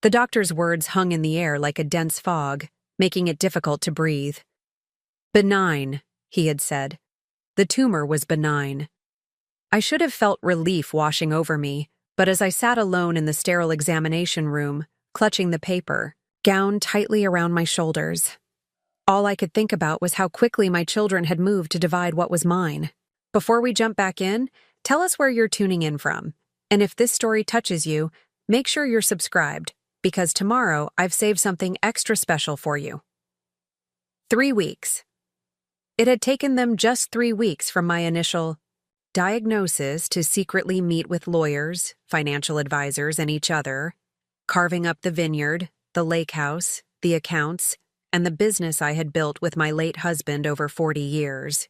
The doctor's words hung in the air like a dense fog, making it difficult to breathe. "Benign," he had said. The tumor was benign. I should have felt relief washing over me, but as I sat alone in the sterile examination room, clutching the paper, gown tightly around my shoulders, all I could think about was how quickly my children had moved to divide what was mine. Before we jump back in, tell us where you're tuning in from. And if this story touches you, make sure you're subscribed, because tomorrow I've saved something extra special for you. 3 weeks. It had taken them just 3 weeks from my initial diagnosis to secretly meet with lawyers, financial advisors, and each other, carving up the vineyard, the lake house, the accounts, and the business I had built with my late husband over 40 years.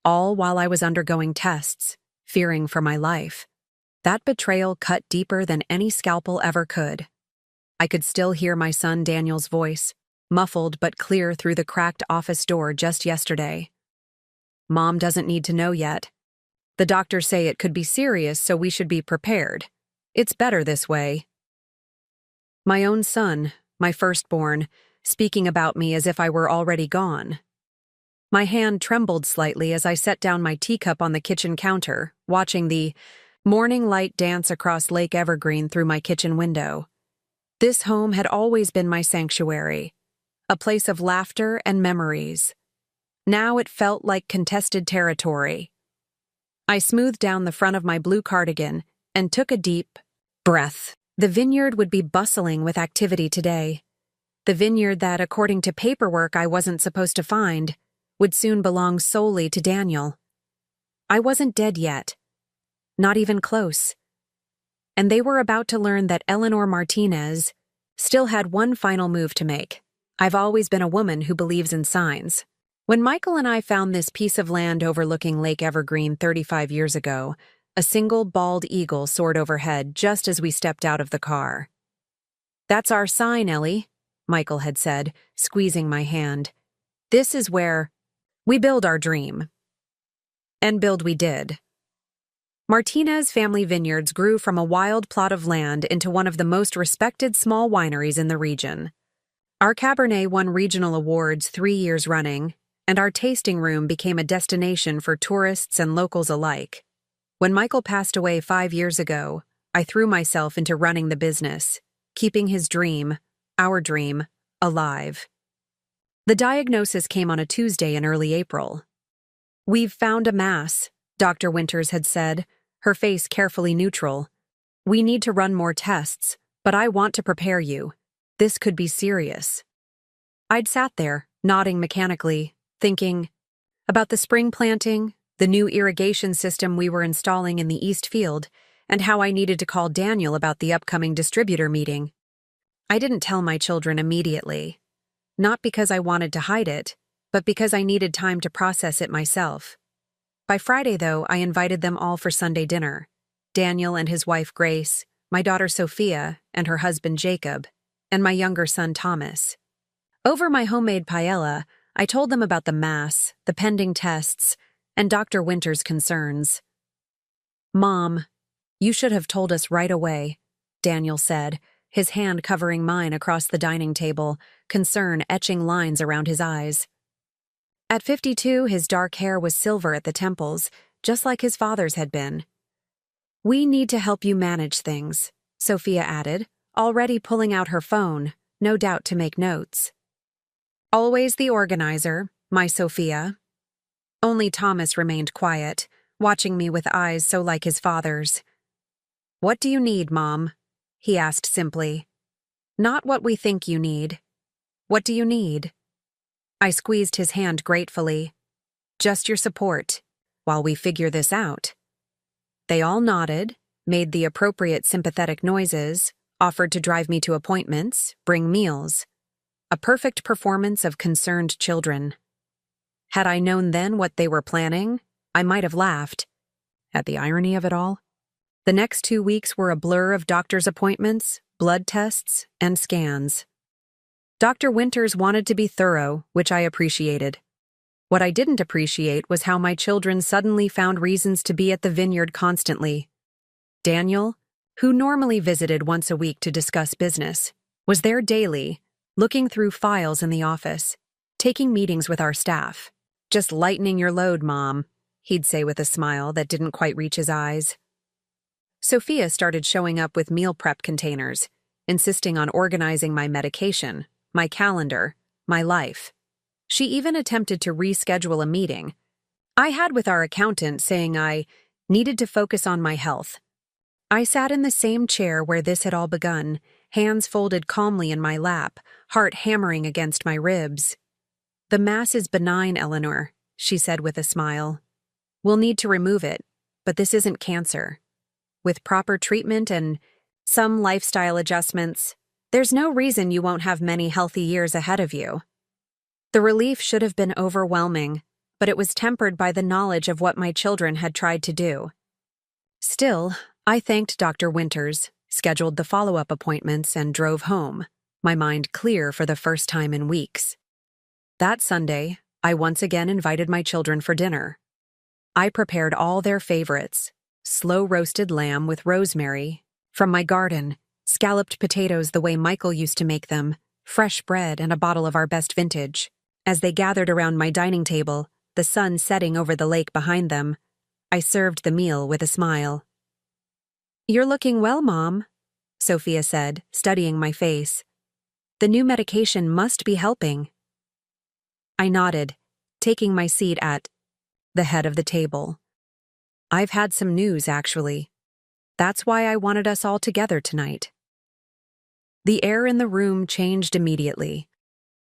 All while I was undergoing tests, fearing for my life. That betrayal cut deeper than any scalpel ever could. I could still hear my son Daniel's voice, muffled but clear through the cracked office door just yesterday. "Mom doesn't need to know yet. The doctors say it could be serious, so we should be prepared. It's better this way." My own son, my firstborn, speaking about me as if I were already gone. My hand trembled slightly as I set down my teacup on the kitchen counter, watching the morning light dance across Lake Evergreen through my kitchen window. This home had always been my sanctuary, a place of laughter and memories. Now it felt like contested territory. I smoothed down the front of my blue cardigan and took a deep breath. The vineyard would be bustling with activity today. The vineyard that, according to paperwork I wasn't supposed to find, would soon belong solely to Daniel. I wasn't dead yet. Not even close. And they were about to learn that Eleanor Martinez still had one final move to make. I've always been a woman who believes in signs. When Michael and I found this piece of land overlooking Lake Evergreen 35 years ago, a single bald eagle soared overhead just as we stepped out of the car. "That's our sign, Ellie," Michael had said, squeezing my hand. "This is where we build our dream." And build we did. Martinez Family Vineyards grew from a wild plot of land into one of the most respected small wineries in the region. Our Cabernet won regional awards 3 years running, and our tasting room became a destination for tourists and locals alike. When Michael passed away 5 years ago, I threw myself into running the business, keeping his dream, our dream, alive. The diagnosis came on a Tuesday in early April. "We've found a mass," Dr. Winters had said, her face carefully neutral. "We need to run more tests, but I want to prepare you. This could be serious." I'd sat there, nodding mechanically, thinking about the spring planting, the new irrigation system we were installing in the East Field, and how I needed to call Daniel about the upcoming distributor meeting. I didn't tell my children immediately. Not because I wanted to hide it, but because I needed time to process it myself. By Friday, though, I invited them all for Sunday dinner. Daniel and his wife Grace, my daughter Sophia and her husband Jacob, and my younger son Thomas. Over my homemade paella, I told them about the mass, the pending tests, and Dr. Winters' concerns. "Mom, you should have told us right away," Daniel said, his hand covering mine across the dining table, concern etching lines around his eyes. At 52, his dark hair was silver at the temples, just like his father's had been. "We need to help you manage things," Sophia added, already pulling out her phone, no doubt to make notes. Always the organizer, my Sophia. Only Thomas remained quiet, watching me with eyes so like his father's. "What do you need, Mom?" he asked simply. "Not what we think you need. What do you need?" I squeezed his hand gratefully. "Just your support, while we figure this out." They all nodded, made the appropriate sympathetic noises, offered to drive me to appointments, bring meals. A perfect performance of concerned children. Had I known then what they were planning, I might have laughed. At the irony of it all. The next 2 weeks were a blur of doctor's appointments, blood tests, and scans. Dr. Winters wanted to be thorough, which I appreciated. What I didn't appreciate was how my children suddenly found reasons to be at the vineyard constantly. Daniel, who normally visited once a week to discuss business, was there daily, looking through files in the office, taking meetings with our staff. "Just lightening your load, Mom," he'd say with a smile that didn't quite reach his eyes. Sophia started showing up with meal prep containers, insisting on organizing my medication, my calendar, my life. She even attempted to reschedule a meeting I had with our accountant, saying I needed to focus on my health. I sat in the same chair where this had all begun, hands folded calmly in my lap, heart hammering against my ribs. "The mass is benign, Eleanor," she said with a smile. "We'll need to remove it, but this isn't cancer. With proper treatment and some lifestyle adjustments, there's no reason you won't have many healthy years ahead of you." The relief should have been overwhelming, but it was tempered by the knowledge of what my children had tried to do. Still, I thanked Dr. Winters, scheduled the follow-up appointments, and drove home, my mind clear for the first time in weeks. That Sunday, I once again invited my children for dinner. I prepared all their favorites: slow-roasted lamb with rosemary, from my garden, scalloped potatoes the way Michael used to make them, fresh bread, and a bottle of our best vintage. As they gathered around my dining table, the sun setting over the lake behind them, I served the meal with a smile. "You're looking well, Mom," Sophia said, studying my face. "The new medication must be helping." I nodded, taking my seat at the head of the table. "I've had some news, actually. That's why I wanted us all together tonight." The air in the room changed immediately.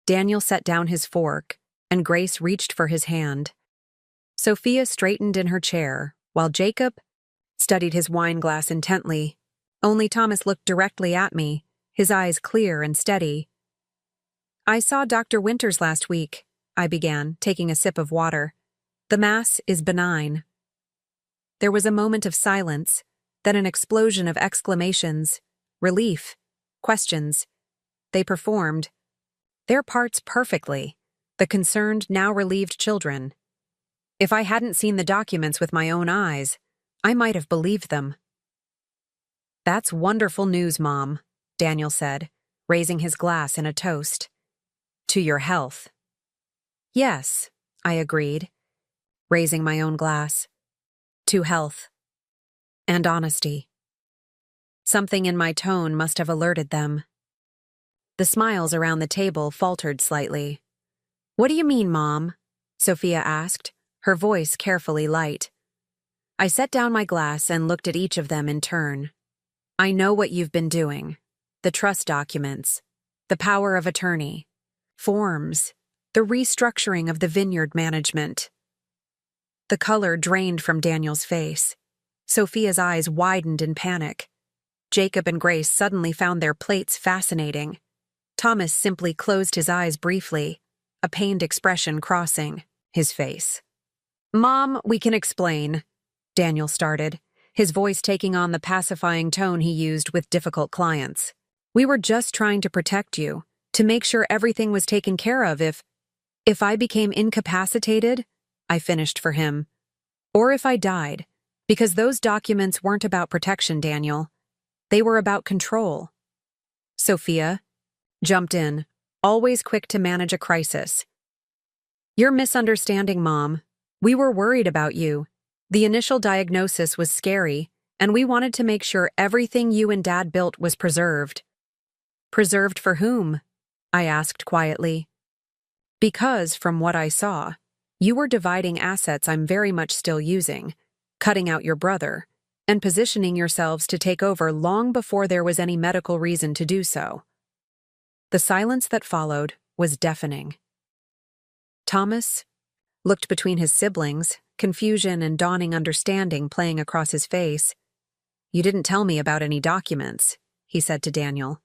Daniel set down his fork, and Grace reached for his hand. Sophia straightened in her chair, while Jacob studied his wine glass intently. Only Thomas looked directly at me, his eyes clear and steady. "I saw Dr. Winters last week," I began, taking a sip of water. "The mass is benign." There was a moment of silence, then an explosion of exclamations, relief, questions. They performed their parts perfectly, the concerned, now relieved children. If I hadn't seen the documents with my own eyes, I might have believed them. "That's wonderful news, Mom," Daniel said, raising his glass in a toast. "To your health." "Yes," I agreed, raising my own glass. "To health. And honesty." Something in my tone must have alerted them. The smiles around the table faltered slightly. "What do you mean, Mom?" Sophia asked, her voice carefully light. I set down my glass and looked at each of them in turn. "I know what you've been doing. The trust documents, the power of attorney, forms, the restructuring of the vineyard management." The color drained from Daniel's face. Sophia's eyes widened in panic. Jacob and Grace suddenly found their plates fascinating. Thomas simply closed his eyes briefly, a pained expression crossing his face. "Mom, we can explain," Daniel started, his voice taking on the pacifying tone he used with difficult clients. "We were just trying to protect you, to make sure everything was taken care of if I became incapacitated," I finished for him, "or if I died, because those documents weren't about protection, Daniel. They were about control." Sophia jumped in, always quick to manage a crisis. "You're misunderstanding, Mom. We were worried about you. The initial diagnosis was scary, and we wanted to make sure everything you and Dad built was preserved." "Preserved for whom?" I asked quietly. "Because, from what I saw, you were dividing assets I'm very much still using, cutting out your brother, and positioning yourselves to take over long before there was any medical reason to do so." The silence that followed was deafening. Thomas looked between his siblings, confusion and dawning understanding playing across his face. "You didn't tell me about any documents," he said to Daniel.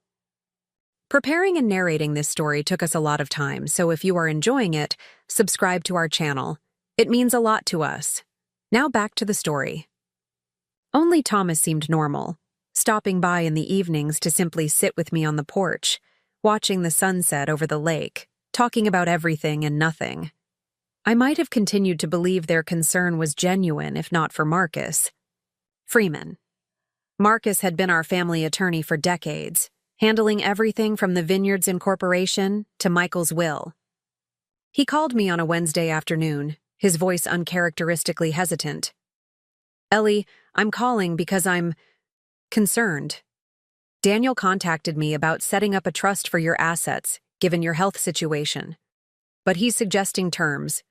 Preparing and narrating this story took us a lot of time, so if you are enjoying it, subscribe to our channel. It means a lot to us. Now back to the story. Only Thomas seemed normal, stopping by in the evenings to simply sit with me on the porch, watching the sunset over the lake, talking about everything and nothing. I might have continued to believe their concern was genuine if not for Marcus Freeman. Marcus had been our family attorney for decades, handling everything from the Vineyards Incorporation to Michael's will. He called me on a Wednesday afternoon, his voice uncharacteristically hesitant. "Ellie, I'm calling because I'm concerned. Daniel contacted me about setting up a trust for your assets, given your health situation. But he's suggesting terms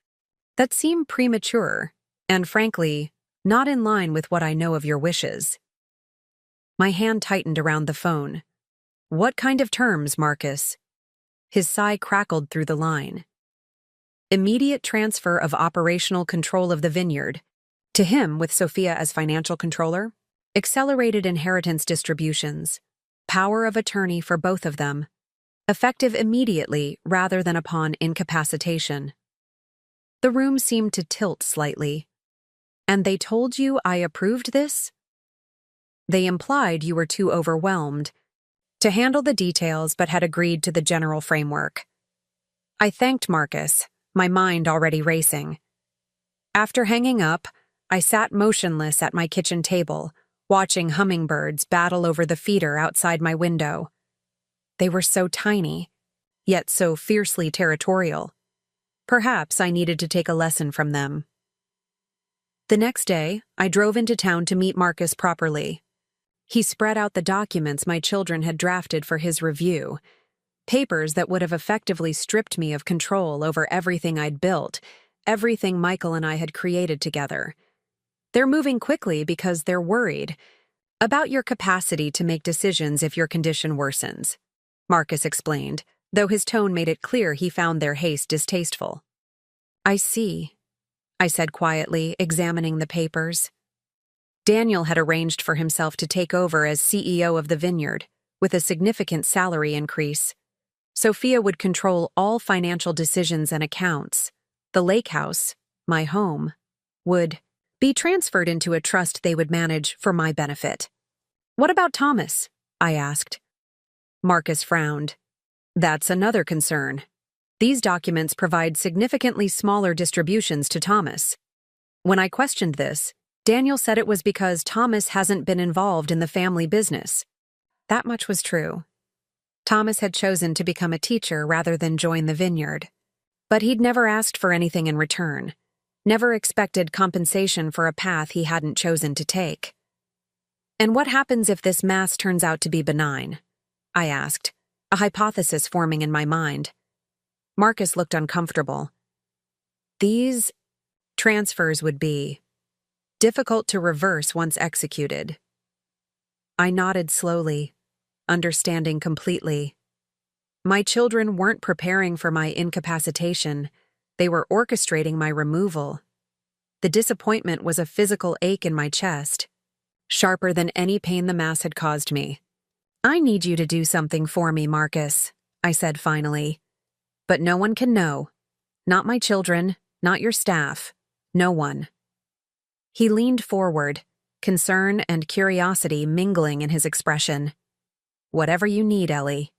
that seem premature and, frankly, not in line with what I know of your wishes." My hand tightened around the phone. "What kind of terms, Marcus?" His sigh crackled through the line. "Immediate transfer of operational control of the vineyard, to him with Sophia as financial controller, accelerated inheritance distributions, power of attorney for both of them, effective immediately rather than upon incapacitation." The room seemed to tilt slightly. "And they told you I approved this?" "They implied you were too overwhelmed to handle the details but had agreed to the general framework." I thanked Marcus, my mind already racing. After hanging up, I sat motionless at my kitchen table, watching hummingbirds battle over the feeder outside my window. They were so tiny, yet so fiercely territorial. Perhaps I needed to take a lesson from them. The next day, I drove into town to meet Marcus properly. He spread out the documents my children had drafted for his review, papers that would have effectively stripped me of control over everything I'd built, everything Michael and I had created together. "They're moving quickly because they're worried about your capacity to make decisions if your condition worsens," Marcus explained, though his tone made it clear he found their haste distasteful. "I see," I said quietly, examining the papers. Daniel had arranged for himself to take over as CEO of the vineyard, with a significant salary increase. Sophia would control all financial decisions and accounts. The lake house, my home, would be transferred into a trust they would manage for my benefit. "What about Thomas?" I asked. Marcus frowned. "That's another concern. These documents provide significantly smaller distributions to Thomas." When I questioned this, Daniel said it was because Thomas hasn't been involved in the family business. That much was true. Thomas had chosen to become a teacher rather than join the vineyard. But he'd never asked for anything in return, never expected compensation for a path he hadn't chosen to take. "And what happens if this mass turns out to be benign?" I asked, a hypothesis forming in my mind. Marcus looked uncomfortable. "These transfers would be difficult to reverse once executed." I nodded slowly, understanding completely. My children weren't preparing for my incapacitation. They were orchestrating my removal. The disappointment was a physical ache in my chest, sharper than any pain the mass had caused me. "I need you to do something for me, Marcus," I said finally. "But no one can know. Not my children, not your staff. No one." He leaned forward, concern and curiosity mingling in his expression. "Whatever you need, Ellie."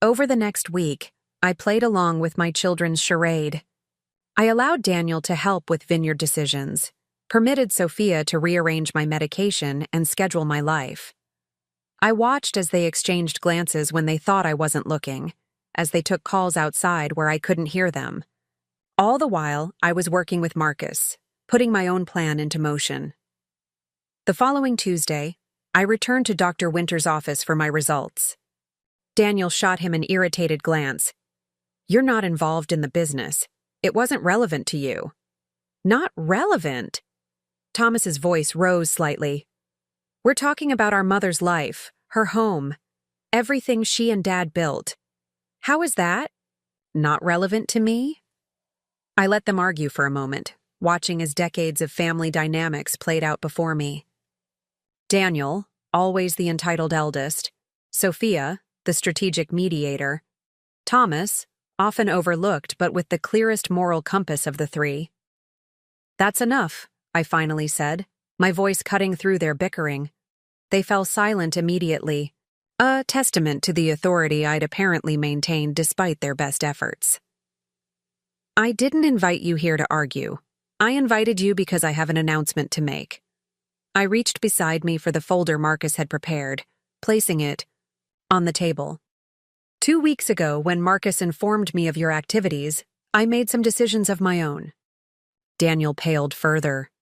Over the next week, I played along with my children's charade. I allowed Daniel to help with vineyard decisions, permitted Sophia to rearrange my medication and schedule my life. I watched as they exchanged glances when they thought I wasn't looking, as they took calls outside where I couldn't hear them. All the while, I was working with Marcus, putting my own plan into motion. The following Tuesday, I returned to Dr. Winter's office for my results. Daniel shot him an irritated glance. "You're not involved in the business. It wasn't relevant to you." "Not relevant?" Thomas's voice rose slightly. "We're talking about our mother's life, her home, everything she and Dad built. How is that not relevant to me?" I let them argue for a moment, watching as decades of family dynamics played out before me. Daniel, always the entitled eldest, Sophia, the strategic mediator, Thomas, often overlooked but with the clearest moral compass of the three. "That's enough," I finally said, my voice cutting through their bickering. They fell silent immediately, a testament to the authority I'd apparently maintained despite their best efforts. "I didn't invite you here to argue. I invited you because I have an announcement to make." I reached beside me for the folder Marcus had prepared, placing it on the table. 2 weeks ago, when Marcus informed me of your activities, I made some decisions of my own. Daniel paled further.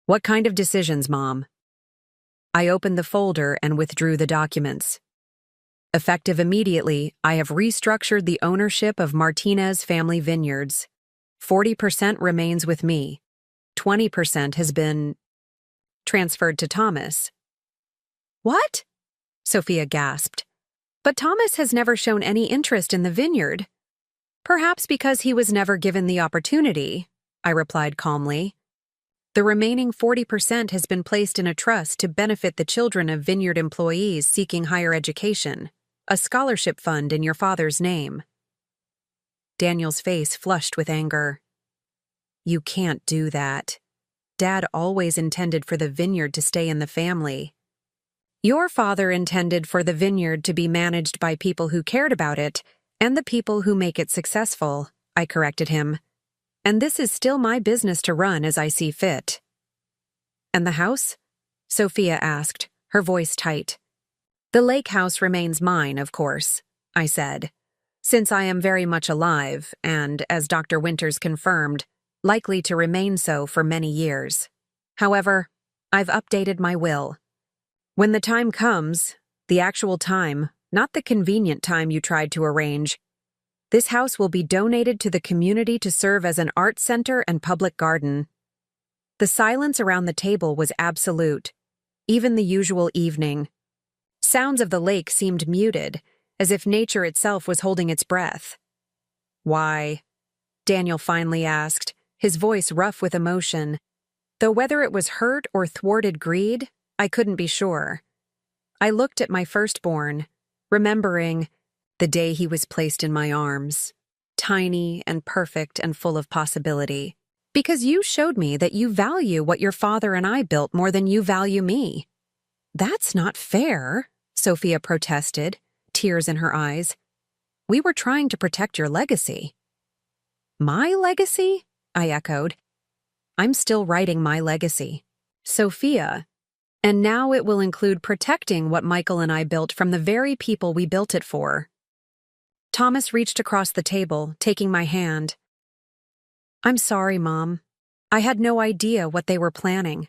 What kind of decisions, Mom? I opened the folder and withdrew the documents. Effective immediately, I have restructured the ownership of Martinez Family Vineyards. 40% remains with me. 20% has been transferred to Thomas. What? Sophia gasped. But Thomas has never shown any interest in the vineyard. Perhaps because he was never given the opportunity, I replied calmly. The remaining 40% has been placed in a trust to benefit the children of vineyard employees seeking higher education, a scholarship fund in your father's name. Daniel's face flushed with anger. You can't do that. Dad always intended for the vineyard to stay in the family. Your father intended for the vineyard to be managed by people who cared about it and the people who make it successful, I corrected him. And this is still my business to run as I see fit. And the house? Sophia asked, her voice tight. The lake house remains mine, of course, I said, since I am very much alive and, as Dr. Winters confirmed, likely to remain so for many years. However, I've updated my will. When the time comes, the actual time, not the convenient time you tried to arrange, this house will be donated to the community to serve as an art center and public garden. The silence around the table was absolute, even the usual evening. Sounds of the lake seemed muted, as if nature itself was holding its breath. Why? Daniel finally asked, his voice rough with emotion, though whether it was hurt or thwarted greed, I couldn't be sure. I looked at my firstborn, remembering the day he was placed in my arms, tiny and perfect and full of possibility, because you showed me that you value what your father and I built more than you value me. That's not fair, Sophia protested, tears in her eyes. We were trying to protect your legacy. My legacy? I echoed. I'm still writing my legacy. Sophia. And now it will include protecting what Michael and I built from the very people we built it for. Thomas reached across the table, taking my hand. I'm sorry, Mom. I had no idea what they were planning.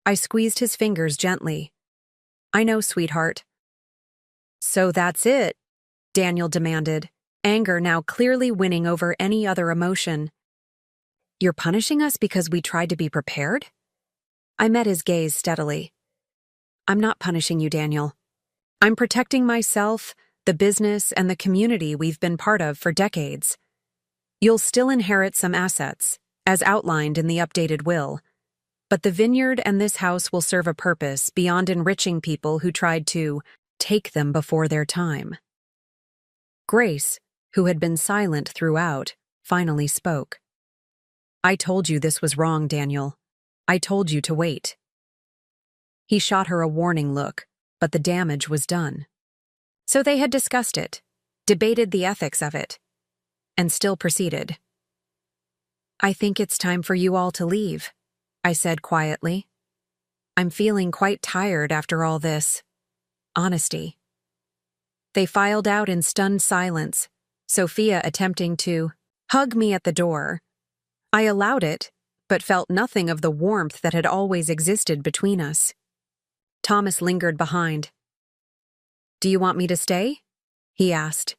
I squeezed his fingers gently. I know, sweetheart. So that's it, Daniel demanded, anger now clearly winning over any other emotion. You're punishing us because we tried to be prepared? I met his gaze steadily. I'm not punishing you, Daniel. I'm protecting myself, the business, and the community we've been part of for decades. You'll still inherit some assets, as outlined in the updated will, but the vineyard and this house will serve a purpose beyond enriching people who tried to take them before their time. Grace, who had been silent throughout, finally spoke. I told you this was wrong, Daniel. I told you to wait. He shot her a warning look, but the damage was done. So they had discussed it, debated the ethics of it, and still proceeded. I think it's time for you all to leave, I said quietly. I'm feeling quite tired after all this honesty. They filed out in stunned silence, Sophia attempting to hug me at the door. I allowed it, but felt nothing of the warmth that had always existed between us. Thomas lingered behind. Do you want me to stay? He asked.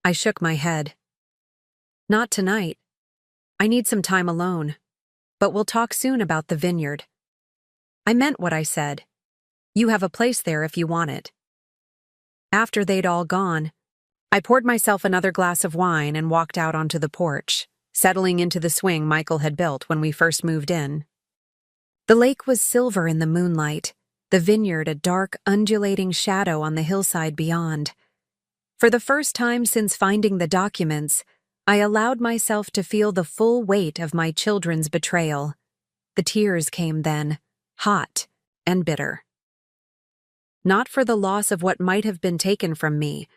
I shook my head. Not tonight. I need some time alone, but we'll talk soon about the vineyard. I meant what I said. You have a place there if you want it. After they'd all gone, I poured myself another glass of wine and walked out onto the porch, settling into the swing Michael had built when we first moved in. The lake was silver in the moonlight, the vineyard a dark, undulating shadow on the hillside beyond. For the first time since finding the documents, I allowed myself to feel the full weight of my children's betrayal. The tears came then, hot and bitter. Not for the loss of what might have been taken from me,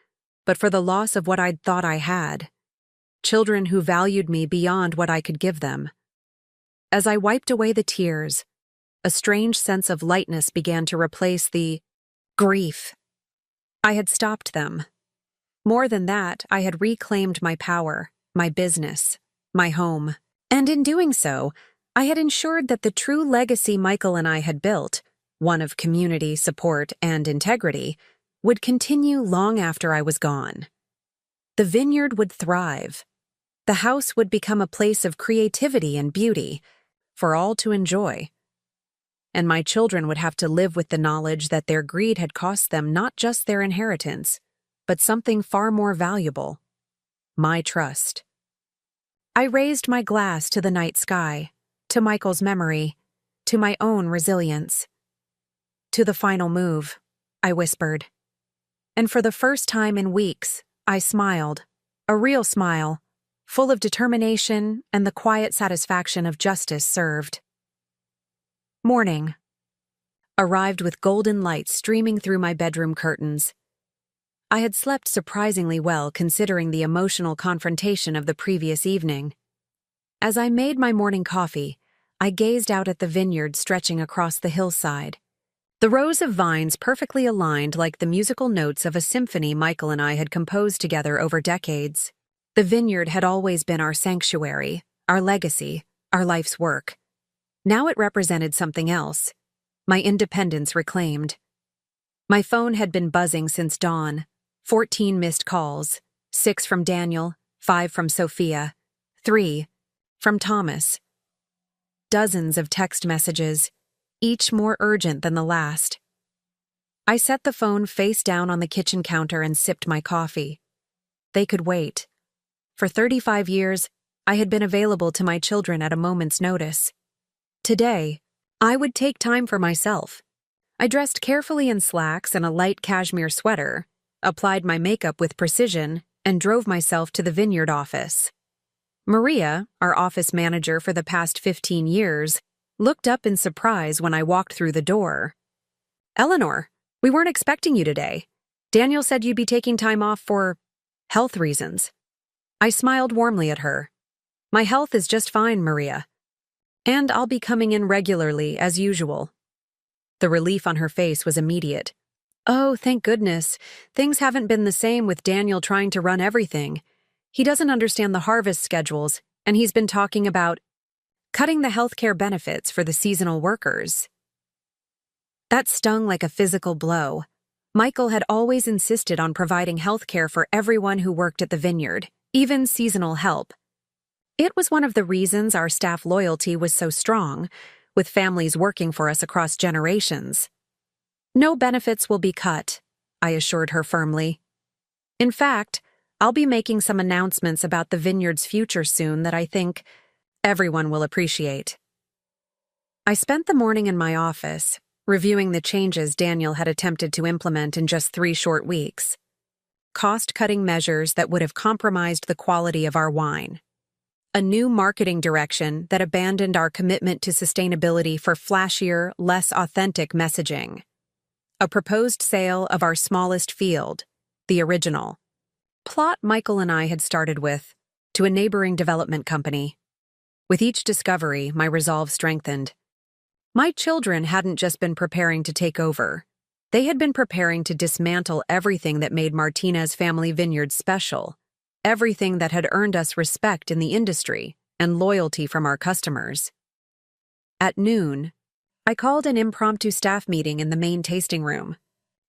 but for the loss of what I'd thought I had. Children who valued me beyond what I could give them. As I wiped away the tears, a strange sense of lightness began to replace the grief. I had stopped them. More than that, I had reclaimed my power, my business, my home. And in doing so, I had ensured that the true legacy Michael and I had built, one of community, support, and integrity, would continue long after I was gone. The vineyard would thrive. The house would become a place of creativity and beauty for all to enjoy. And my children would have to live with the knowledge that their greed had cost them not just their inheritance, but something far more valuable: my trust. I raised my glass to the night sky, to Michael's memory, to my own resilience. To the final move, I whispered. And for the first time in weeks, I smiled, a real smile, full of determination and the quiet satisfaction of justice served. Morning. Arrived with golden light streaming through my bedroom curtains. I had slept surprisingly well considering the emotional confrontation of the previous evening. As I made my morning coffee, I gazed out at the vineyard stretching across the hillside. The rows of vines perfectly aligned like the musical notes of a symphony Michael and I had composed together over decades. The vineyard had always been our sanctuary, our legacy, our life's work. Now it represented something else, my independence reclaimed. My phone had been buzzing since dawn, 14 missed calls, 6 from Daniel, 5 from Sophia, 3 from Thomas. Dozens of text messages, each more urgent than the last. I set the phone face down on the kitchen counter and sipped my coffee. They could wait. For 35 years, I had been available to my children at a moment's notice. Today, I would take time for myself. I dressed carefully in slacks and a light cashmere sweater, applied my makeup with precision, and drove myself to the vineyard office. Maria, our office manager for the past 15 years, looked up in surprise when I walked through the door. "Eleanor, we weren't expecting you today. Daniel said you'd be taking time off for health reasons." I smiled warmly at her. "My health is just fine, Maria. And I'll be coming in regularly, as usual." The relief on her face was immediate. "Oh, thank goodness. Things haven't been the same with Daniel trying to run everything. He doesn't understand the harvest schedules, and he's been talking about cutting the healthcare benefits for the seasonal workers." That stung like a physical blow. Michael had always insisted on providing healthcare for everyone who worked at the vineyard, even seasonal help. It was one of the reasons our staff loyalty was so strong, with families working for us across generations. "No benefits will be cut," I assured her firmly. "In fact, I'll be making some announcements about the vineyard's future soon that I think everyone will appreciate." I spent the morning in my office, reviewing the changes Daniel had attempted to implement in just 3 short weeks. Cost-cutting measures that would have compromised the quality of our wine. A new marketing direction that abandoned our commitment to sustainability for flashier, less authentic messaging. A proposed sale of our smallest field, the original plot Michael and I had started with, to a neighboring development company. With each discovery, my resolve strengthened. My children hadn't just been preparing to take over. They had been preparing to dismantle everything that made Martinez Family Vineyards special, everything that had earned us respect in the industry and loyalty from our customers. At noon, I called an impromptu staff meeting in the main tasting room.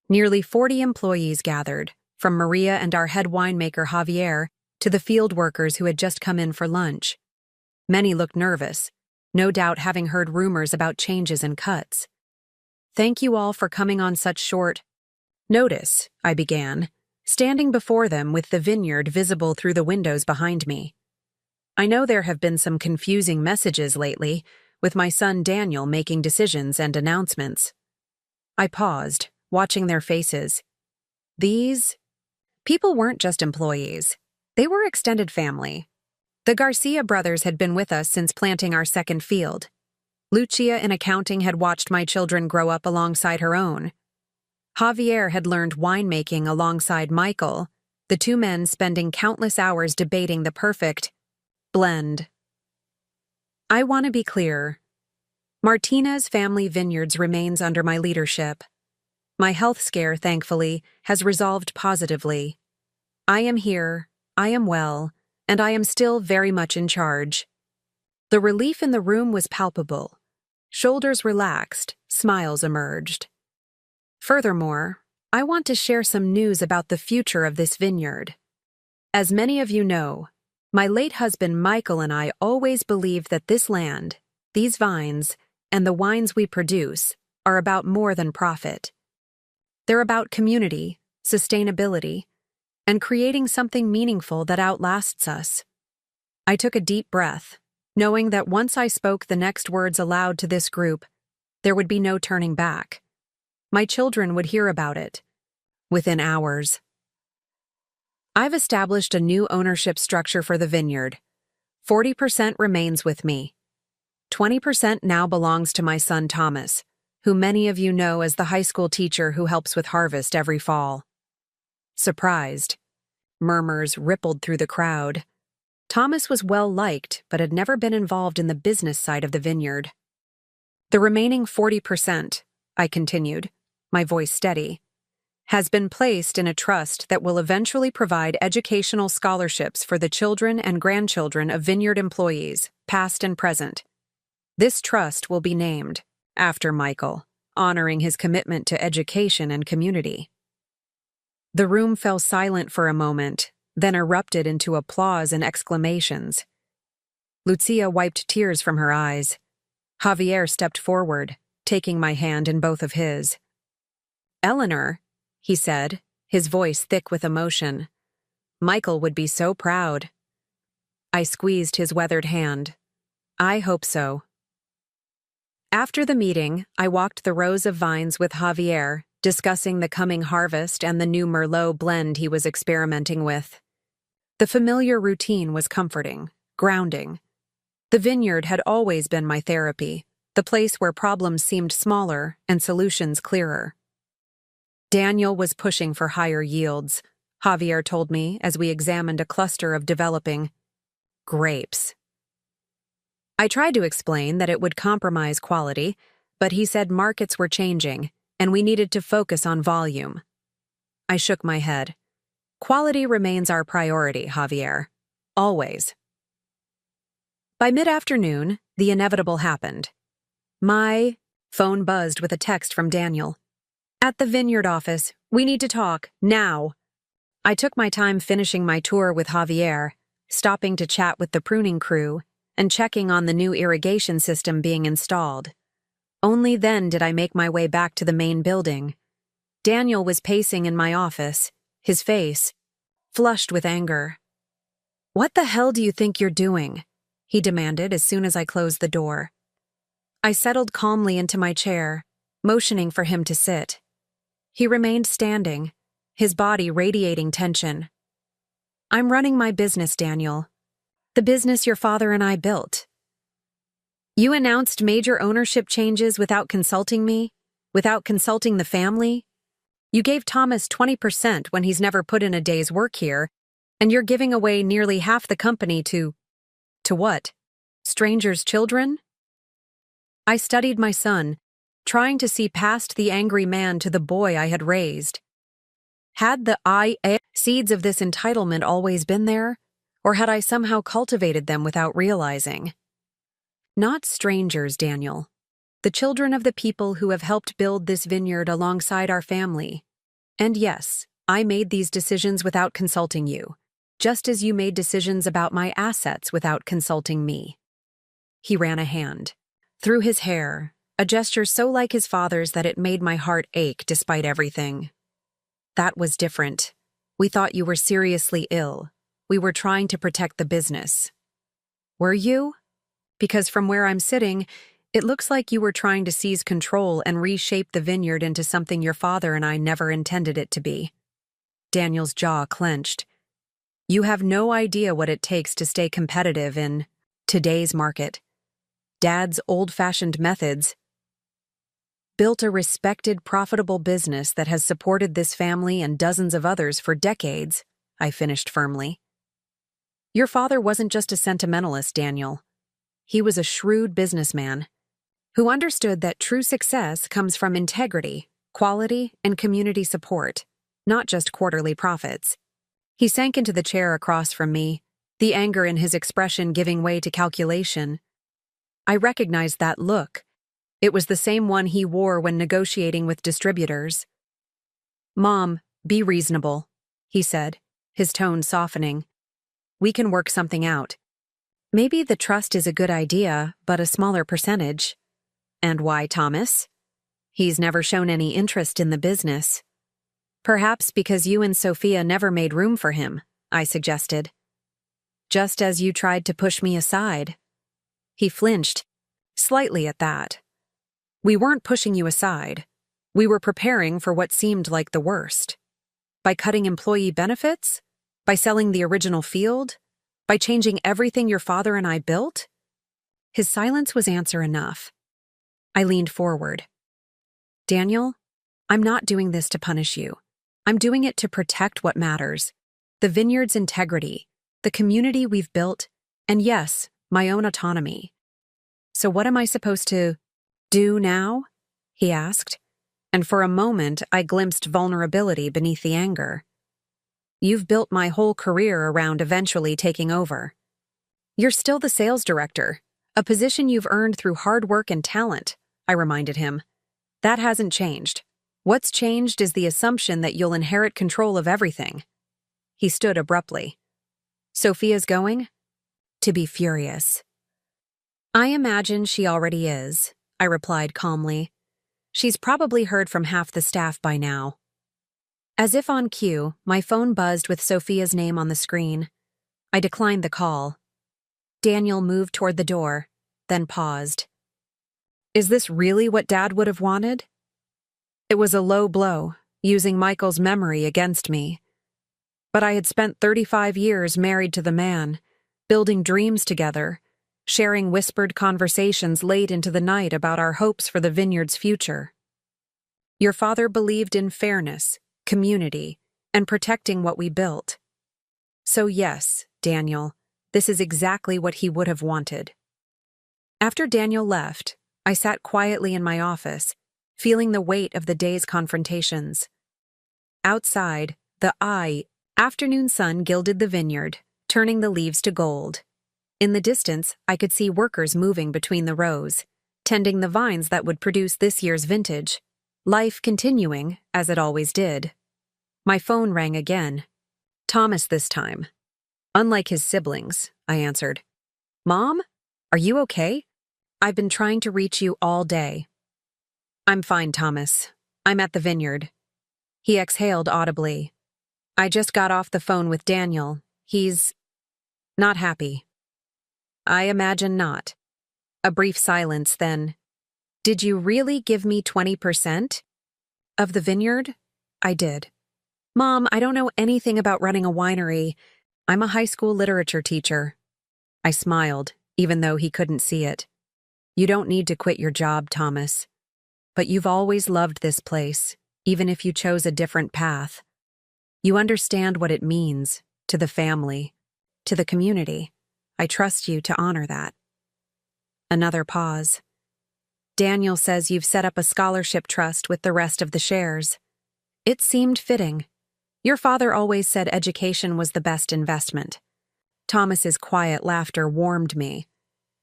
Nearly 40 employees gathered, from Maria and our head winemaker Javier to the field workers who had just come in for lunch. Many looked nervous, no doubt having heard rumors about changes and cuts. "Thank you all for coming on such short notice," I began, standing before them with the vineyard visible through the windows behind me. "I know there have been some confusing messages lately, with my son Daniel making decisions and announcements." I paused, watching their faces. These people weren't just employees. They were extended family. The Garcia brothers had been with us since planting our second field. Lucia in accounting had watched my children grow up alongside her own. Javier had learned winemaking alongside Michael, the two men spending countless hours debating the perfect blend. I want to be clear. Martinez Family Vineyards remains under my leadership. My health scare, thankfully, has resolved positively. I am here, I am well, and I am still very much in charge. The relief in the room was palpable. Shoulders relaxed, smiles emerged. Furthermore, I want to share some news about the future of this vineyard. As many of you know, my late husband Michael and I always believed that this land, these vines, and the wines we produce are about more than profit. They're about community, sustainability, and creating something meaningful that outlasts us. I took a deep breath, knowing that once I spoke the next words aloud to this group, there would be no turning back. My children would hear about it within hours. I've established a new ownership structure for the vineyard. 40% remains with me. 20% now belongs to my son Thomas, who many of you know as the high school teacher who helps with harvest every fall. Surprised. Murmurs rippled through the crowd. Thomas was well-liked, but had never been involved in the business side of the vineyard. The remaining 40%, I continued, my voice steady, has been placed in a trust that will eventually provide educational scholarships for the children and grandchildren of vineyard employees, past and present. This trust will be named after Michael, honoring his commitment to education and community. The room fell silent for a moment, then erupted into applause and exclamations. Lucia wiped tears from her eyes. Javier stepped forward, taking my hand in both of his. "Eleanor," he said, his voice thick with emotion. "Michael would be so proud." I squeezed his weathered hand. "I hope so." After the meeting, I walked the rows of vines with Javier, discussing the coming harvest and the new Merlot blend he was experimenting with. The familiar routine was comforting, grounding. The vineyard had always been my therapy, the place where problems seemed smaller and solutions clearer. Daniel was pushing for higher yields, Javier told me as we examined a cluster of developing grapes. I tried to explain that it would compromise quality, but he said markets were changing, and we needed to focus on volume. I shook my head. Quality remains our priority, Javier. Always. By mid-afternoon, the inevitable happened. My phone buzzed with a text from Daniel. "At the vineyard office, we need to talk, now." I took my time finishing my tour with Javier, stopping to chat with the pruning crew, and checking on the new irrigation system being installed. Only then did I make my way back to the main building. Daniel was pacing in my office, his face flushed with anger. "What the hell do you think you're doing?" he demanded as soon as I closed the door. I settled calmly into my chair, motioning for him to sit. He remained standing, his body radiating tension. "I'm running my business, Daniel. The business your father and I built. You announced major ownership changes without consulting me, without consulting the family. You gave Thomas 20% when he's never put in a day's work here, and you're giving away nearly half the company to what? Strangers' children?" I studied my son, trying to see past the angry man to the boy I had raised. Had the seeds of this entitlement always been there, or had I somehow cultivated them without realizing? Not strangers, Daniel. The children of the people who have helped build this vineyard alongside our family. And yes, I made these decisions without consulting you, just as you made decisions about my assets without consulting me. He ran a hand through his hair, a gesture so like his father's that it made my heart ache despite everything. "That was different. We thought you were seriously ill. We were trying to protect the business." "Were you?" Because from where I'm sitting, it looks like you were trying to seize control and reshape the vineyard into something your father and I never intended it to be. Daniel's jaw clenched. "You have no idea what it takes to stay competitive in today's market. Dad's old-fashioned methods built a respected, profitable business that has supported this family and dozens of others for decades," I finished firmly. "Your father wasn't just a sentimentalist, Daniel. He was a shrewd businessman. who understood that true success comes from integrity, quality, and community support, not just quarterly profits. He sank into the chair across from me, the anger in his expression giving way to calculation. I recognized that look. It was the same one he wore when negotiating with distributors. "Mom, be reasonable," he said, his tone softening. "We can work something out. Maybe the trust is a good idea, but a smaller percentage." "And why Thomas?" "He's never shown any interest in the business." "Perhaps because you and Sophia never made room for him," I suggested. "Just as you tried to push me aside." He flinched, slightly at that. "We weren't pushing you aside. We were preparing for what seemed like the worst. By cutting employee benefits? By selling the original field? By changing everything your father and I built?" His silence was answer enough. I leaned forward. "Daniel, I'm not doing this to punish you. I'm doing it to protect what matters. The vineyard's integrity, the community we've built, and yes, my own autonomy." "So what am I supposed to do now?" he asked, and for a moment I glimpsed vulnerability beneath the anger. "You've built my whole career around eventually taking over. You're still the sales director, a position you've earned through hard work and talent," I reminded him. "That hasn't changed. What's changed is the assumption that you'll inherit control of everything." He stood abruptly. "Sophia's going?" "To be furious." "I imagine she already is," I replied calmly. "She's probably heard from half the staff by now." As if on cue, my phone buzzed with Sophia's name on the screen. I declined the call. Daniel moved toward the door, then paused. "Is this really what Dad would have wanted?" It was a low blow, using Michael's memory against me. But I had spent 35 years married to the man, building dreams together, sharing whispered conversations late into the night about our hopes for the vineyard's future. Your father believed in fairness, community, and protecting what we built. So yes, Daniel, this is exactly what he would have wanted. After Daniel left, I sat quietly in my office, feeling the weight of the day's confrontations. Outside, the afternoon sun gilded the vineyard, turning the leaves to gold. In the distance, I could see workers moving between the rows, tending the vines that would produce this year's vintage, life continuing, as it always did. My phone rang again. Thomas this time. Unlike his siblings, I answered. "Mom? Are you okay? I've been trying to reach you all day." "I'm fine, Thomas. I'm at the vineyard." He exhaled audibly. "I just got off the phone with Daniel. He's not happy." "I imagine not." A brief silence, then. "Did you really give me 20%? Of the vineyard?" "I did." "Mom, I don't know anything about running a winery. I'm a high school literature teacher." I smiled, even though he couldn't see it. "You don't need to quit your job, Thomas. But you've always loved this place, even if you chose a different path. You understand what it means, to the family, to the community. I trust you to honor that." Another pause. "Daniel says you've set up a scholarship trust with the rest of the shares." It seemed fitting. Your father always said education was the best investment. Thomas's quiet laughter warmed me.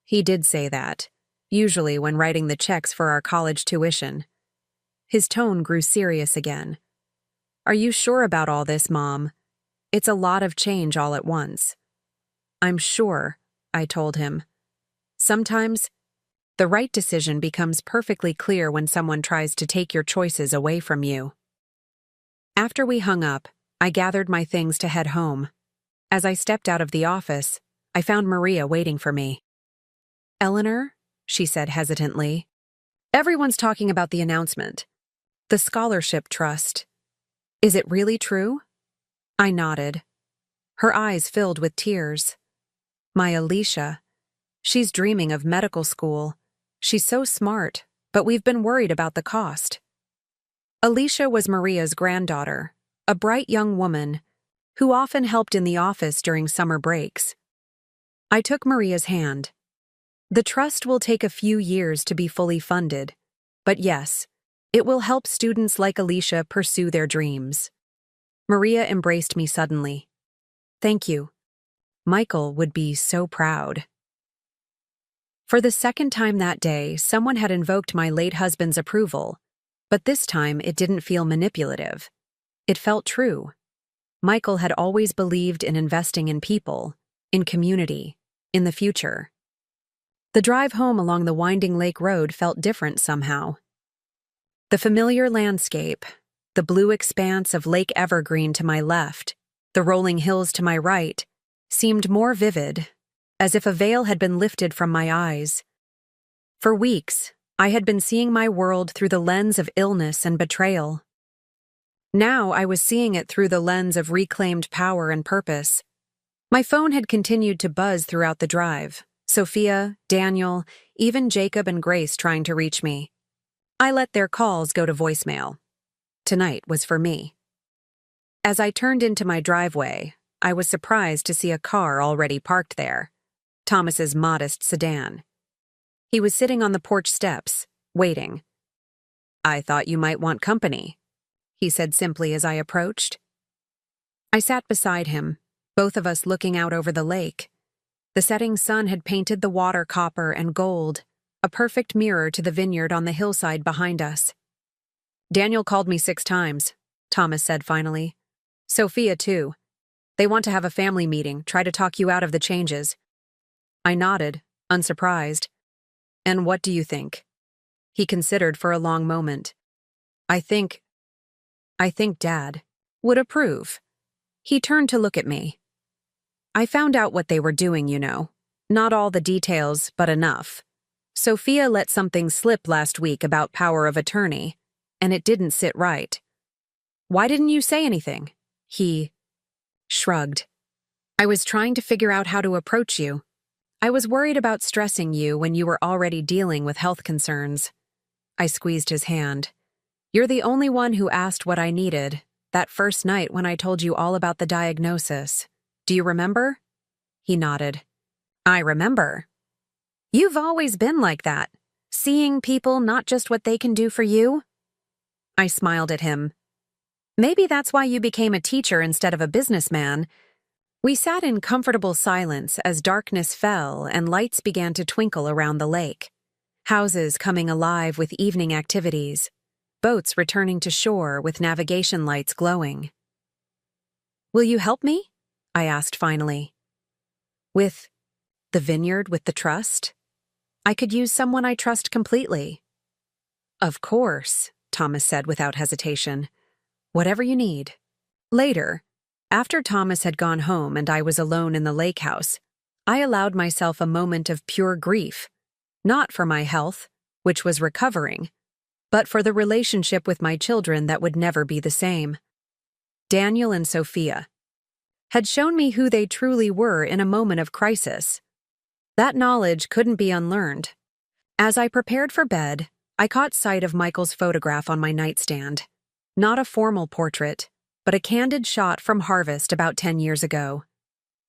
He did say that, usually when writing the checks for our college tuition. His tone grew serious again. "Are you sure about all this, Mom? It's a lot of change all at once." "I'm sure," I told him. "Sometimes, the right decision becomes perfectly clear when someone tries to take your choices away from you." After we hung up, I gathered my things to head home. As I stepped out of the office, I found Maria waiting for me. "Eleanor," she said hesitantly, "everyone's talking about the announcement. The scholarship trust. Is it really true?" I nodded. Her eyes filled with tears. "My Alicia. She's dreaming of medical school. She's so smart, but we've been worried about the cost." Alicia was Maria's granddaughter, a bright young woman who often helped in the office during summer breaks. I took Maria's hand. The trust will take a few years to be fully funded, but yes, it will help students like Alicia pursue their dreams. Maria embraced me suddenly. Thank you. Michael would be so proud. For the second time that day, someone had invoked my late husband's approval, but this time it didn't feel manipulative. It felt true. Michael had always believed in investing in people, in community, in the future. The drive home along the winding lake road felt different somehow. The familiar landscape, the blue expanse of Lake Evergreen to my left, the rolling hills to my right, seemed more vivid, as if a veil had been lifted from my eyes. For weeks, I had been seeing my world through the lens of illness and betrayal. Now I was seeing it through the lens of reclaimed power and purpose. My phone had continued to buzz throughout the drive. Sophia, Daniel, even Jacob and Grace trying to reach me. I let their calls go to voicemail. Tonight was for me. As I turned into my driveway, I was surprised to see a car already parked there. Thomas's modest sedan. He was sitting on the porch steps, waiting. "I thought you might want company," he said simply as I approached. I sat beside him, both of us looking out over the lake. The setting sun had painted the water copper and gold, a perfect mirror to the vineyard on the hillside behind us. "Daniel called me 6 times, Thomas said finally. "Sophia, too. They want to have a family meeting, try to talk you out of the changes." I nodded, unsurprised. "And what do you think?" He considered for a long moment. I think Dad would approve." He turned to look at me. "I found out what they were doing, you know. Not all the details, but enough. Sophia let something slip last week about power of attorney, and it didn't sit right. Why didn't you say anything?" He shrugged. "I was trying to figure out how to approach you. I was worried about stressing you when you were already dealing with health concerns." I squeezed his hand. "You're the only one who asked what I needed, that first night when I told you all about the diagnosis. Do you remember?" He nodded. "I remember. You've always been like that, seeing people not just what they can do for you." I smiled at him. "Maybe that's why you became a teacher instead of a businessman." We sat in comfortable silence as darkness fell and lights began to twinkle around the lake. Houses coming alive with evening activities. Boats returning to shore with navigation lights glowing. "Will you help me?" I asked finally. "With the vineyard, with the trust? I could use someone I trust completely." "Of course," Thomas said without hesitation. "Whatever you need." Later, after Thomas had gone home and I was alone in the lake house, I allowed myself a moment of pure grief, not for my health, which was recovering, but for the relationship with my children that would never be the same. Daniel and Sophia had shown me who they truly were in a moment of crisis. That knowledge couldn't be unlearned. As I prepared for bed, I caught sight of Michael's photograph on my nightstand. Not a formal portrait, but a candid shot from harvest about 10 years ago.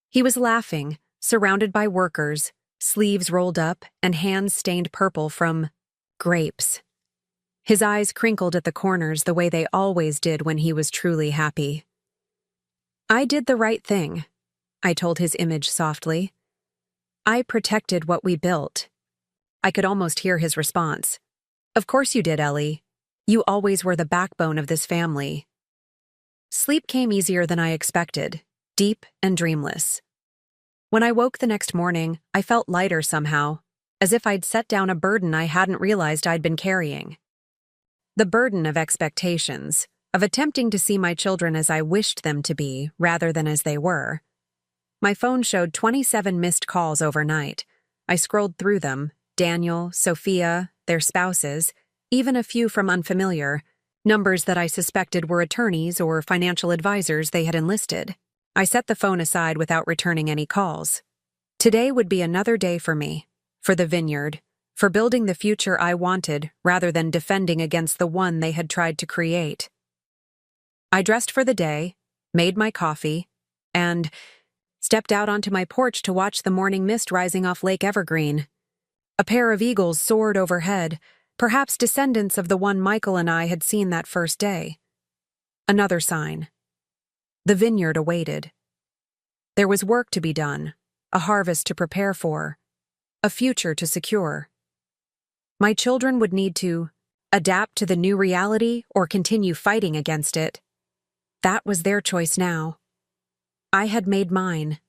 He was laughing, surrounded by workers, sleeves rolled up and hands stained purple from grapes. His eyes crinkled at the corners the way they always did when he was truly happy. "I did the right thing," I told his image softly. "I protected what we built." I could almost hear his response. "Of course you did, Ellie. You always were the backbone of this family." Sleep came easier than I expected, deep and dreamless. When I woke the next morning, I felt lighter somehow, as if I'd set down a burden I hadn't realized I'd been carrying. The burden of expectations, of attempting to see my children as I wished them to be rather than as they were. My phone showed 27 missed calls overnight. I scrolled through them, Daniel, Sophia, their spouses, even a few from unfamiliar, numbers that I suspected were attorneys or financial advisors they had enlisted. I set the phone aside without returning any calls. Today would be another day for me, for the vineyard, for building the future I wanted rather than defending against the one they had tried to create. I dressed for the day, made my coffee, and stepped out onto my porch to watch the morning mist rising off Lake Evergreen. A pair of eagles soared overhead, perhaps descendants of the one Michael and I had seen that first day. Another sign. The vineyard awaited. There was work to be done, a harvest to prepare for, a future to secure. My children would need to adapt to the new reality or continue fighting against it. That was their choice now. I had made mine.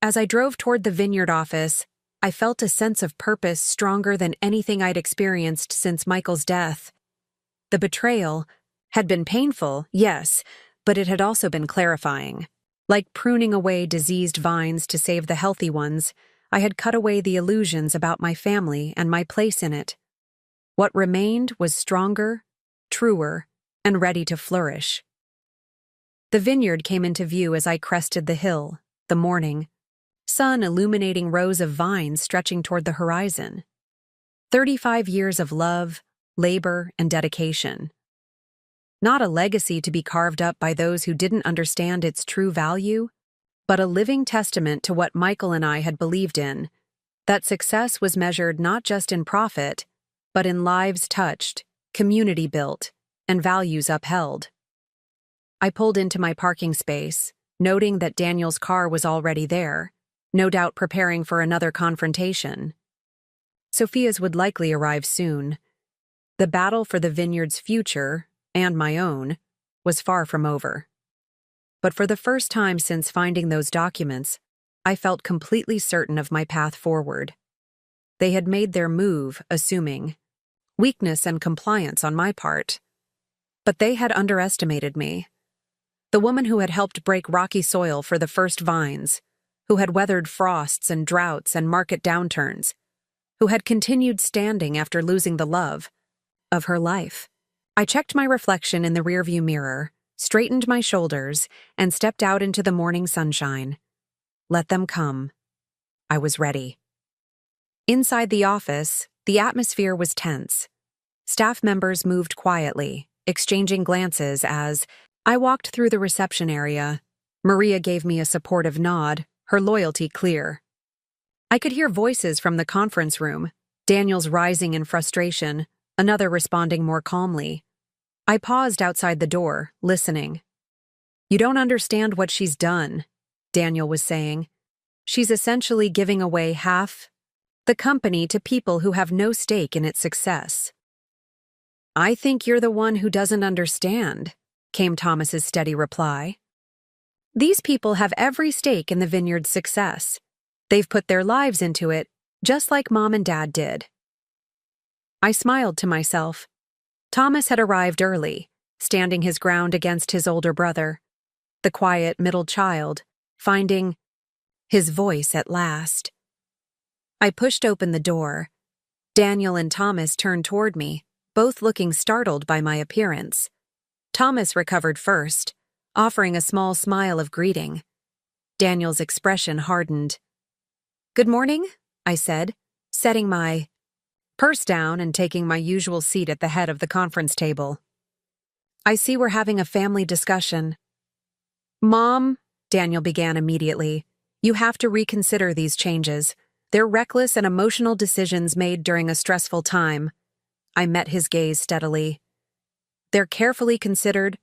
As I drove toward the vineyard office, I felt a sense of purpose stronger than anything I'd experienced since Michael's death. The betrayal had been painful, yes, but it had also been clarifying. Like pruning away diseased vines to save the healthy ones, I had cut away the illusions about my family and my place in it. What remained was stronger, truer, and ready to flourish. The vineyard came into view as I crested the hill, the morning, sun illuminating rows of vines stretching toward the horizon. 35 years of love, labor, and dedication. Not a legacy to be carved up by those who didn't understand its true value, but a living testament to what Michael and I had believed in, that success was measured not just in profit, but in lives touched, community built, and values upheld. I pulled into my parking space, noting that Daniel's car was already there, no doubt preparing for another confrontation. Sophia's would likely arrive soon. The battle for the vineyard's future, and my own, was far from over. But for the first time since finding those documents, I felt completely certain of my path forward. They had made their move, assuming weakness and compliance on my part. But they had underestimated me. The woman who had helped break rocky soil for the first vines, who had weathered frosts and droughts and market downturns, who had continued standing after losing the love of her life. I checked my reflection in the rearview mirror, straightened my shoulders, and stepped out into the morning sunshine. Let them come. I was ready. Inside the office, the atmosphere was tense. Staff members moved quietly, exchanging glances as I walked through the reception area. Maria gave me a supportive nod, her loyalty clear. I could hear voices from the conference room, Daniel's rising in frustration, another responding more calmly. I paused outside the door, listening. "You don't understand what she's done," Daniel was saying. "She's essentially giving away half the company to people who have no stake in its success." "I think you're the one who doesn't understand," came Thomas's steady reply. "These people have every stake in the vineyard's success. They've put their lives into it, just like Mom and Dad did." I smiled to myself. Thomas had arrived early, standing his ground against his older brother, the quiet middle child, finding his voice at last. I pushed open the door. Daniel and Thomas turned toward me, both looking startled by my appearance. Thomas recovered first, offering a small smile of greeting. Daniel's expression hardened. "Good morning," I said, setting my purse down and taking my usual seat at the head of the conference table. "I see we're having a family discussion." "Mom," Daniel began immediately, "you have to reconsider these changes. They're reckless and emotional decisions made during a stressful time." I met his gaze steadily. "They're carefully considered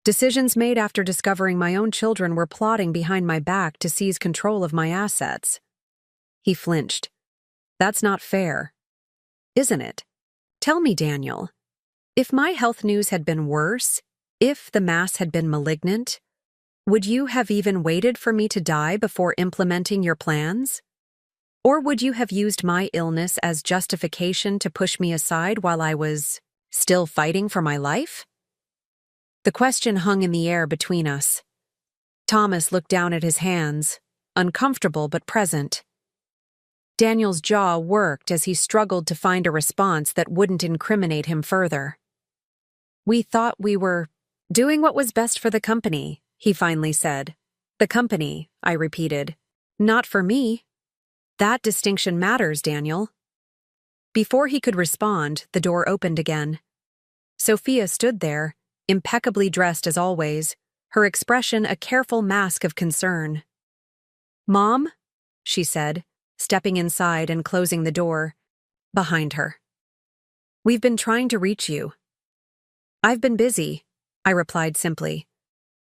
decisions made after discovering my own children were plotting behind my back to seize control of my assets." He flinched. "That's not fair, isn't it? Tell me, Daniel, if my health news had been worse, if the mass had been malignant, would you have even waited for me to die before implementing your plans? Or would you have used my illness as justification to push me aside while I was still fighting for my life?" The question hung in the air between us. Thomas looked down at his hands, uncomfortable but present. Daniel's jaw worked as he struggled to find a response that wouldn't incriminate him further. "We thought we were doing what was best for the company," he finally said. "The company," I repeated. "Not for me." "That distinction matters, Daniel." Before he could respond, the door opened again. Sophia stood there, impeccably dressed as always, her expression a careful mask of concern. "Mom," she said, stepping inside and closing the door behind her. "We've been trying to reach you." "I've been busy," I replied simply.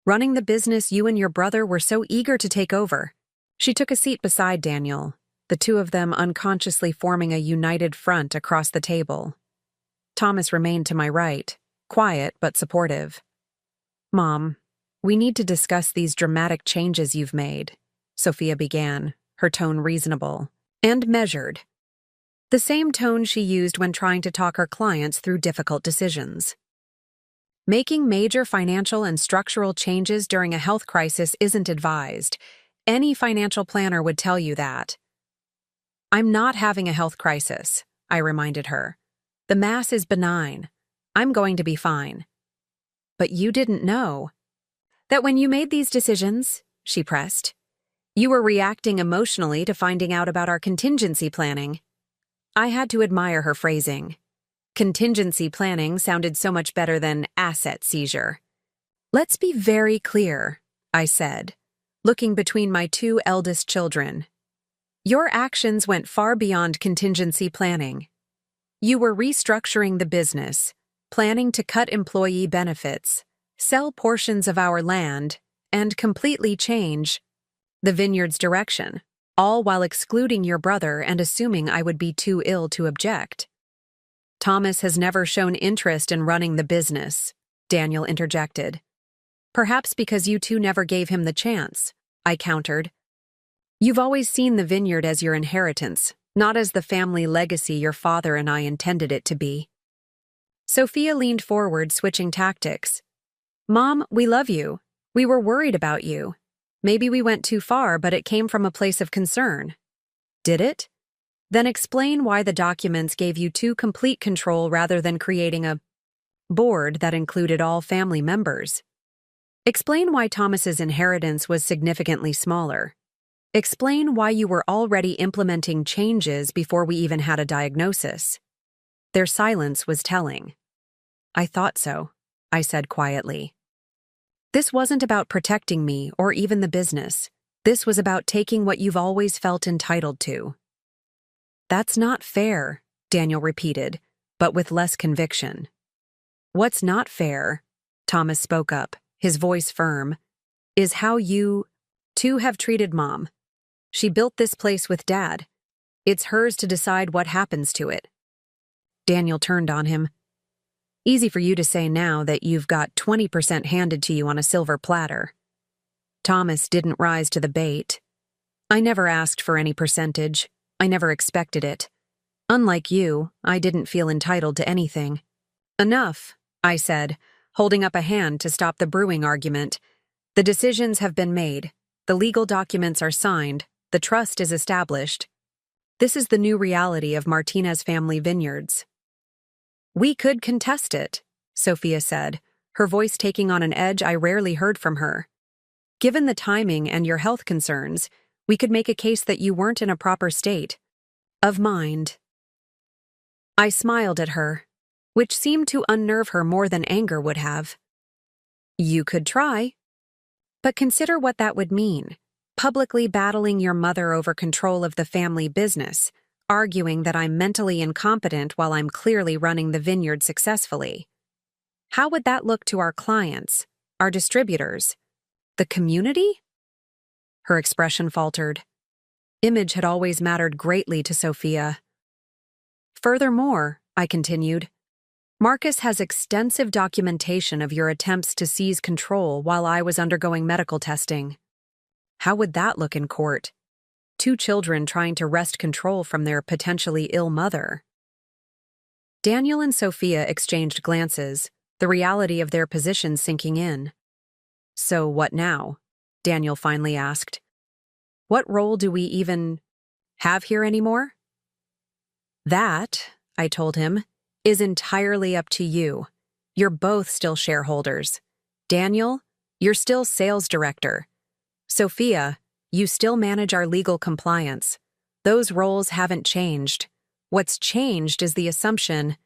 "Running the business you and your brother were so eager to take over." She took a seat beside Daniel, the two of them unconsciously forming a united front across the table. Thomas remained to my right, quiet but supportive. "Mom, we need to discuss these dramatic changes you've made," Sophia began, her tone reasonable and measured. The same tone she used when trying to talk her clients through difficult decisions. "Making major financial and structural changes during a health crisis isn't advised. Any financial planner would tell you that." "I'm not having a health crisis," I reminded her. "The mass is benign. I'm going to be fine." "But you didn't know that when you made these decisions," she pressed. "You were reacting emotionally to finding out about our contingency planning." I had to admire her phrasing. Contingency planning sounded so much better than asset seizure. "Let's be very clear," I said, looking between my two eldest children. "Your actions went far beyond contingency planning. You were restructuring the business, planning to cut employee benefits, sell portions of our land, and completely change the vineyard's direction, all while excluding your brother and assuming I would be too ill to object." "Thomas has never shown interest in running the business," Daniel interjected. "Perhaps because you two never gave him the chance," I countered. "You've always seen the vineyard as your inheritance, not as the family legacy your father and I intended it to be." Sophia leaned forward, switching tactics. "Mom, we love you. We were worried about you. Maybe we went too far, but it came from a place of concern." "Did it? Then explain why the documents gave you too complete control rather than creating a board that included all family members. Explain why Thomas's inheritance was significantly smaller. Explain why you were already implementing changes before we even had a diagnosis." Their silence was telling. "I thought so," I said quietly. "This wasn't about protecting me or even the business. This was about taking what you've always felt entitled to." "That's not fair," Daniel repeated, but with less conviction. "What's not fair," Thomas spoke up, his voice firm, "is how you two have treated Mom. She built this place with Dad. It's hers to decide what happens to it." Daniel turned on him. "Easy for you to say now that you've got 20% handed to you on a silver platter." Thomas didn't rise to the bait. "I never asked for any percentage. I never expected it. Unlike you, I didn't feel entitled to anything." "Enough," I said, holding up a hand to stop the brewing argument. "The decisions have been made. The legal documents are signed. The trust is established. This is the new reality of Martinez Family Vineyards." "We could contest it," Sophia said, her voice taking on an edge I rarely heard from her. "Given the timing and your health concerns, we could make a case that you weren't in a proper state of mind." I smiled at her, which seemed to unnerve her more than anger would have. "You could try. But consider what that would mean. Publicly battling your mother over control of the family business, arguing that I'm mentally incompetent while I'm clearly running the vineyard successfully. How would that look to our clients, our distributors, the community?" Her expression faltered. Image had always mattered greatly to Sophia. "Furthermore," I continued, "Marcus has extensive documentation of your attempts to seize control while I was undergoing medical testing. How would that look in court? Two children trying to wrest control from their potentially ill mother." Daniel and Sophia exchanged glances, the reality of their position sinking in. "So what now?" Daniel finally asked. "What role do we even have here anymore?" "That," I told him, "is entirely up to you. You're both still shareholders. Daniel, you're still sales director. Sophia, you still manage our legal compliance. Those roles haven't changed. What's changed is the assumption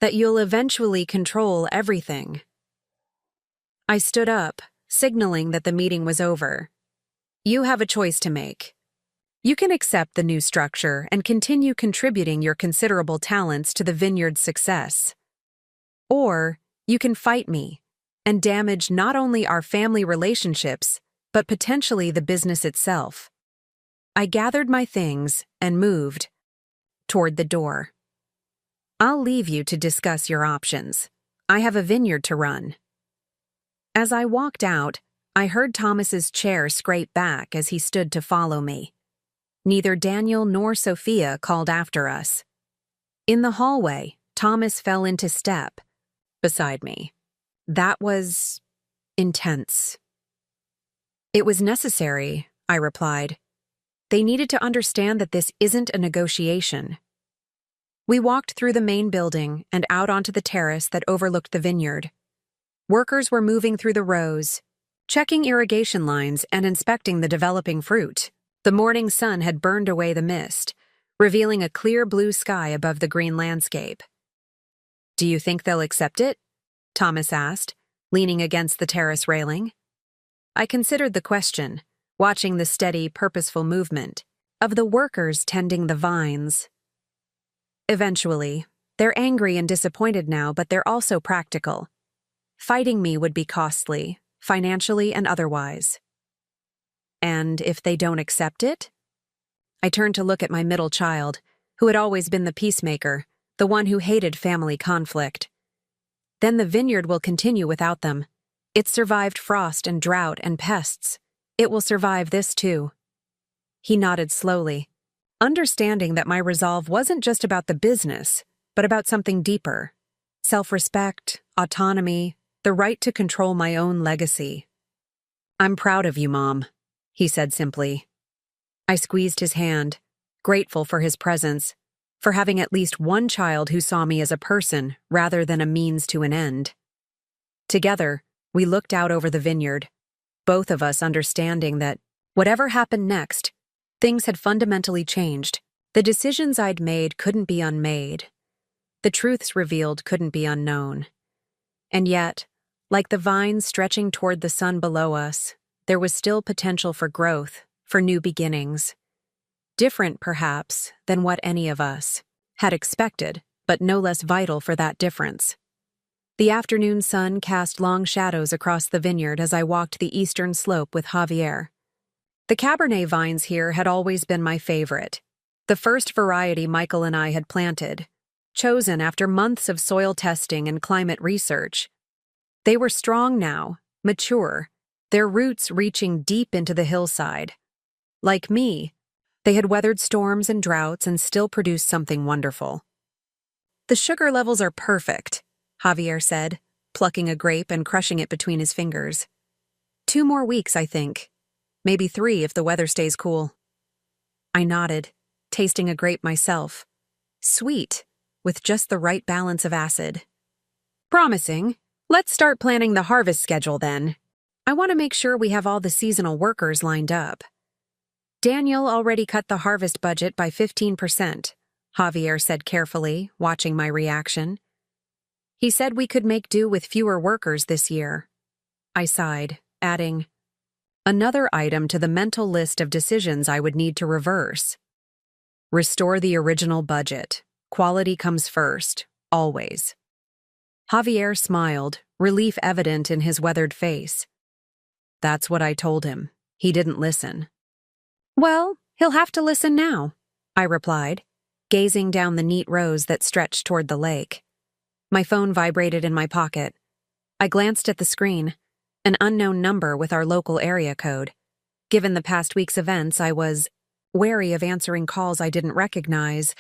that you'll eventually control everything." I stood up, signaling that the meeting was over. "You have a choice to make. You can accept the new structure and continue contributing your considerable talents to the vineyard's success. Or you can fight me and damage not only our family relationships, but potentially the business itself. I gathered my things and moved toward the door. I'll leave you to discuss your options. I have a vineyard to run. As I walked out, I heard Thomas's chair scrape back as he stood to follow me. Neither Daniel nor Sophia called after us. In the hallway, Thomas fell into step beside me. That was intense. It was necessary, I replied. They needed to understand that this isn't a negotiation. We walked through the main building and out onto the terrace that overlooked the vineyard. Workers were moving through the rows, checking irrigation lines and inspecting the developing fruit. The morning sun had burned away the mist, revealing a clear blue sky above the green landscape. "Do you think they'll accept it?" Thomas asked, leaning against the terrace railing. I considered the question, watching the steady, purposeful movement of the workers tending the vines. Eventually, they're angry and disappointed now, but they're also practical. Fighting me would be costly, financially and otherwise. And if they don't accept it? I turned to look at my middle child, who had always been the peacemaker, the one who hated family conflict. Then the vineyard will continue without them. It survived frost and drought and pests. It will survive this too. He nodded slowly, understanding that my resolve wasn't just about the business, but about something deeper. Self-respect, autonomy, the right to control my own legacy. "I'm proud of you, Mom," he said simply. I squeezed his hand, grateful for his presence, for having at least one child who saw me as a person rather than a means to an end. Together, we looked out over the vineyard, both of us understanding that, whatever happened next, things had fundamentally changed. The decisions I'd made couldn't be unmade. The truths revealed couldn't be unknown. And yet, like the vines stretching toward the sun below us, there was still potential for growth, for new beginnings. Different, perhaps, than what any of us had expected, but no less vital for that difference. The afternoon sun cast long shadows across the vineyard as I walked the eastern slope with Javier. The Cabernet vines here had always been my favorite, the first variety Michael and I had planted, chosen after months of soil testing and climate research. They were strong now, mature, their roots reaching deep into the hillside. Like me, they had weathered storms and droughts and still produced something wonderful. "The sugar levels are perfect," Javier said, plucking a grape and crushing it between his fingers. "2 more weeks, I think. Maybe 3 if the weather stays cool." I nodded, tasting a grape myself. Sweet, with just the right balance of acid. "Promising. Let's start planning the harvest schedule then. I want to make sure we have all the seasonal workers lined up." "Daniel already cut the harvest budget by 15%, Javier said carefully, watching my reaction. "He said we could make do with fewer workers this year." I sighed, adding, "Another item to the mental list of decisions I would need to reverse. Restore the original budget. Quality comes first, always." Javier smiled, relief evident in his weathered face. "That's what I told him. He didn't listen." "Well, he'll have to listen now," I replied, gazing down the neat rows that stretched toward the lake. My phone vibrated in my pocket. I glanced at the screen, an unknown number with our local area code. Given the past week's events, I was wary of answering calls I didn't recognize,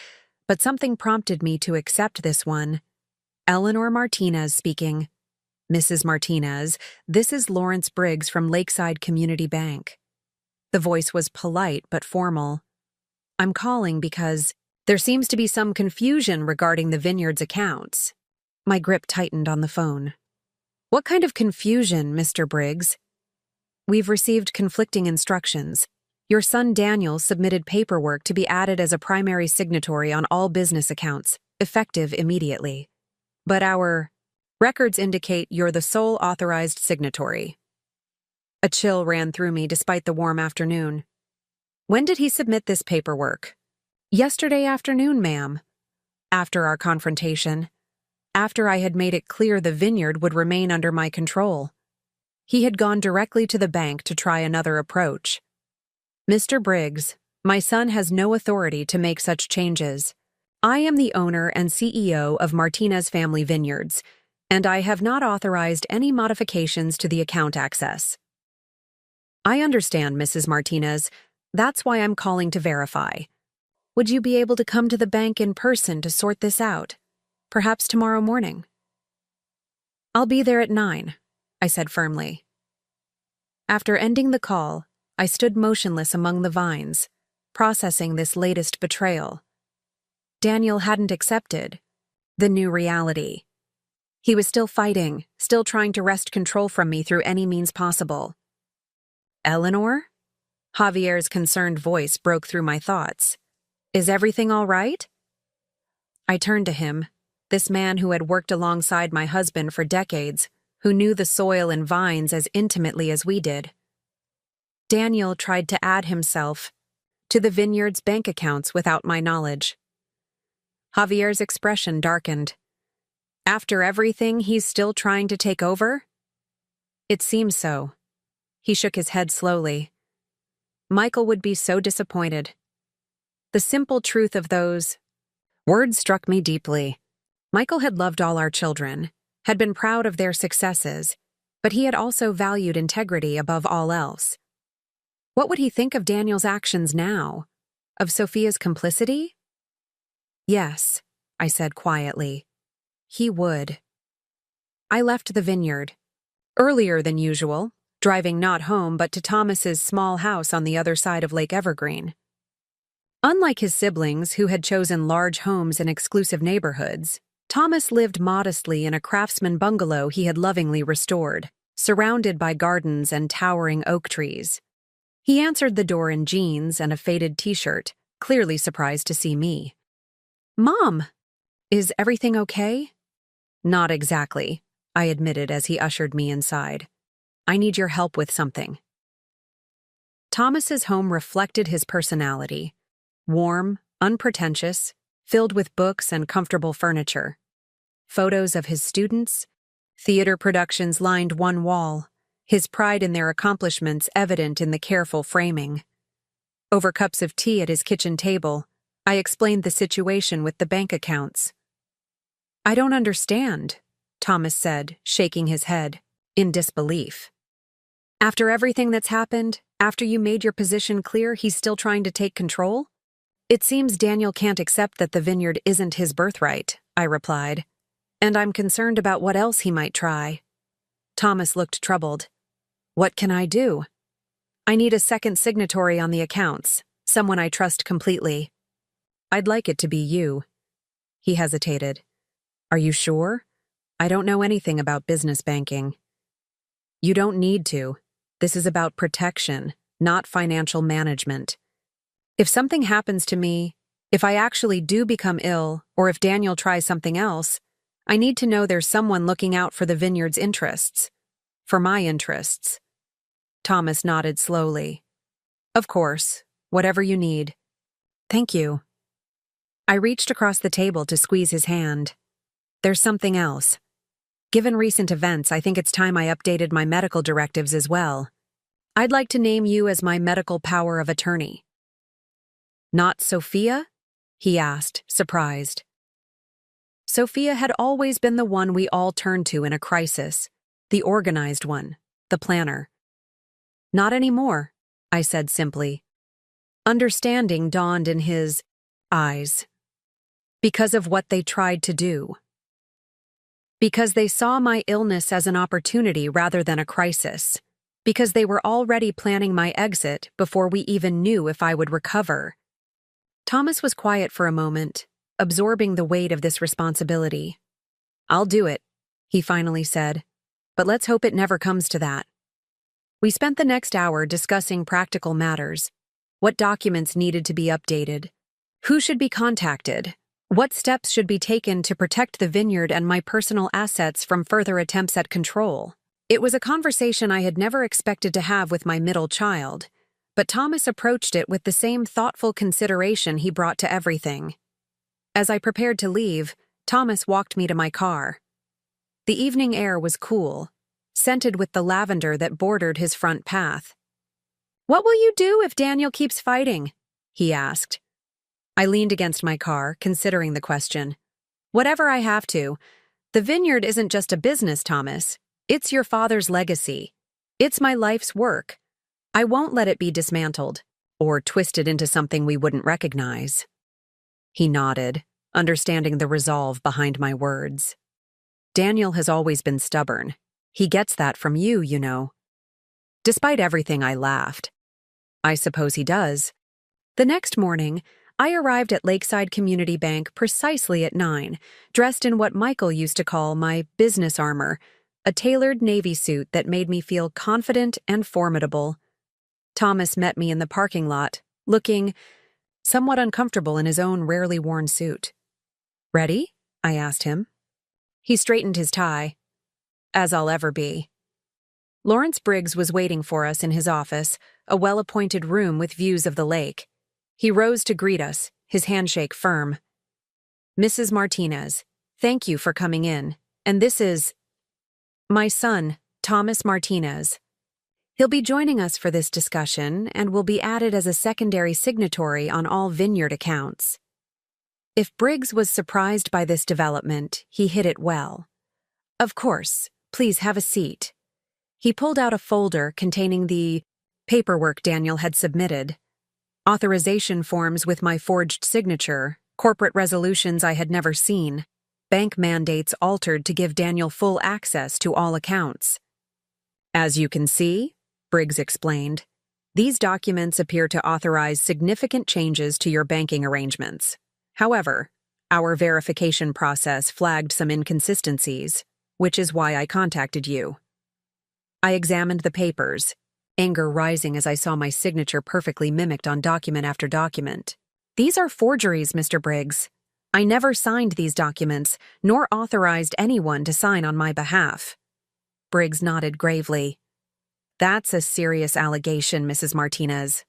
but something prompted me to accept this one. "Eleanor Martinez speaking." "Mrs. Martinez, this is Lawrence Briggs from Lakeside Community Bank." The voice was polite but formal. "I'm calling because there seems to be some confusion regarding the vineyard's accounts." My grip tightened on the phone. "What kind of confusion, Mr. Briggs?" "We've received conflicting instructions. Your son Daniel submitted paperwork to be added as a primary signatory on all business accounts, effective immediately. But our records indicate you're the sole authorized signatory." A chill ran through me despite the warm afternoon. When did he submit this paperwork? Yesterday afternoon, ma'am. After our confrontation. After I had made it clear the vineyard would remain under my control. He had gone directly to the bank to try another approach. Mr. Briggs, my son has no authority to make such changes. I am the owner and CEO of Martinez Family Vineyards, and I have not authorized any modifications to the account access. I understand, Mrs. Martinez. That's why I'm calling to verify. Would you be able to come to the bank in person to sort this out? Perhaps tomorrow morning. I'll be there at 9, I said firmly. After ending the call, I stood motionless among the vines, processing this latest betrayal. Daniel hadn't accepted the new reality. He was still fighting, still trying to wrest control from me through any means possible. Eleanor? Javier's concerned voice broke through my thoughts. Is everything all right? I turned to him, this man who had worked alongside my husband for decades, who knew the soil and vines as intimately as we did. Daniel tried to add himself to the vineyard's bank accounts without my knowledge. Javier's expression darkened. After everything, he's still trying to take over? It seems so. He shook his head slowly. Michael would be so disappointed. The simple truth of those words struck me deeply. Michael had loved all our children, had been proud of their successes, but he had also valued integrity above all else. What would he think of Daniel's actions now? Of Sophia's complicity? Yes, I said quietly. He would. I left the vineyard. Earlier than usual, driving not home but to Thomas's small house on the other side of Lake Evergreen. Unlike his siblings, who had chosen large homes in exclusive neighborhoods, Thomas lived modestly in a craftsman bungalow he had lovingly restored, surrounded by gardens and towering oak trees. He answered the door in jeans and a faded t-shirt, clearly surprised to see me. "Mom, is everything okay?" "Not exactly," I admitted as he ushered me inside. "I need your help with something." Thomas's home reflected his personality. Warm, unpretentious, filled with books and comfortable furniture. Photos of his students, theater productions lined one wall, his pride in their accomplishments evident in the careful framing. Over cups of tea at his kitchen table, I explained the situation with the bank accounts. "I don't understand," Thomas said, shaking his head, in disbelief. "After everything that's happened, after you made your position clear, he's still trying to take control? It seems Daniel can't accept that the vineyard isn't his birthright," I replied, "and I'm concerned about what else he might try." Thomas looked troubled. "What can I do?" "I need a second signatory on the accounts, someone I trust completely." "I'd like it to be you." He hesitated. "Are you sure? I don't know anything about business banking." "You don't need to. This is about protection, not financial management. If something happens to me, if I actually do become ill, or if Daniel tries something else, I need to know there's someone looking out for the vineyard's interests. For my interests." Thomas nodded slowly. "Of course, whatever you need." "Thank you." I reached across the table to squeeze his hand. "There's something else. Given recent events, I think it's time I updated my medical directives as well. I'd like to name you as my medical power of attorney." "Not Sophia?" he asked, surprised. Sophia had always been the one we all turned to in a crisis, the organized one, the planner. "Not anymore," I said simply. Understanding dawned in his eyes. "Because of what they tried to do. Because they saw my illness as an opportunity rather than a crisis. Because they were already planning my exit before we even knew if I would recover." Thomas was quiet for a moment, absorbing the weight of this responsibility. "I'll do it," he finally said, "but let's hope it never comes to that." We spent the next hour discussing practical matters, what documents needed to be updated, who should be contacted, what steps should be taken to protect the vineyard and my personal assets from further attempts at control. It was a conversation I had never expected to have with my middle child, but Thomas approached it with the same thoughtful consideration he brought to everything. As I prepared to leave, Thomas walked me to my car. The evening air was cool, scented with the lavender that bordered his front path. "What will you do if Daniel keeps fighting?" he asked. I leaned against my car, considering the question. "Whatever I have to. The vineyard isn't just a business, Thomas. It's your father's legacy. It's my life's work. I won't let it be dismantled or twisted into something we wouldn't recognize." He nodded, understanding the resolve behind my words. "Daniel has always been stubborn. He gets that from you, you know." Despite everything, I laughed. "I suppose he does." The next morning, I arrived at Lakeside Community Bank precisely at 9, dressed in what Michael used to call my business armor, a tailored navy suit that made me feel confident and formidable. Thomas met me in the parking lot, looking somewhat uncomfortable in his own rarely worn suit. "Ready?" I asked him. He straightened his tie. "As I'll ever be." Lawrence Briggs was waiting for us in his office, a well-appointed room with views of the lake. He rose to greet us, his handshake firm. "Mrs. Martinez, thank you for coming in, and this is my son, Thomas Martinez. He'll be joining us for this discussion and will be added as a secondary signatory on all vineyard accounts." If Briggs was surprised by this development, he hid it well. "Of course, please have a seat." He pulled out a folder containing the paperwork Daniel had submitted. Authorization forms with my forged signature, corporate resolutions I had never seen, bank mandates altered to give Daniel full access to all accounts. "As you can see," Briggs explained, "these documents appear to authorize significant changes to your banking arrangements. However, our verification process flagged some inconsistencies, which is why I contacted you." I examined the papers, anger rising as I saw my signature perfectly mimicked on document after document. "These are forgeries, Mr. Briggs. I never signed these documents, nor authorized anyone to sign on my behalf." Briggs nodded gravely. "That's a serious allegation, Mrs. Martinez."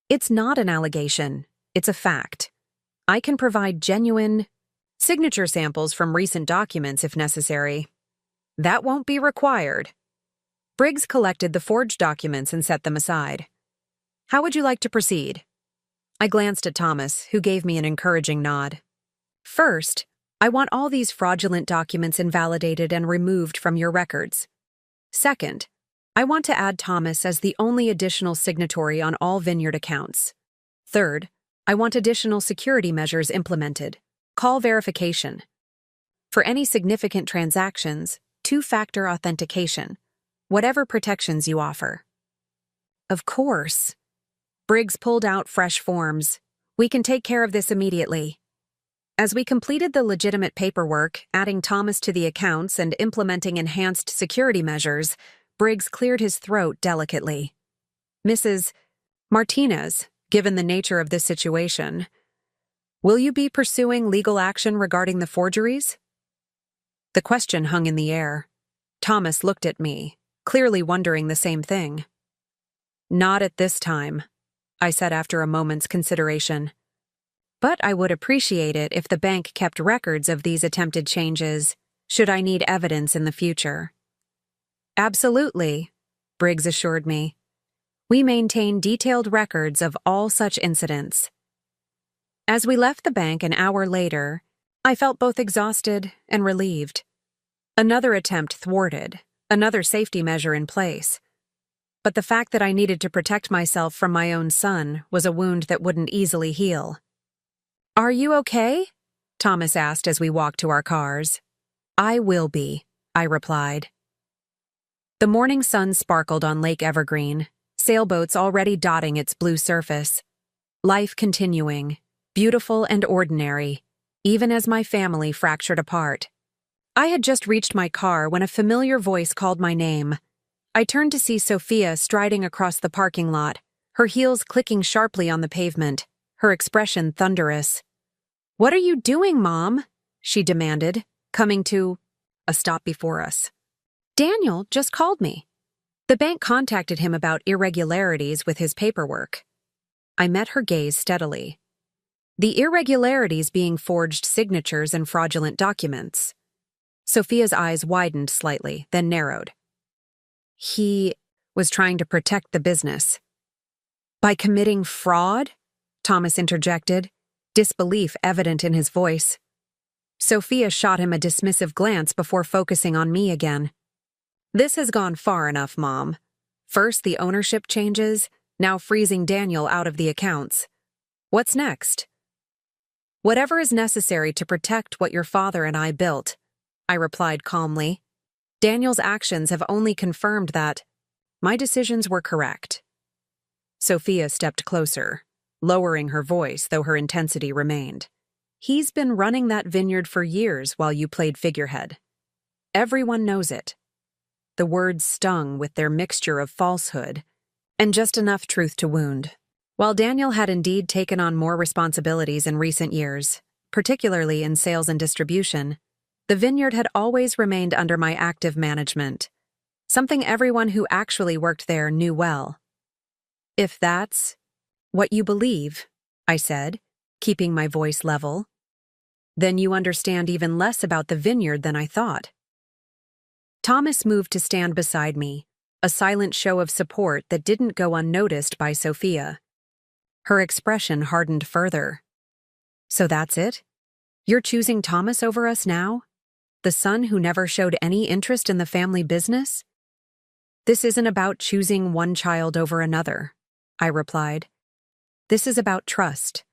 "It's not an allegation. It's a fact. I can provide genuine signature samples from recent documents if necessary." "That won't be required." Briggs collected the forged documents and set them aside. "How would you like to proceed?" I glanced at Thomas, who gave me an encouraging nod. "First, I want all these fraudulent documents invalidated and removed from your records. Second, I want to add Thomas as the only additional signatory on all vineyard accounts. Third, I want additional security measures implemented. Call verification. For any significant transactions, two-factor authentication. Whatever protections you offer." "Of course." Briggs pulled out fresh forms. "We can take care of this immediately." As we completed the legitimate paperwork, adding Thomas to the accounts and implementing enhanced security measures, Briggs cleared his throat delicately. "Mrs. Martinez, given the nature of this situation, will you be pursuing legal action regarding the forgeries?" The question hung in the air. Thomas looked at me, clearly wondering the same thing. "Not at this time," I said after a moment's consideration. "But I would appreciate it if the bank kept records of these attempted changes, should I need evidence in the future." "Absolutely," Briggs assured me. "We maintain detailed records of all such incidents." As we left the bank an hour later, I felt both exhausted and relieved. Another attempt thwarted, another safety measure in place. But the fact that I needed to protect myself from my own son was a wound that wouldn't easily heal. "Are you okay?" Thomas asked as we walked to our cars. "I will be," I replied. The morning sun sparkled on Lake Evergreen, sailboats already dotting its blue surface. Life continuing, beautiful and ordinary, even as my family fractured apart. I had just reached my car when a familiar voice called my name. I turned to see Sophia striding across the parking lot, her heels clicking sharply on the pavement, her expression thunderous. "What are you doing, Mom?" she demanded, coming to a stop before us. "Daniel just called me." The bank contacted him about irregularities with his paperwork. I met her gaze steadily. The irregularities being forged signatures and fraudulent documents. Sophia's eyes widened slightly, then narrowed. He was trying to protect the business. By committing fraud? Thomas interjected, disbelief evident in his voice. Sophia shot him a dismissive glance before focusing on me again. This has gone far enough, Mom. First the ownership changes, now freezing Daniel out of the accounts. What's next? Whatever is necessary to protect what your father and I built, I replied calmly. Daniel's actions have only confirmed that my decisions were correct. Sophia stepped closer, lowering her voice, though her intensity remained. He's been running that vineyard for years while you played figurehead. Everyone knows it. The words stung with their mixture of falsehood and just enough truth to wound. While Daniel had indeed taken on more responsibilities in recent years, particularly in sales and distribution, the vineyard had always remained under my active management, something everyone who actually worked there knew well. If that's what you believe, I said, keeping my voice level, then you understand even less about the vineyard than I thought. Thomas moved to stand beside me, a silent show of support that didn't go unnoticed by Sophia. Her expression hardened further. So that's it? You're choosing Thomas over us now? The son who never showed any interest in the family business? This isn't about choosing one child over another, I replied. This is about trust.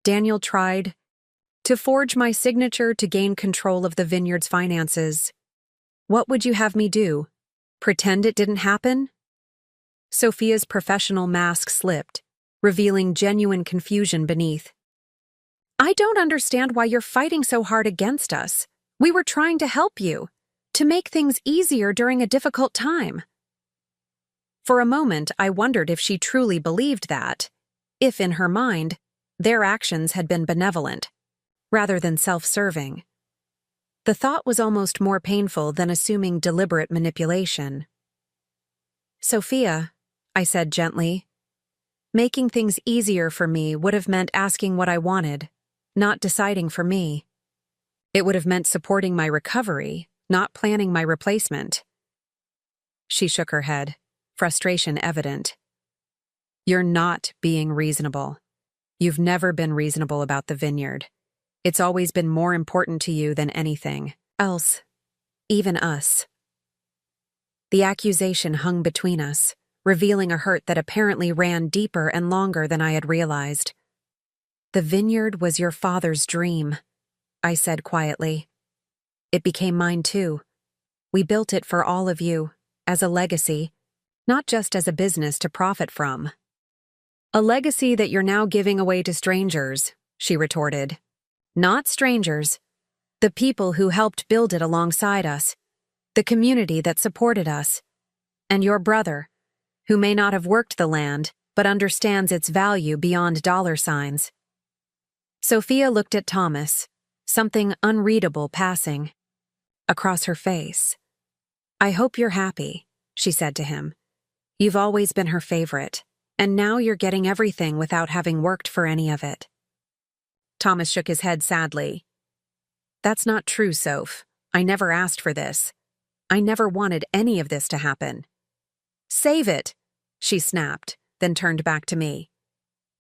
Daniel tried to forge my signature to gain control of the vineyard's finances. What would you have me do? Pretend it didn't happen? Sophia's professional mask slipped, revealing genuine confusion beneath. I don't understand why you're fighting so hard against us. We were trying to help you, to make things easier during a difficult time. For a moment, I wondered if she truly believed that, if in her mind, their actions had been benevolent, rather than self-serving. The thought was almost more painful than assuming deliberate manipulation. Sophia, I said gently, making things easier for me would have meant asking what I wanted, not deciding for me. It would have meant supporting my recovery, not planning my replacement. She shook her head, frustration evident. You're not being reasonable. You've never been reasonable about the vineyard. It's always been more important to you than anything else, even us. The accusation hung between us, revealing a hurt that apparently ran deeper and longer than I had realized. The vineyard was your father's dream, I said quietly. It became mine too. We built it for all of you, as a legacy, not just as a business to profit from. A legacy that you're now giving away to strangers, she retorted. Not strangers. The people who helped build it alongside us. The community that supported us. And your brother, who may not have worked the land, but understands its value beyond dollar signs. Sophia looked at Thomas, something unreadable passing across her face. I hope you're happy, she said to him. You've always been her favorite, and now you're getting everything without having worked for any of it. Thomas shook his head sadly. That's not true, Soph. I never asked for this. I never wanted any of this to happen. Save it, she snapped, then turned back to me.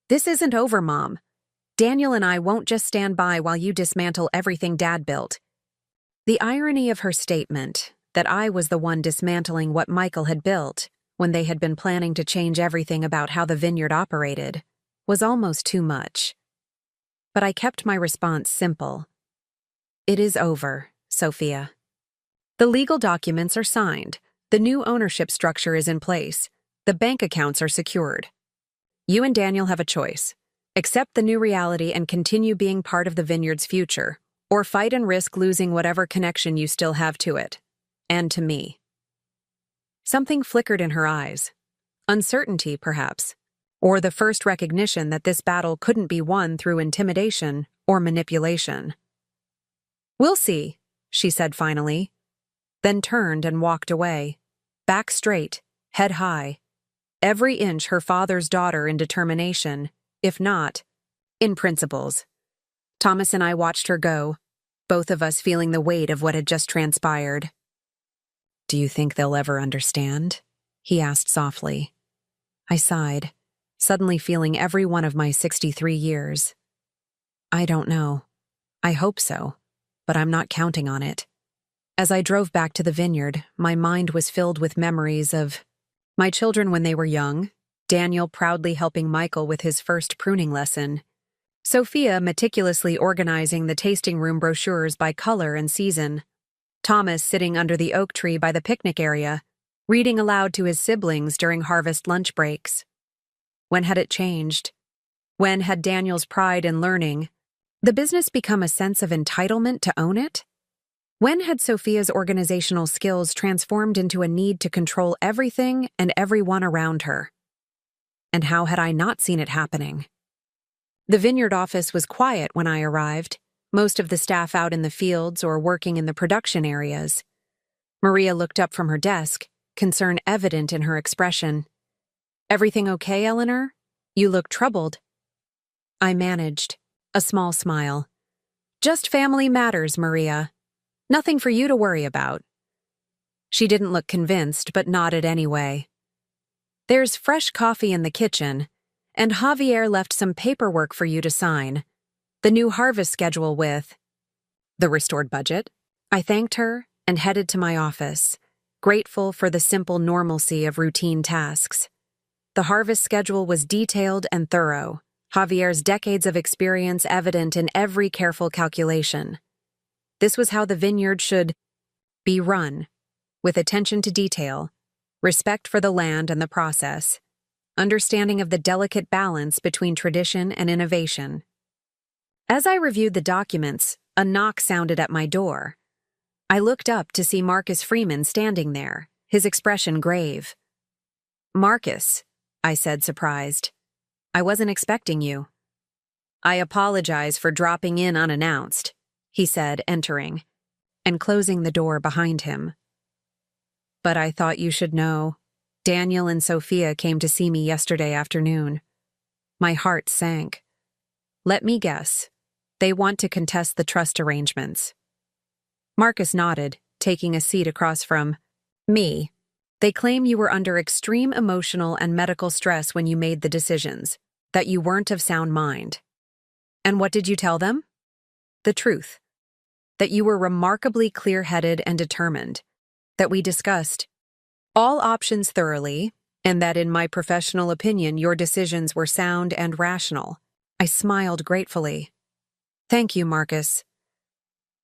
This isn't over, Mom. Daniel and I won't just stand by while you dismantle everything Dad built. The irony of her statement, that I was the one dismantling what Michael had built, when they had been planning to change everything about how the vineyard operated, was almost too much. But I kept my response simple. It is over, Sophia. The legal documents are signed, the new ownership structure is in place, the bank accounts are secured. You and Daniel have a choice. Accept the new reality and continue being part of the vineyard's future, or fight and risk losing whatever connection you still have to it, and to me. Something flickered in her eyes. Uncertainty, perhaps, or the first recognition that this battle couldn't be won through intimidation or manipulation. We'll see, she said finally, then turned and walked away, back straight, head high, every inch her father's daughter in determination, if not, in principles. Thomas and I watched her go, both of us feeling the weight of what had just transpired. "Do you think they'll ever understand?" he asked softly. I sighed, suddenly feeling every one of my 63 years. I don't know. I hope so, but I'm not counting on it. As I drove back to the vineyard, my mind was filled with memories of my children when they were young, Daniel proudly helping Michael with his first pruning lesson, Sophia meticulously organizing the tasting room brochures by color and season, Thomas sitting under the oak tree by the picnic area, reading aloud to his siblings during harvest lunch breaks. When had it changed? When had Daniel's pride in learning, the business, become a sense of entitlement to own it? When had Sophia's organizational skills transformed into a need to control everything and everyone around her? And how had I not seen it happening? The vineyard office was quiet when I arrived, most of the staff out in the fields or working in the production areas. Maria looked up from her desk, concern evident in her expression. "Everything okay, Eleanor? You look troubled." I managed, a small smile. "Just family matters, Maria. Nothing for you to worry about." She didn't look convinced, but nodded anyway. "There's fresh coffee in the kitchen, and Javier left some paperwork for you to sign. The new harvest schedule with the restored budget." I thanked her and headed to my office, grateful for the simple normalcy of routine tasks. The harvest schedule was detailed and thorough, Javier's decades of experience evident in every careful calculation. This was how the vineyard should be run, with attention to detail, respect for the land and the process, understanding of the delicate balance between tradition and innovation. As I reviewed the documents, a knock sounded at my door. I looked up to see Marcus Freeman standing there, his expression grave. "Marcus," I said, surprised. "I wasn't expecting you." "I apologize for dropping in unannounced," he said, entering, and closing the door behind him. "But I thought you should know. Daniel and Sophia came to see me yesterday afternoon." My heart sank. "Let me guess. They want to contest the trust arrangements." Marcus nodded, taking a seat across from me. "They claim you were under extreme emotional and medical stress when you made the decisions, that you weren't of sound mind." "And what did you tell them?" "The truth. That you were remarkably clear-headed and determined, that we discussed all options thoroughly, and that in my professional opinion your decisions were sound and rational." I smiled gratefully. "Thank you, Marcus."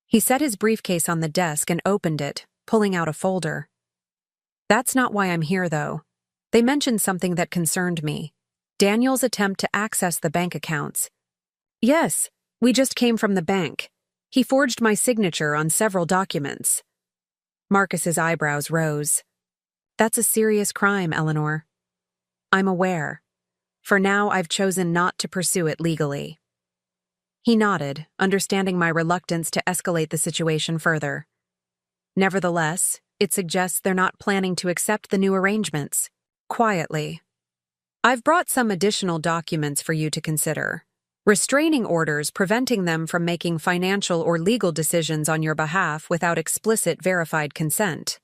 He set his briefcase on the desk and opened it, pulling out a folder. "That's not why I'm here, though. They mentioned something that concerned me. Daniel's attempt to access the bank accounts." "Yes, we just came from the bank. He forged my signature on several documents." Marcus's eyebrows rose. "That's a serious crime, Eleanor." "I'm aware. For now, I've chosen not to pursue it legally." He nodded, understanding my reluctance to escalate the situation further. "Nevertheless, it suggests they're not planning to accept the new arrangements." Quietly. "I've brought some additional documents for you to consider. Restraining orders preventing them from making financial or legal decisions on your behalf without explicit verified consent."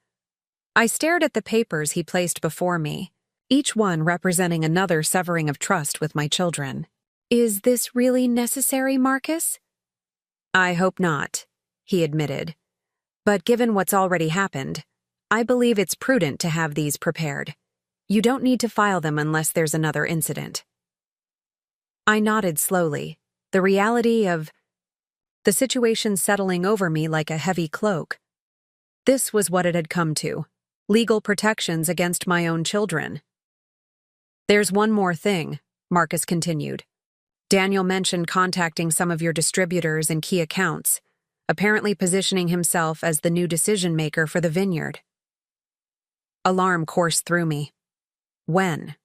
I stared at the papers he placed before me, each one representing another severing of trust with my children. "Is this really necessary, Marcus?" "I hope not," he admitted. "But given what's already happened, I believe it's prudent to have these prepared. You don't need to file them unless there's another incident." I nodded slowly, the reality of the situation settling over me like a heavy cloak. This was what it had come to: legal protections against my own children. "There's one more thing," Marcus continued. "Daniel mentioned contacting some of your distributors and key accounts, apparently positioning himself as the new decision-maker for the vineyard." Alarm coursed through me. "When?"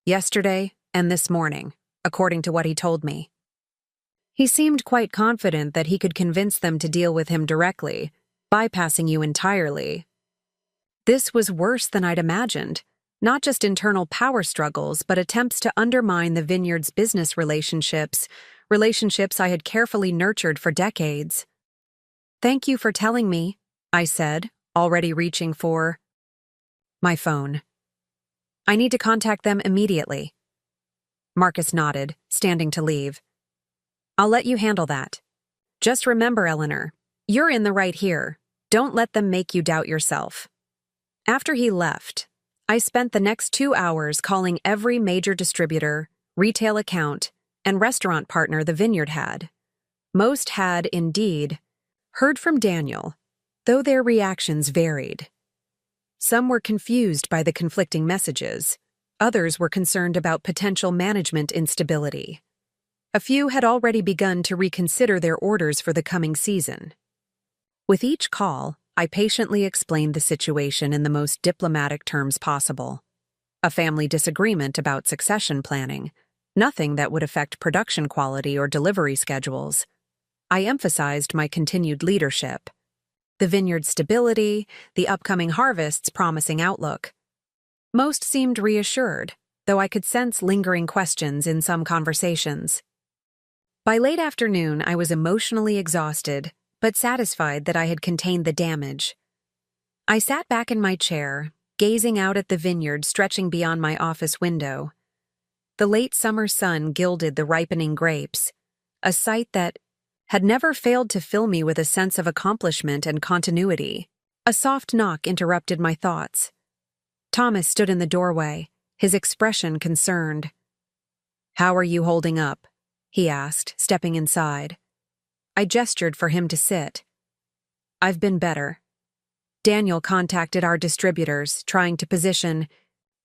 "Yesterday and this morning, according to what he told me." He seemed quite confident that he could convince them to deal with him directly, bypassing you entirely. This was worse than I'd imagined. Not just internal power struggles, but attempts to undermine the vineyard's business relationships I had carefully nurtured for decades. "Thank you for telling me," I said, already reaching for my phone. "I need to contact them immediately." Marcus nodded, standing to leave. "I'll let you handle that. Just remember, Eleanor, you're in the right here. Don't let them make you doubt yourself." After he left, I spent the next 2 hours calling every major distributor, retail account, and restaurant partner the vineyard had. Most had, indeed, heard from Daniel, though their reactions varied. Some were confused by the conflicting messages. Others were concerned about potential management instability. A few had already begun to reconsider their orders for the coming season. With each call, I patiently explained the situation in the most diplomatic terms possible. A family disagreement about succession planning, nothing that would affect production quality or delivery schedules. I emphasized my continued leadership, the vineyard's stability, the upcoming harvest's promising outlook. Most seemed reassured, though I could sense lingering questions in some conversations. By late afternoon, I was emotionally exhausted, but satisfied that I had contained the damage. I sat back in my chair, gazing out at the vineyard stretching beyond my office window. The late summer sun gilded the ripening grapes, a sight that had never failed to fill me with a sense of accomplishment and continuity. A soft knock interrupted my thoughts. Thomas stood in the doorway, his expression concerned. "How are you holding up?" he asked, stepping inside. I gestured for him to sit. "I've been better." Daniel contacted our distributors, trying to position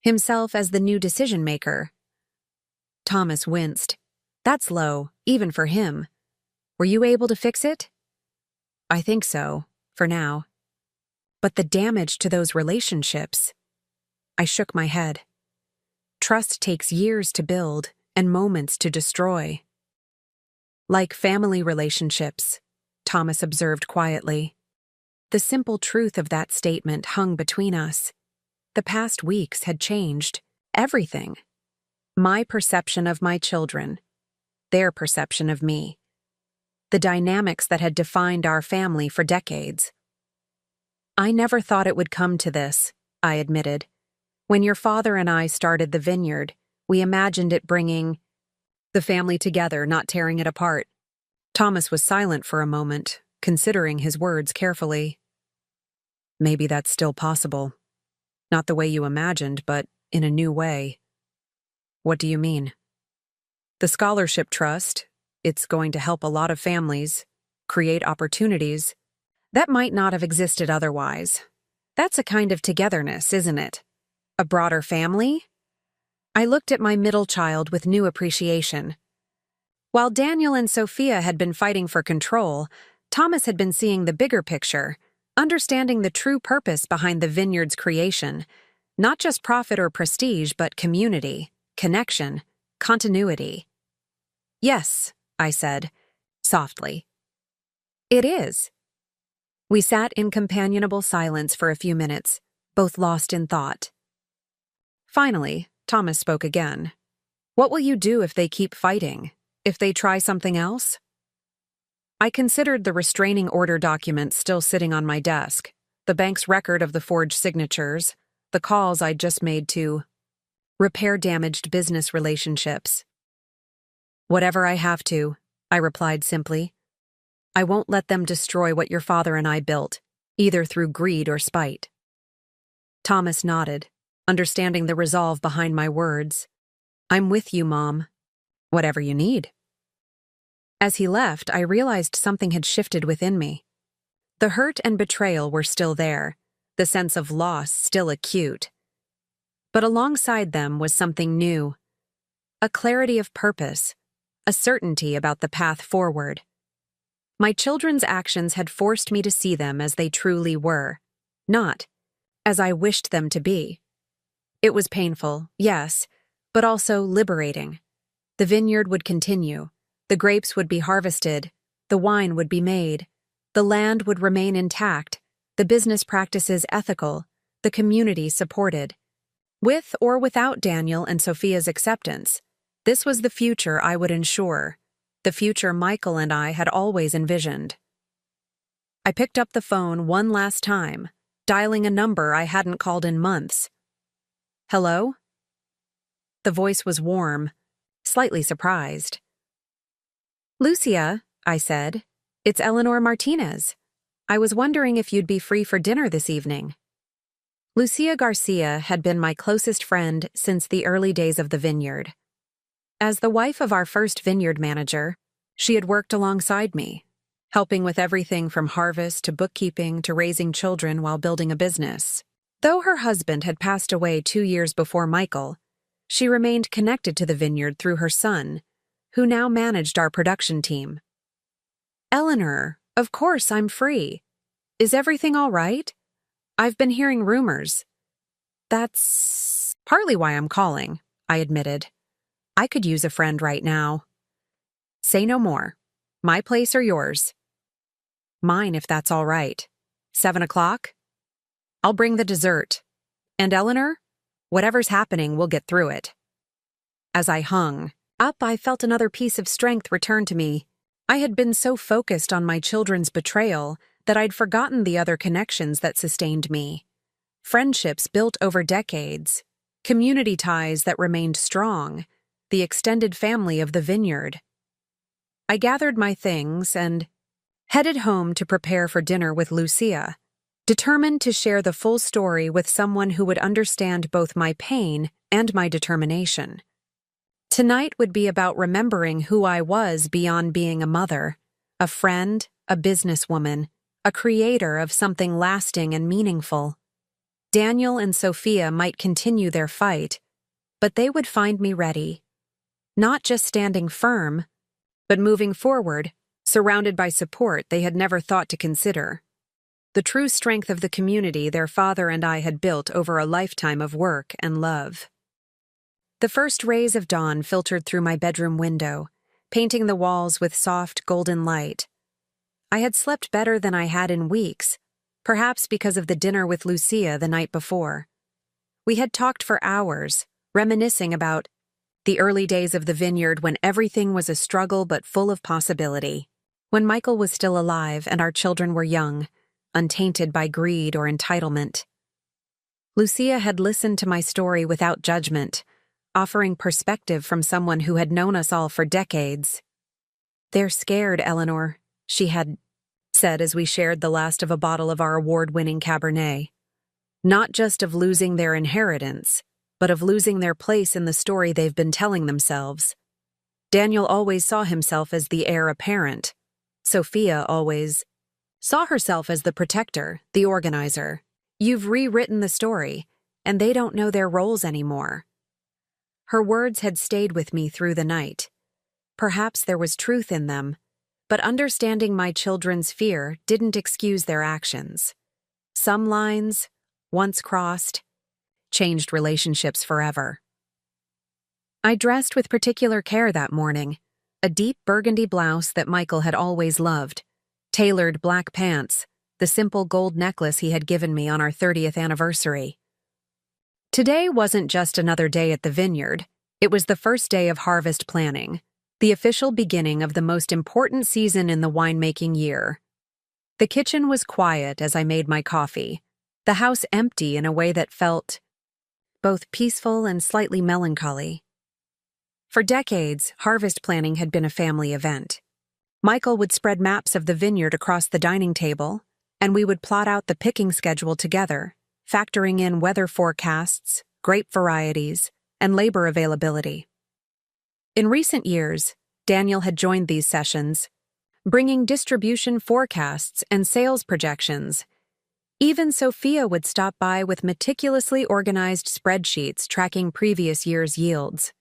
himself as the new decision-maker. Thomas winced. "That's low, even for him. Were you able to fix it?" "I think so, for now." "But the damage to those relationships." I shook my head. "Trust takes years to build and moments to destroy." "Like family relationships," Thomas observed quietly. The simple truth of that statement hung between us. The past weeks had changed everything. My perception of my children, their perception of me. The dynamics that had defined our family for decades. "I never thought it would come to this," I admitted. "When your father and I started the vineyard, we imagined it bringing the family together, not tearing it apart." Thomas was silent for a moment, considering his words carefully. "Maybe that's still possible. Not the way you imagined, but in a new way." "What do you mean?" "The scholarship trust, it's going to help a lot of families, create opportunities that might not have existed otherwise. That's a kind of togetherness, isn't it? A broader family?" I looked at my middle child with new appreciation. While Daniel and Sophia had been fighting for control, Thomas had been seeing the bigger picture, understanding the true purpose behind the vineyard's creation, not just profit or prestige, but community, connection, continuity. "Yes," I said, softly. "It is." We sat in companionable silence for a few minutes, both lost in thought. Finally, Thomas spoke again. "What will you do if they keep fighting? If they try something else?" I considered the restraining order document still sitting on my desk, the bank's record of the forged signatures, the calls I'd just made to repair damaged business relationships. "Whatever I have to," I replied simply. "I won't let them destroy what your father and I built, either through greed or spite." Thomas nodded, understanding the resolve behind my words. "I'm with you, Mom. Whatever you need." As he left, I realized something had shifted within me. The hurt and betrayal were still there, the sense of loss still acute. But alongside them was something new. A clarity of purpose, a certainty about the path forward. My children's actions had forced me to see them as they truly were, not as I wished them to be. It was painful, yes, but also liberating. The vineyard would continue. The grapes would be harvested, the wine would be made, the land would remain intact, the business practices ethical, the community supported. With or without Daniel and Sophia's acceptance, this was the future I would ensure, the future Michael and I had always envisioned. I picked up the phone one last time, dialing a number I hadn't called in months. "Hello?" The voice was warm, slightly surprised. "Lucia," I said, "it's Eleanor Martinez. I was wondering if you'd be free for dinner this evening." Lucia Garcia had been my closest friend since the early days of the vineyard. As the wife of our first vineyard manager, she had worked alongside me, helping with everything from harvest to bookkeeping to raising children while building a business. Though her husband had passed away 2 years before Michael, she remained connected to the vineyard through her son, who now managed our production team. "Eleanor, of course I'm free. Is everything all right? I've been hearing rumors." "That's partly why I'm calling," I admitted. "I could use a friend right now." "Say no more. My place or yours?" "Mine, if that's all right. 7 o'clock? I'll bring the dessert. And Eleanor, whatever's happening, we'll get through it." As I hung up, I felt another piece of strength return to me. I had been so focused on my children's betrayal that I'd forgotten the other connections that sustained me. Friendships built over decades, community ties that remained strong, the extended family of the vineyard. I gathered my things and headed home to prepare for dinner with Lucia, determined to share the full story with someone who would understand both my pain and my determination. Tonight would be about remembering who I was beyond being a mother, a friend, a businesswoman, a creator of something lasting and meaningful. Daniel and Sophia might continue their fight, but they would find me ready. Not just standing firm, but moving forward, surrounded by support they had never thought to consider. The true strength of the community their father and I had built over a lifetime of work and love. The first rays of dawn filtered through my bedroom window, painting the walls with soft, golden light. I had slept better than I had in weeks, perhaps because of the dinner with Lucia the night before. We had talked for hours, reminiscing about the early days of the vineyard when everything was a struggle but full of possibility, when Michael was still alive and our children were young, untainted by greed or entitlement. Lucia had listened to my story without judgment, offering perspective from someone who had known us all for decades. "They're scared, Eleanor," she had said as we shared the last of a bottle of our award-winning Cabernet. "Not just of losing their inheritance, but of losing their place in the story they've been telling themselves. Daniel always saw himself as the heir apparent. Sophia always saw herself as the protector, the organizer. You've rewritten the story, and they don't know their roles anymore." Her words had stayed with me through the night. Perhaps there was truth in them, but understanding my children's fear didn't excuse their actions. Some lines, once crossed, changed relationships forever. I dressed with particular care that morning, a deep burgundy blouse that Michael had always loved, tailored black pants, the simple gold necklace he had given me on our 30th anniversary. Today wasn't just another day at the vineyard, it was the first day of harvest planning, the official beginning of the most important season in the winemaking year. The kitchen was quiet as I made my coffee, the house empty in a way that felt both peaceful and slightly melancholy. For decades, harvest planning had been a family event. Michael would spread maps of the vineyard across the dining table, and we would plot out the picking schedule together, factoring in weather forecasts, grape varieties, and labor availability. In recent years, Daniel had joined these sessions, bringing distribution forecasts and sales projections. Even Sophia would stop by with meticulously organized spreadsheets tracking previous year's yields.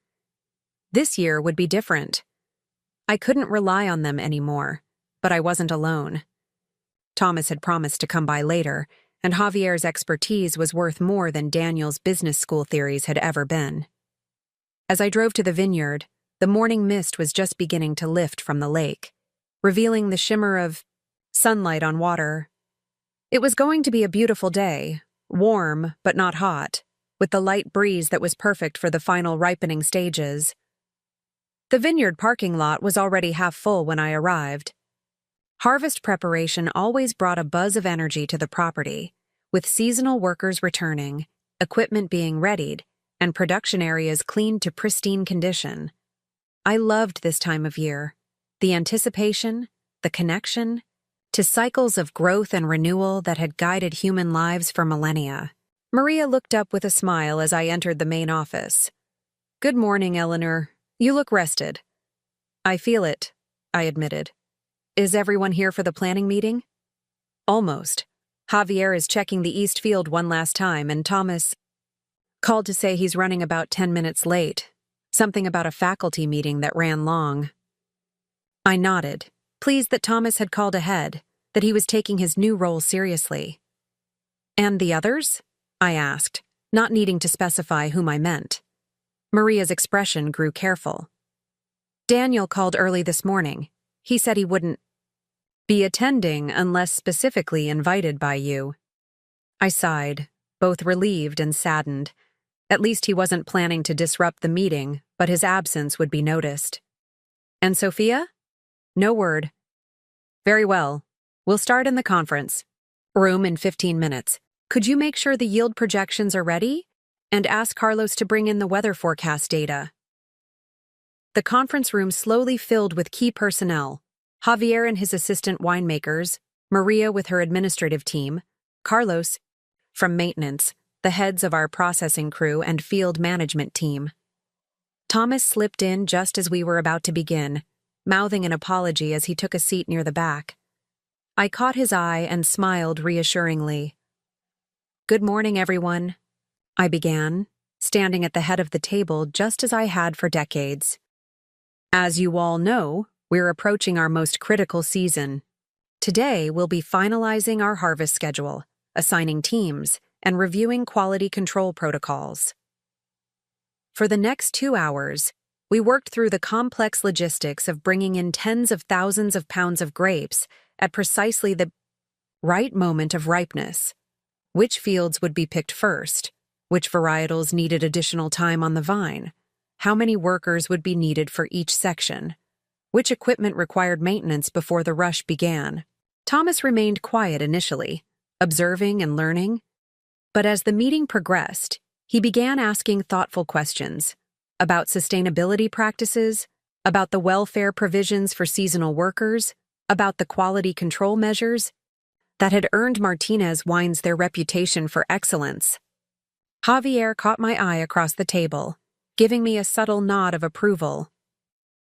This year would be different. I couldn't rely on them anymore, but I wasn't alone. Thomas had promised to come by later, and Javier's expertise was worth more than Daniel's business school theories had ever been. As I drove to the vineyard, the morning mist was just beginning to lift from the lake, revealing the shimmer of sunlight on water. It was going to be a beautiful day, warm but not hot, with the light breeze that was perfect for the final ripening stages. The vineyard parking lot was already half full when I arrived. Harvest preparation always brought a buzz of energy to the property, with seasonal workers returning, equipment being readied, and production areas cleaned to pristine condition. I loved this time of year. The anticipation, the connection, to cycles of growth and renewal that had guided human lives for millennia. Maria looked up with a smile as I entered the main office. "Good morning, Eleanor. You look rested." "I feel it," I admitted. "Is everyone here for the planning meeting?" "Almost. Javier is checking the East Field one last time, and Thomas called to say he's running about 10 minutes late. Something about a faculty meeting that ran long." I nodded, pleased that Thomas had called ahead, that he was taking his new role seriously. "And the others?" I asked, not needing to specify whom I meant. Maria's expression grew careful. "Daniel called early this morning. He said he wouldn't be attending unless specifically invited by you." I sighed, both relieved and saddened. At least he wasn't planning to disrupt the meeting, but his absence would be noticed. "And Sophia?" "No word." "Very well. We'll start in the conference room in 15 minutes. Could you make sure the yield projections are ready? And ask Carlos to bring in the weather forecast data." The conference room slowly filled with key personnel: Javier and his assistant winemakers, Maria with her administrative team, Carlos from maintenance, the heads of our processing crew and field management team. Thomas slipped in just as we were about to begin, mouthing an apology as he took a seat near the back. I caught his eye and smiled reassuringly. "Good morning, everyone," I began, standing at the head of the table just as I had for decades. "As you all know, we're approaching our most critical season. Today, we'll be finalizing our harvest schedule, assigning teams, and reviewing quality control protocols." For the next 2 hours, we worked through the complex logistics of bringing in tens of thousands of pounds of grapes at precisely the right moment of ripeness. Which fields would be picked first? Which varietals needed additional time on the vine? How many workers would be needed for each section? Which equipment required maintenance before the rush began? Thomas remained quiet initially, observing and learning. But as the meeting progressed, he began asking thoughtful questions about sustainability practices, about the welfare provisions for seasonal workers, about the quality control measures that had earned Martinez Wines their reputation for excellence. Javier caught my eye across the table, giving me a subtle nod of approval.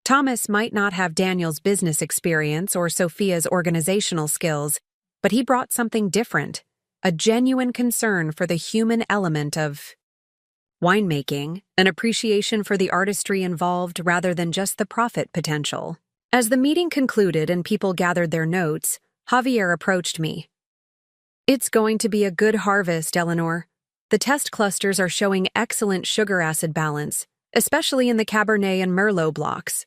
Thomas might not have Daniel's business experience or Sophia's organizational skills, but he brought something different, a genuine concern for the human element of winemaking, an appreciation for the artistry involved rather than just the profit potential. As the meeting concluded and people gathered their notes, Javier approached me. "It's going to be a good harvest, Eleanor. The test clusters are showing excellent sugar acid balance, especially in the Cabernet and Merlot blocks."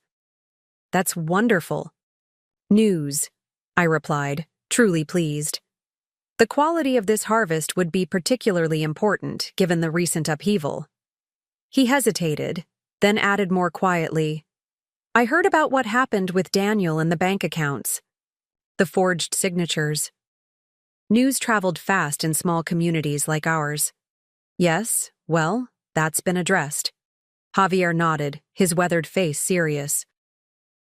"That's wonderful news," I replied, truly pleased. The quality of this harvest would be particularly important given the recent upheaval. He hesitated, then added more quietly, "I heard about what happened with Daniel and the bank accounts. The forged signatures." News traveled fast in small communities like ours. "Yes, well, that's been addressed." Javier nodded, his weathered face serious.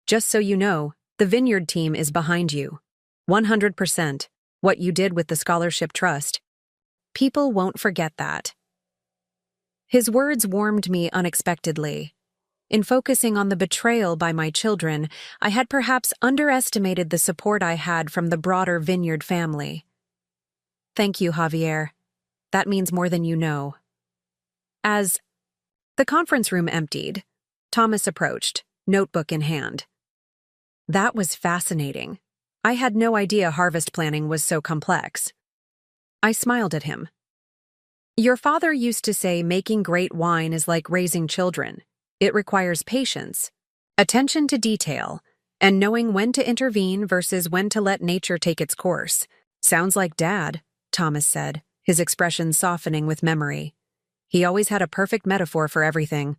"Just so you know, the Vineyard team is behind you. 100%. What you did with the scholarship trust. People won't forget that." His words warmed me unexpectedly. In focusing on the betrayal by my children, I had perhaps underestimated the support I had from the broader Vineyard family. "Thank you, Javier. That means more than you know." As the conference room emptied, Thomas approached, notebook in hand. "That was fascinating. I had no idea harvest planning was so complex." I smiled at him. "Your father used to say making great wine is like raising children. It requires patience, attention to detail, and knowing when to intervene versus when to let nature take its course." "Sounds like Dad," Thomas said, his expression softening with memory. He always had a perfect metaphor for everything.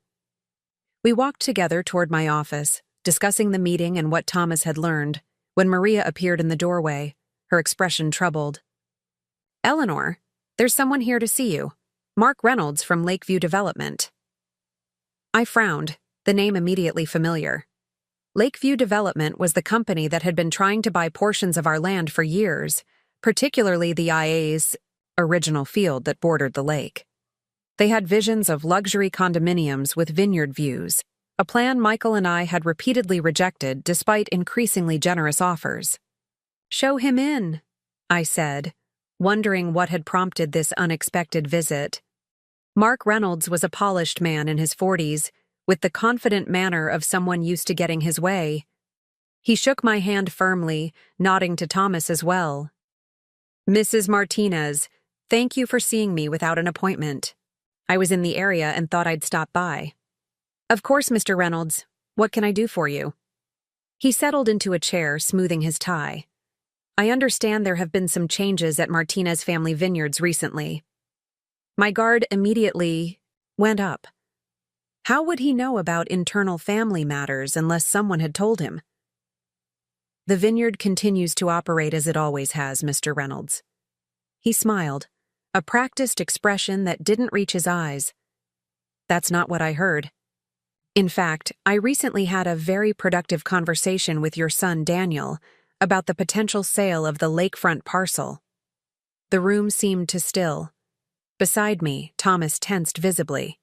We walked together toward my office, discussing the meeting and what Thomas had learned, when Maria appeared in the doorway, her expression troubled. "Eleanor, there's someone here to see you. Mark Reynolds from Lakeview Development." I frowned, the name immediately familiar. Lakeview Development was the company that had been trying to buy portions of our land for years, particularly the IA's original field that bordered the lake. They had visions of luxury condominiums with vineyard views, a plan Michael and I had repeatedly rejected despite increasingly generous offers. "Show him in," I said, wondering what had prompted this unexpected visit. Mark Reynolds was a polished man in his 40s, with the confident manner of someone used to getting his way. He shook my hand firmly, nodding to Thomas as well. "Mrs. Martinez, thank you for seeing me without an appointment. I was in the area and thought I'd stop by." "Of course, Mr. Reynolds. What can I do for you?" He settled into a chair, smoothing his tie. "I understand there have been some changes at Martinez Family Vineyards recently." My guard immediately went up. How would he know about internal family matters unless someone had told him? "The vineyard continues to operate as it always has, Mr. Reynolds." He smiled, a practiced expression that didn't reach his eyes. "That's not what I heard. In fact, I recently had a very productive conversation with your son Daniel about the potential sale of the lakefront parcel." The room seemed to still. Beside me, Thomas tensed visibly.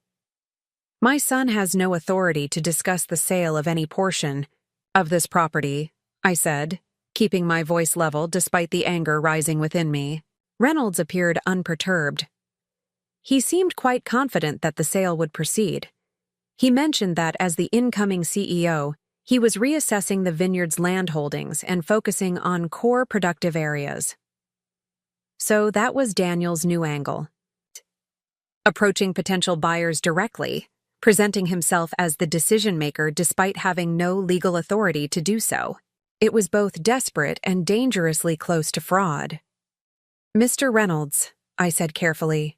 "My son has no authority to discuss the sale of any portion of this property," I said, keeping my voice level despite the anger rising within me. Reynolds appeared unperturbed. He seemed quite confident that the sale would proceed. He mentioned that as the incoming CEO, he was reassessing the vineyard's land holdings and focusing on core productive areas. So that was Daniel's new angle. Approaching potential buyers directly, presenting himself as the decision-maker despite having no legal authority to do so. It was both desperate and dangerously close to fraud. "Mr. Reynolds," I said carefully,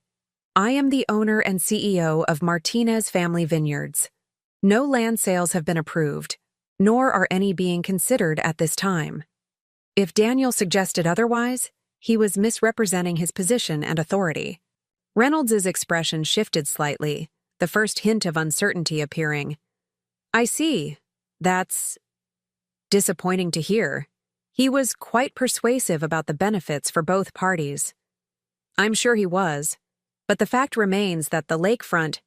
"I am the owner and CEO of Martinez Family Vineyards. No land sales have been approved, nor are any being considered at this time." If Daniel suggested otherwise, he was misrepresenting his position and authority. Reynolds's expression shifted slightly, the first hint of uncertainty appearing. "I see. That's disappointing to hear." He was quite persuasive about the benefits for both parties. "I'm sure he was, but the fact remains that the lakefront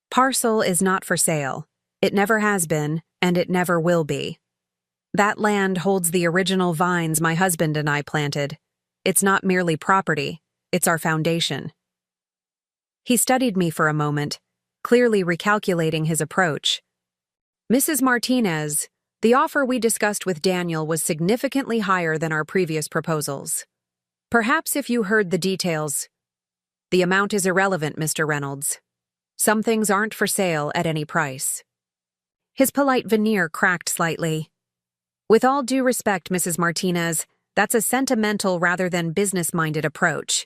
parcel is not for sale. It never has been, and it never will be. That land holds the original vines my husband and I planted. It's not merely property, it's our foundation." He studied me for a moment, clearly recalculating his approach. "Mrs. Martinez, the offer we discussed with Daniel was significantly higher than our previous proposals. Perhaps if you heard the details." "The amount is irrelevant, Mr. Reynolds. Some things aren't for sale at any price." His polite veneer cracked slightly. "With all due respect, Mrs. Martinez, that's a sentimental rather than business-minded approach.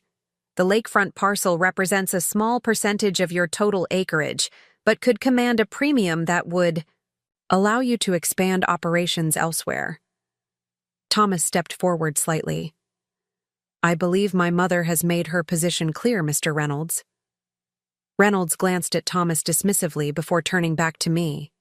The lakefront parcel represents a small percentage of your total acreage, but could command a premium that would allow you to expand operations elsewhere." Thomas stepped forward slightly. "I believe my mother has made her position clear, Mr. Reynolds." Reynolds glanced at Thomas dismissively before turning back to me.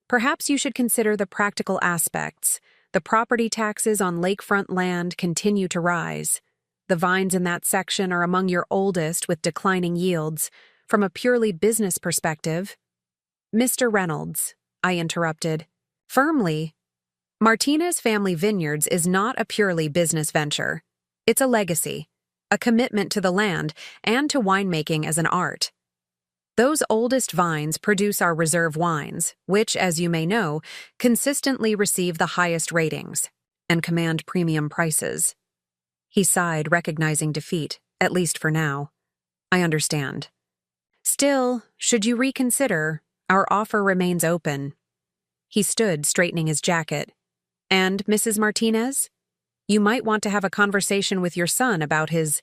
"Perhaps you should consider the practical aspects. The property taxes on lakefront land continue to rise. The vines in that section are among your oldest with declining yields. From a purely business perspective—" "Mr. Reynolds," I interrupted, firmly, "Martinez Family Vineyards is not a purely business venture. It's a legacy, a commitment to the land and to winemaking as an art. Those oldest vines produce our reserve wines, which, as you may know, consistently receive the highest ratings and command premium prices." He sighed, recognizing defeat, at least for now. "I understand. Still, should you reconsider, our offer remains open." He stood, straightening his jacket. "And, Mrs. Martinez, you might want to have a conversation with your son about his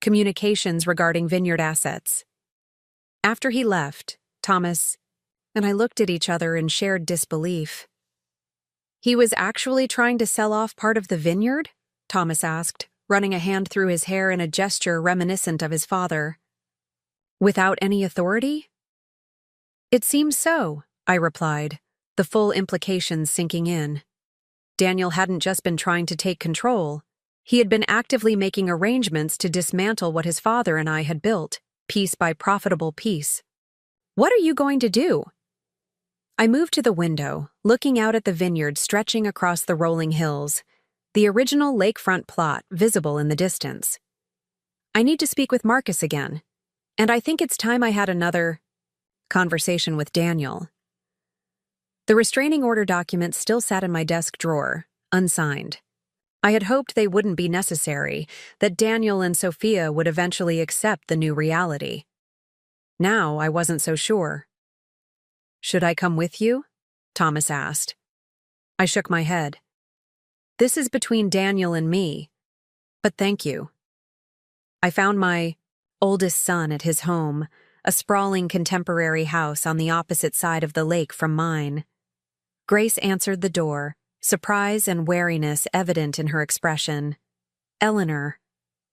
communications regarding vineyard assets. After he left, Thomas and I looked at each other in shared disbelief. He was actually trying to sell off part of the vineyard? Thomas asked, running a hand through his hair in a gesture reminiscent of his father. Without any authority? It seems so, I replied, the full implications sinking in. Daniel hadn't just been trying to take control. He had been actively making arrangements to dismantle what his father and I had built, piece by profitable piece. What are you going to do? I moved to the window, looking out at the vineyard stretching across the rolling hills, the original lakefront plot visible in the distance. I need to speak with Marcus again, and I think it's time I had another conversation with Daniel. The restraining order documents still sat in my desk drawer, unsigned. I had hoped they wouldn't be necessary, that Daniel and Sophia would eventually accept the new reality. Now I wasn't so sure. Should I come with you? Thomas asked. I shook my head. This is between Daniel and me, but thank you. I found my oldest son at his home, a sprawling contemporary house on the opposite side of the lake from mine. Grace answered the door, surprise and wariness evident in her expression. Eleanor,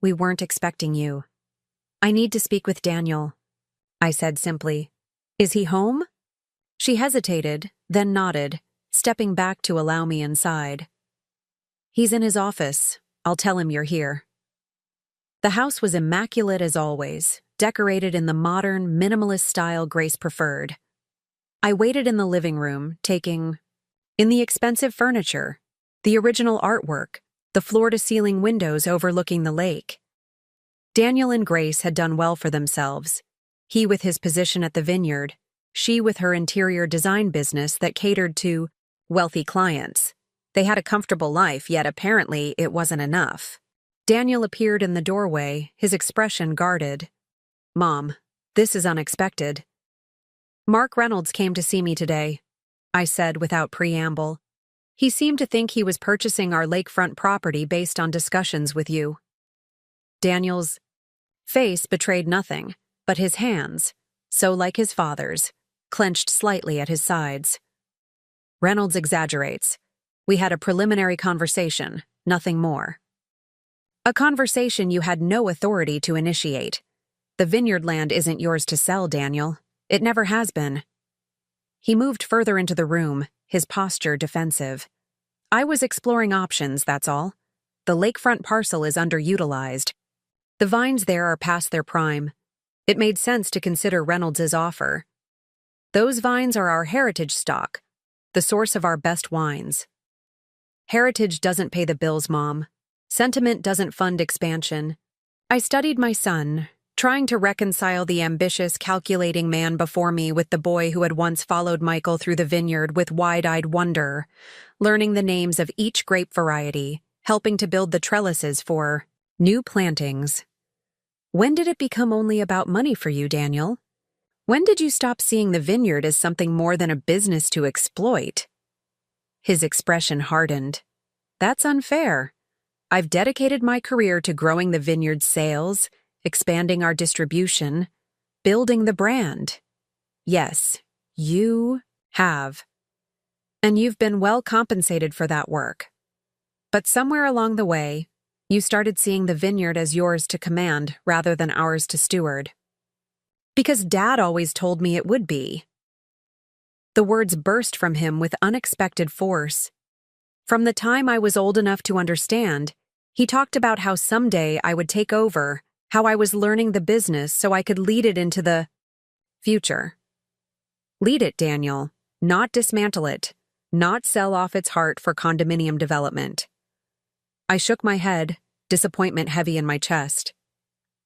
we weren't expecting you. I need to speak with Daniel, I said simply. Is he home? She hesitated, then nodded, stepping back to allow me inside. He's in his office. I'll tell him you're here. The house was immaculate as always, decorated in the modern, minimalist style Grace preferred. I waited in the living room, taking in the expensive furniture, the original artwork, the floor-to-ceiling windows overlooking the lake. Daniel and Grace had done well for themselves, he with his position at the vineyard, she with her interior design business that catered to wealthy clients. They had a comfortable life, yet apparently it wasn't enough. Daniel appeared in the doorway, his expression guarded. Mom, this is unexpected. Mark Reynolds came to see me today, I said without preamble. He seemed to think he was purchasing our lakefront property based on discussions with you. Daniel's face betrayed nothing, but his hands, so like his father's, clenched slightly at his sides. Reynolds exaggerates. We had a preliminary conversation, nothing more. A conversation you had no authority to initiate. The vineyard land isn't yours to sell, Daniel. It never has been. He moved further into the room, his posture defensive. I was exploring options, that's all. The lakefront parcel is underutilized. The vines there are past their prime. It made sense to consider Reynolds's offer. Those vines are our heritage stock, the source of our best wines. Heritage doesn't pay the bills, Mom. Sentiment doesn't fund expansion. I studied my son, trying to reconcile the ambitious, calculating man before me with the boy who had once followed Michael through the vineyard with wide-eyed wonder, learning the names of each grape variety, helping to build the trellises for new plantings. When did it become only about money for you, Daniel? When did you stop seeing the vineyard as something more than a business to exploit? His expression hardened. That's unfair. I've dedicated my career to growing the vineyard's sales, expanding our distribution, building the brand. Yes, you have. And you've been well compensated for that work. But somewhere along the way, you started seeing the vineyard as yours to command rather than ours to steward. Because Dad always told me it would be. The words burst from him with unexpected force. From the time I was old enough to understand, he talked about how someday I would take over, how I was learning the business so I could lead it into the future. Lead it, Daniel, not dismantle it, not sell off its heart for condominium development. I shook my head, disappointment heavy in my chest.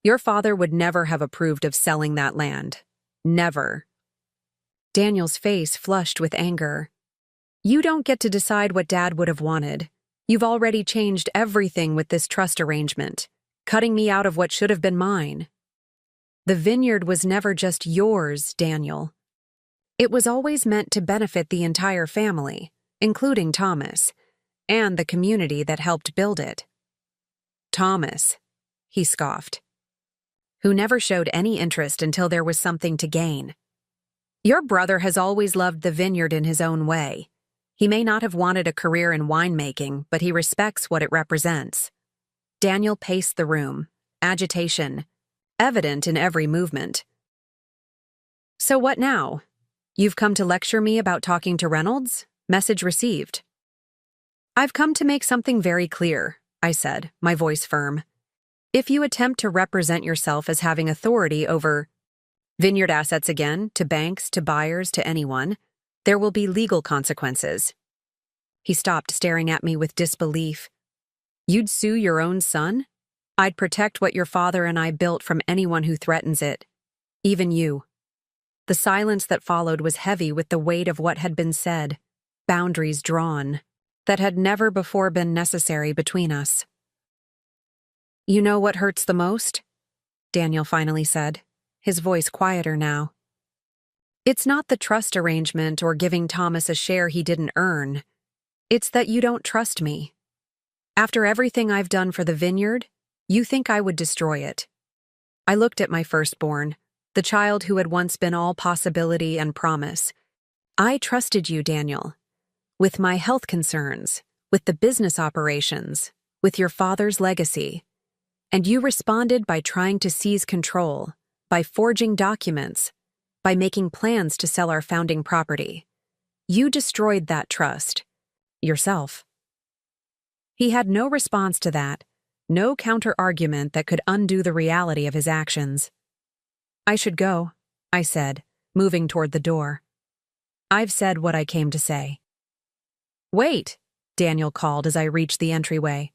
Your father would never have approved of selling that land. Never. Daniel's face flushed with anger. You don't get to decide what Dad would have wanted. You've already changed everything with this trust arrangement, cutting me out of what should have been mine. The vineyard was never just yours, Daniel. It was always meant to benefit the entire family, including Thomas, and the community that helped build it. Thomas, he scoffed. who never showed any interest until there was something to gain. Your brother has always loved the vineyard in his own way. He may not have wanted a career in winemaking, but he respects what it represents. Daniel paced the room, agitation evident in every movement. So what now? You've come to lecture me about talking to Reynolds? Message received. I've come to make something very clear, I said, my voice firm. If you attempt to represent yourself as having authority over vineyard assets again, to banks, to buyers, to anyone, there will be legal consequences. He stopped, staring at me with disbelief. You'd sue your own son? I'd protect what your father and I built from anyone who threatens it. Even you. The silence that followed was heavy with the weight of what had been said, boundaries drawn, that had never before been necessary between us. You know what hurts the most? Daniel finally said, his voice quieter now. It's not the trust arrangement or giving Thomas a share he didn't earn. It's that you don't trust me. After everything I've done for the vineyard, you think I would destroy it. I looked at my firstborn, the child who had once been all possibility and promise. I trusted you, Daniel, with my health concerns, with the business operations, with your father's legacy. And you responded by trying to seize control, by forging documents, by making plans to sell our founding property. You destroyed that trust. Yourself. He had no response to that, no counter-argument that could undo the reality of his actions. I should go, I said, moving toward the door. I've said what I came to say. Wait, Daniel called as I reached the entryway.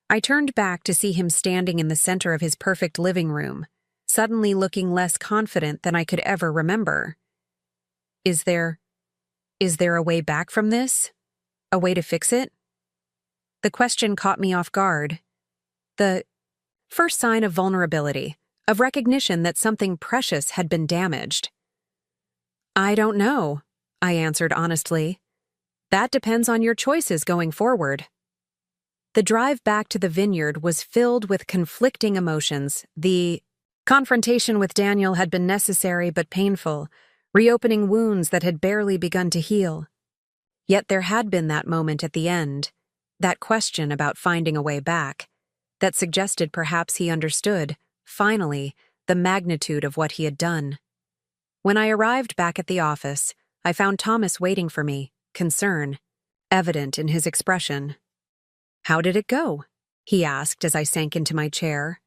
I turned back to see him standing in the center of his perfect living room, suddenly looking less confident than I could ever remember. Is there a way back from this? A way to fix it? The question caught me off guard. The first sign of vulnerability, of recognition that something precious had been damaged. I don't know, I answered honestly. That depends on your choices going forward. The drive back to the vineyard was filled with conflicting emotions. The confrontation with Daniel had been necessary but painful, reopening wounds that had barely begun to heal. Yet there had been that moment at the end, that question about finding a way back, that suggested perhaps he understood, finally, the magnitude of what he had done. When I arrived back at the office, I found Thomas waiting for me, concern evident in his expression. How did it go? He asked as I sank into my chair.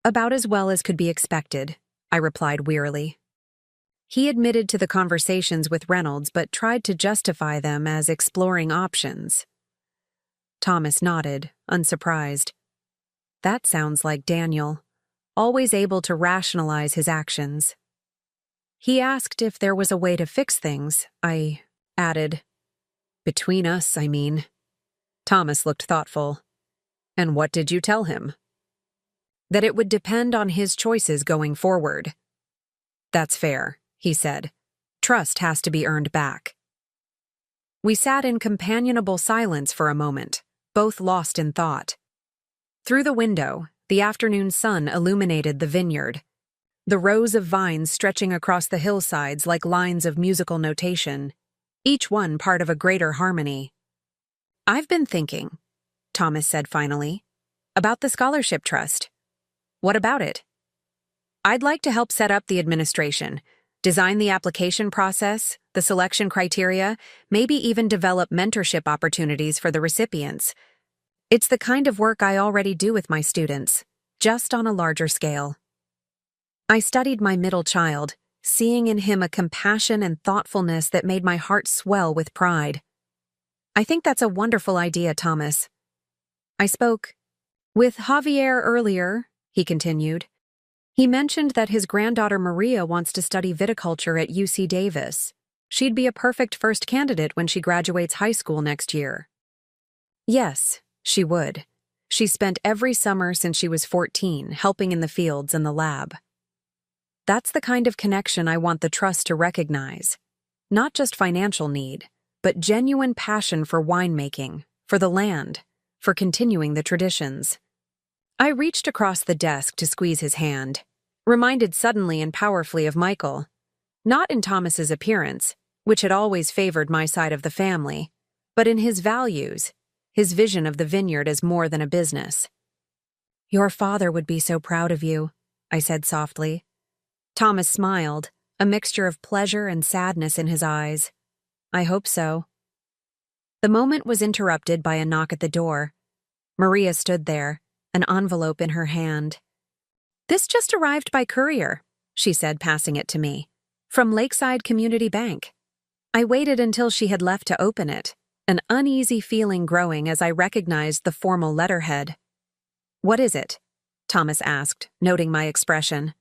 About as well as could be expected, I replied wearily. He admitted to the conversations with Reynolds but tried to justify them as exploring options. Thomas nodded, unsurprised. That sounds like Daniel, always able to rationalize his actions. He asked if there was a way to fix things, I added. Between us, I mean. Thomas looked thoughtful. And what did you tell him? That it would depend on his choices going forward. That's fair, he said. Trust has to be earned back. We sat in companionable silence for a moment, both lost in thought. Through the window, the afternoon sun illuminated the vineyard, the rows of vines stretching across the hillsides like lines of musical notation, each one part of a greater harmony. I've been thinking, Thomas said finally, about the scholarship trust. What about it? I'd like to help set up the administration, design the application process, the selection criteria, maybe even develop mentorship opportunities for the recipients. It's the kind of work I already do with my students, just on a larger scale. I studied my middle child, seeing in him a compassion and thoughtfulness that made my heart swell with pride. I think that's a wonderful idea, Thomas. I spoke with Javier earlier, he continued. He mentioned that his granddaughter Maria wants to study viticulture at UC Davis. She'd be a perfect first candidate when she graduates high school next year. Yes, she would. She spent every summer since she was 14 helping in the fields and the lab. That's the kind of connection I want the trust to recognize. Not just financial need, but genuine passion for winemaking, for the land, for continuing the traditions. I reached across the desk to squeeze his hand, reminded suddenly and powerfully of Michael, not in Thomas's appearance, which had always favored my side of the family, but in his values, his vision of the vineyard as more than a business. "Your father would be so proud of you," I said softly. Thomas smiled, a mixture of pleasure and sadness in his eyes. "I hope so." The moment was interrupted by a knock at the door. Maria stood there, an envelope in her hand. "This just arrived by courier," she said, passing it to me. "From Lakeside Community Bank." I waited until she had left to open it, an uneasy feeling growing as I recognized the formal letterhead. "What is it?" Thomas asked, noting my expression.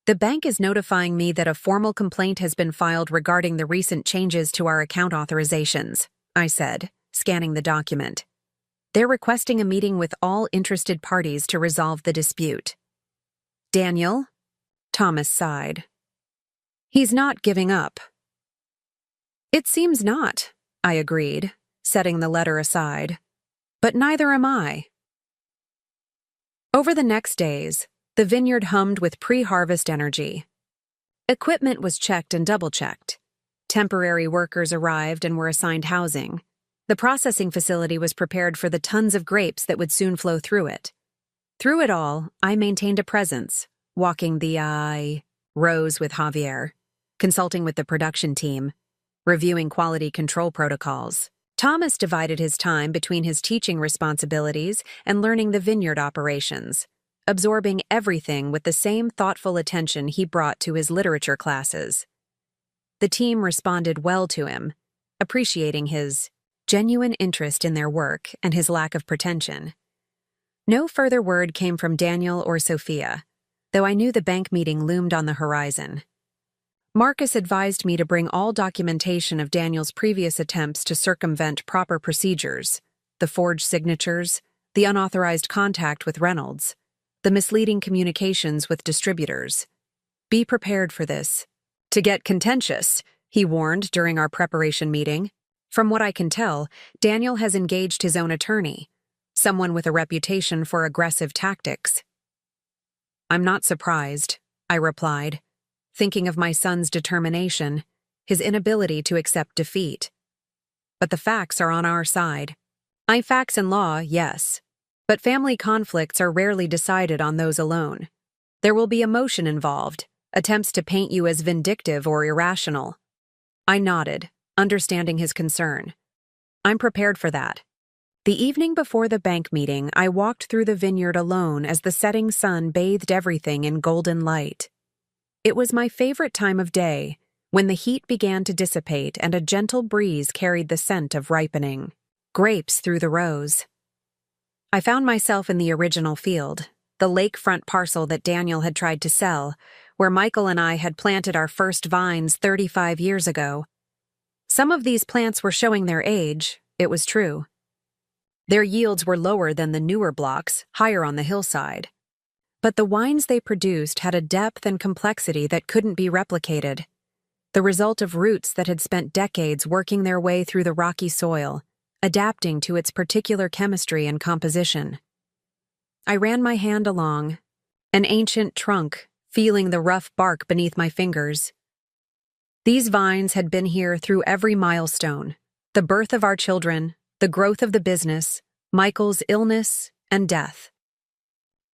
"The bank is notifying me that a formal complaint has been filed regarding the recent changes to our account authorizations," I said, scanning the document. "They're requesting a meeting with all interested parties to resolve the dispute." "Daniel?" Thomas sighed. "He's not giving up." "It seems not," I agreed, setting the letter aside. "But neither am I." Over the next days, the vineyard hummed with pre-harvest energy. Equipment was checked and double-checked. Temporary workers arrived and were assigned housing. The processing facility was prepared for the tons of grapes that would soon flow through it. Through it all, I maintained a presence, walking the rows with Javier, consulting with the production team, reviewing quality control protocols. Thomas divided his time between his teaching responsibilities and learning the vineyard operations, absorbing everything with the same thoughtful attention he brought to his literature classes. The team responded well to him, appreciating his genuine interest in their work and his lack of pretension. No further word came from Daniel or Sophia, though I knew the bank meeting loomed on the horizon. Marcus advised me to bring all documentation of Daniel's previous attempts to circumvent proper procedures, the forged signatures, the unauthorized contact with Reynolds, the misleading communications with distributors. "Be prepared for this. To get contentious," he warned during our preparation meeting. "From what I can tell, Daniel has engaged his own attorney, someone with a reputation for aggressive tactics." "I'm not surprised," I replied, thinking of my son's determination, his inability to accept defeat. "But the facts are on our side." Facts and law, yes, but family conflicts are rarely decided on those alone. There will be emotion involved, attempts to paint you as vindictive or irrational. I nodded, understanding his concern. "I'm prepared for that." The evening before the bank meeting, I walked through the vineyard alone as the setting sun bathed everything in golden light. It was my favorite time of day, when the heat began to dissipate and a gentle breeze carried the scent of ripening grapes through the rows. I found myself in the original field, the lakefront parcel that Daniel had tried to sell, where Michael and I had planted our first vines 35 years ago. Some of these plants were showing their age, it was true. Their yields were lower than the newer blocks, higher on the hillside. But the wines they produced had a depth and complexity that couldn't be replicated, the result of roots that had spent decades working their way through the rocky soil, adapting to its particular chemistry and composition. I ran my hand along, an ancient trunk, feeling the rough bark beneath my fingers. These vines had been here through every milestone, the birth of our children, the growth of the business, Michael's illness, and death.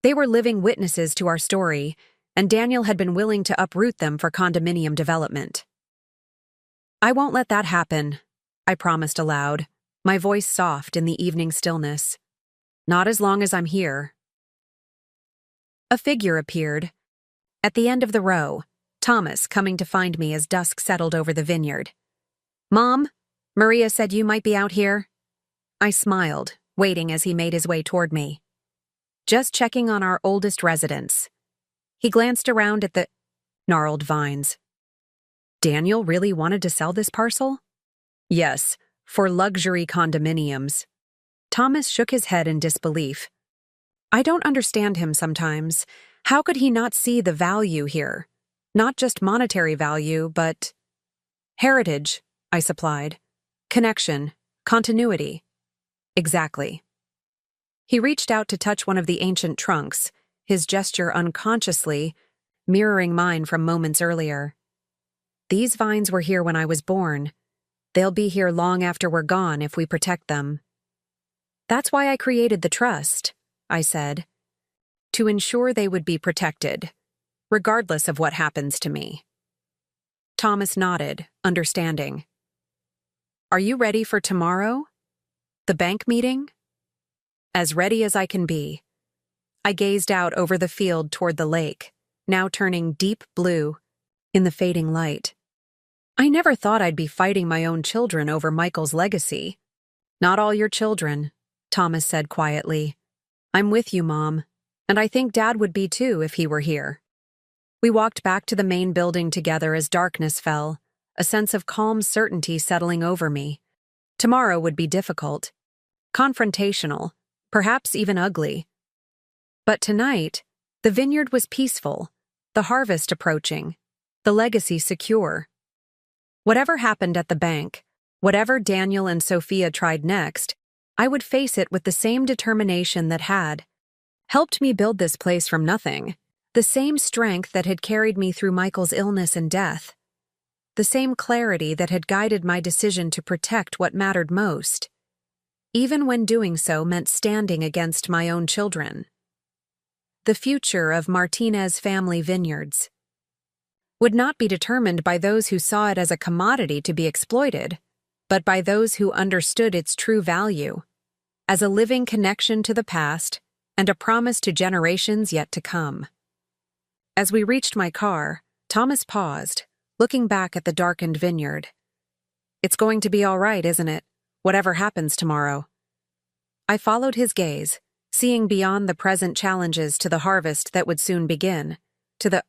They were living witnesses to our story, and Daniel had been willing to uproot them for condominium development. "I won't let that happen," I promised aloud, my voice soft in the evening stillness. "Not as long as I'm here." A figure appeared. At the end of the row, Thomas coming to find me as dusk settled over the vineyard. "Mom, Maria said you might be out here." I smiled, waiting as he made his way toward me. "Just checking on our oldest residents." He glanced around at the gnarled vines. "Daniel really wanted to sell this parcel?" "Yes, for luxury condominiums." Thomas shook his head in disbelief. I don't understand him sometimes. How could he not see the value here? Not just monetary value, but heritage, I supplied. Connection, continuity. Exactly. He reached out to touch one of the ancient trunks, his gesture unconsciously mirroring mine from moments earlier. These vines were here when I was born. They'll be here long after we're gone if we protect them. That's why I created the trust, I said, to ensure they would be protected, regardless of what happens to me. Thomas nodded, understanding. Are you ready for tomorrow? The bank meeting? As ready as I can be. I gazed out over the field toward the lake, now turning deep blue in the fading light. I never thought I'd be fighting my own children over Michael's legacy. Not all your children, Thomas said quietly. I'm with you, Mom, and I think Dad would be too if he were here. We walked back to the main building together as darkness fell, a sense of calm certainty settling over me. Tomorrow would be difficult, confrontational, perhaps even ugly. But tonight, the vineyard was peaceful, the harvest approaching, the legacy secure. Whatever happened at the bank, whatever Daniel and Sophia tried next, I would face it with the same determination that had helped me build this place from nothing, the same strength that had carried me through Michael's illness and death, the same clarity that had guided my decision to protect what mattered most, even when doing so meant standing against my own children. The future of Martinez Family Vineyards would not be determined by those who saw it as a commodity to be exploited, but by those who understood its true value, as a living connection to the past and a promise to generations yet to come. As we reached my car, Thomas paused, looking back at the darkened vineyard. It's going to be all right, isn't it? Whatever happens tomorrow. I followed his gaze, seeing beyond the present challenges to the harvest that would soon begin, to the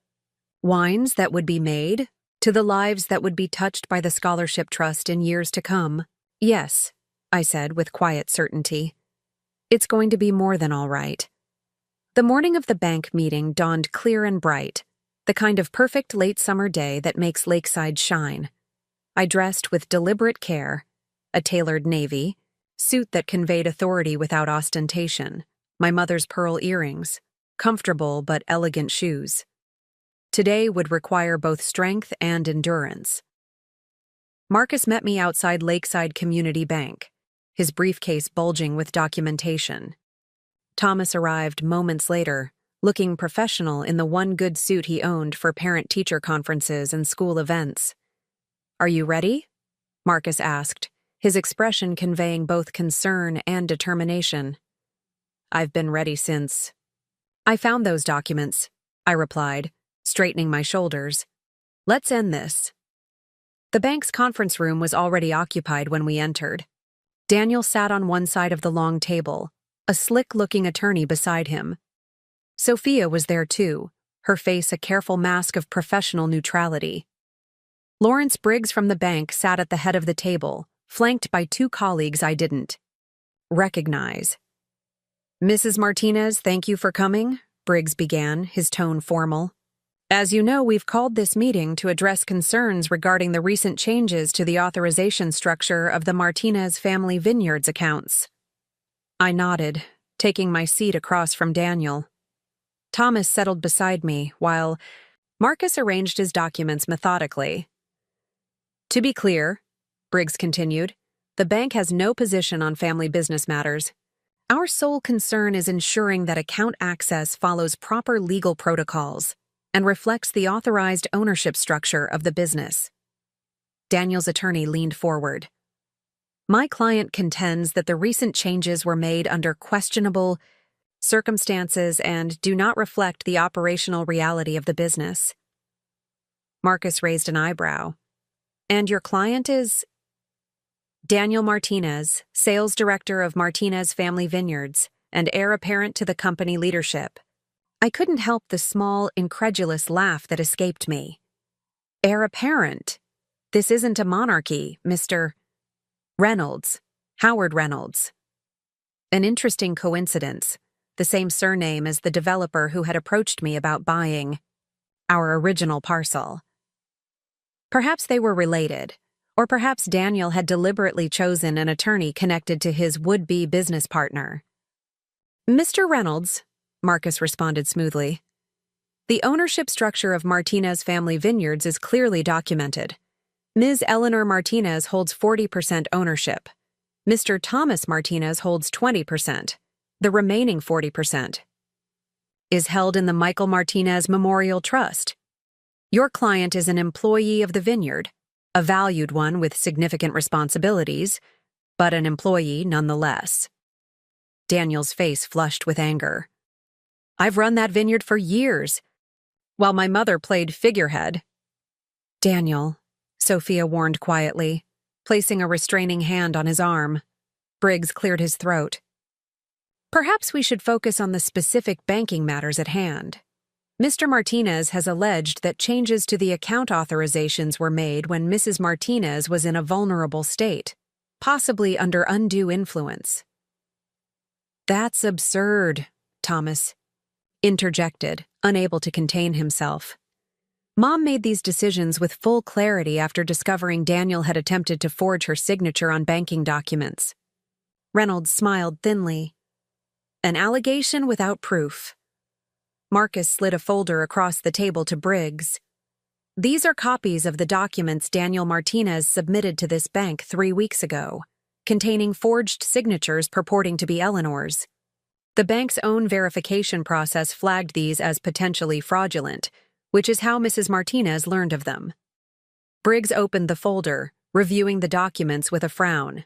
wines that would be made, to the lives that would be touched by the scholarship trust in years to come. Yes, I said with quiet certainty. It's going to be more than all right. The morning of the bank meeting dawned clear and bright, the kind of perfect late summer day that makes Lakeside shine. I dressed with deliberate care, a tailored navy, suit that conveyed authority without ostentation, my mother's pearl earrings, comfortable but elegant shoes. Today would require both strength and endurance. Marcus met me outside Lakeside Community Bank, his briefcase bulging with documentation. Thomas arrived moments later, looking professional in the one good suit he owned for parent-teacher conferences and school events. Are you ready? Marcus asked, his expression conveying both concern and determination. I've been ready since. I found those documents, I replied, straightening my shoulders. Let's end this. The bank's conference room was already occupied when we entered. Daniel sat on one side of the long table, a slick-looking attorney beside him. Sophia was there too, her face a careful mask of professional neutrality. Lawrence Briggs from the bank sat at the head of the table, flanked by two colleagues I didn't recognize. Mrs. Martinez, thank you for coming, Briggs began, his tone formal. As you know, we've called this meeting to address concerns regarding the recent changes to the authorization structure of the Martinez Family Vineyards accounts. I nodded, taking my seat across from Daniel. Thomas settled beside me, while Marcus arranged his documents methodically. To be clear, Briggs continued, the bank has no position on family business matters. Our sole concern is ensuring that account access follows proper legal protocols and reflects the authorized ownership structure of the business. Daniel's attorney leaned forward. My client contends that the recent changes were made under questionable circumstances and do not reflect the operational reality of the business. Marcus raised an eyebrow. And your client is? Daniel Martinez, sales director of Martinez Family Vineyards and heir apparent to the company leadership. I couldn't help the small, incredulous laugh that escaped me. Heir apparent? This isn't a monarchy, Mr. Reynolds, Howard Reynolds. An interesting coincidence, the same surname as the developer who had approached me about buying our original parcel. Perhaps they were related, or perhaps Daniel had deliberately chosen an attorney connected to his would-be business partner. Mr. Reynolds, Marcus responded smoothly. The ownership structure of Martinez Family Vineyards is clearly documented. Ms. Eleanor Martinez holds 40% ownership. Mr. Thomas Martinez holds 20%. The remaining 40% is held in the Michael Martinez Memorial Trust. Your client is an employee of the vineyard, a valued one with significant responsibilities, but an employee nonetheless. Daniel's face flushed with anger. I've run that vineyard for years, while my mother played figurehead. Daniel, Sophia warned quietly, placing a restraining hand on his arm. Briggs cleared his throat. Perhaps we should focus on the specific banking matters at hand. Mr. Martinez has alleged that changes to the account authorizations were made when Mrs. Martinez was in a vulnerable state, possibly under undue influence. That's absurd, Thomas interjected, unable to contain himself. Mom made these decisions with full clarity after discovering Daniel had attempted to forge her signature on banking documents. Reynolds smiled thinly. An allegation without proof. Marcus slid a folder across the table to Briggs. These are copies of the documents Daniel Martinez submitted to this bank 3 weeks ago, containing forged signatures purporting to be Eleanor's. The bank's own verification process flagged these as potentially fraudulent, which is how Mrs. Martinez learned of them. Briggs opened the folder, reviewing the documents with a frown.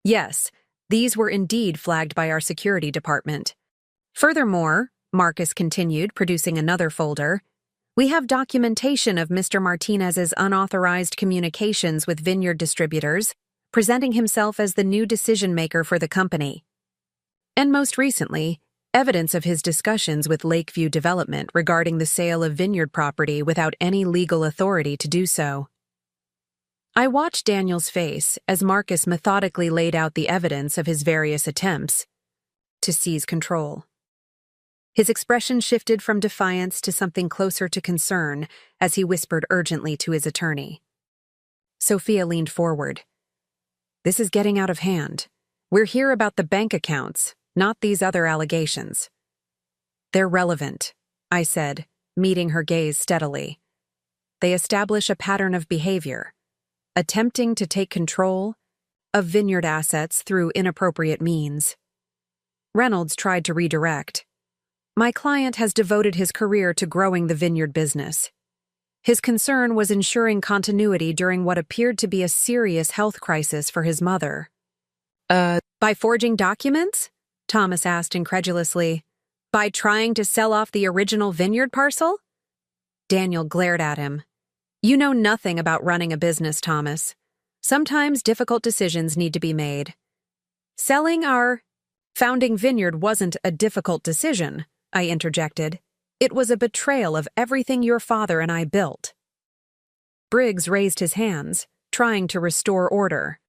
Yes, these were indeed flagged by our security department. Furthermore, Marcus continued, producing another folder, we have documentation of Mr. Martinez's unauthorized communications with vineyard distributors, presenting himself as the new decision-maker for the company. And most recently, evidence of his discussions with Lakeview Development regarding the sale of vineyard property without any legal authority to do so. I watched Daniel's face as Marcus methodically laid out the evidence of his various attempts to seize control. His expression shifted from defiance to something closer to concern as he whispered urgently to his attorney. Sophia leaned forward. This is getting out of hand. We're here about the bank accounts, not these other allegations. They're relevant, I said, meeting her gaze steadily. They establish a pattern of behavior, attempting to take control of vineyard assets through inappropriate means. Reynolds tried to redirect. My client has devoted his career to growing the vineyard business. His concern was ensuring continuity during what appeared to be a serious health crisis for his mother. By forging documents? Thomas asked incredulously. By trying to sell off the original vineyard parcel? Daniel glared at him. You know nothing about running a business, Thomas. Sometimes difficult decisions need to be made. Selling our founding vineyard wasn't a difficult decision, I interjected. It was a betrayal of everything your father and I built. Briggs raised his hands, trying to restore order.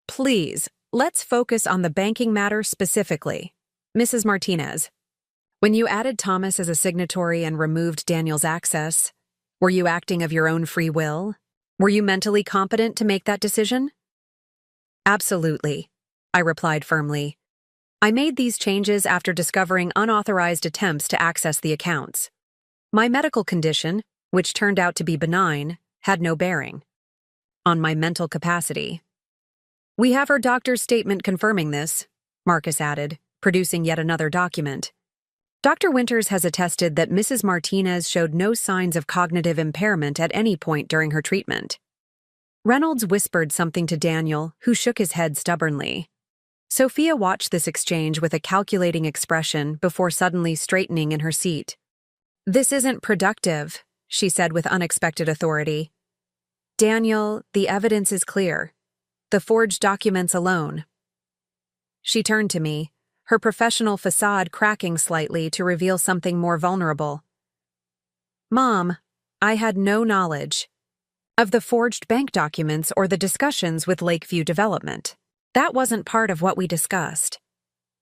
Please, let's focus on the banking matter specifically. Mrs. Martinez, when you added Thomas as a signatory and removed Daniel's access, were you acting of your own free will? Were you mentally competent to make that decision? Absolutely, I replied firmly. I made these changes after discovering unauthorized attempts to access the accounts. My medical condition, which turned out to be benign, had no bearing on my mental capacity. We have her doctor's statement confirming this, Marcus added, producing yet another document. Dr. Winters has attested that Mrs. Martinez showed no signs of cognitive impairment at any point during her treatment. Reynolds whispered something to Daniel, who shook his head stubbornly. Sophia watched this exchange with a calculating expression before suddenly straightening in her seat. This isn't productive, she said with unexpected authority. Daniel, the evidence is clear. The forged documents alone. She turned to me, her professional facade cracking slightly to reveal something more vulnerable. Mom, I had no knowledge of the forged bank documents or the discussions with Lakeview Development. That wasn't part of what we discussed.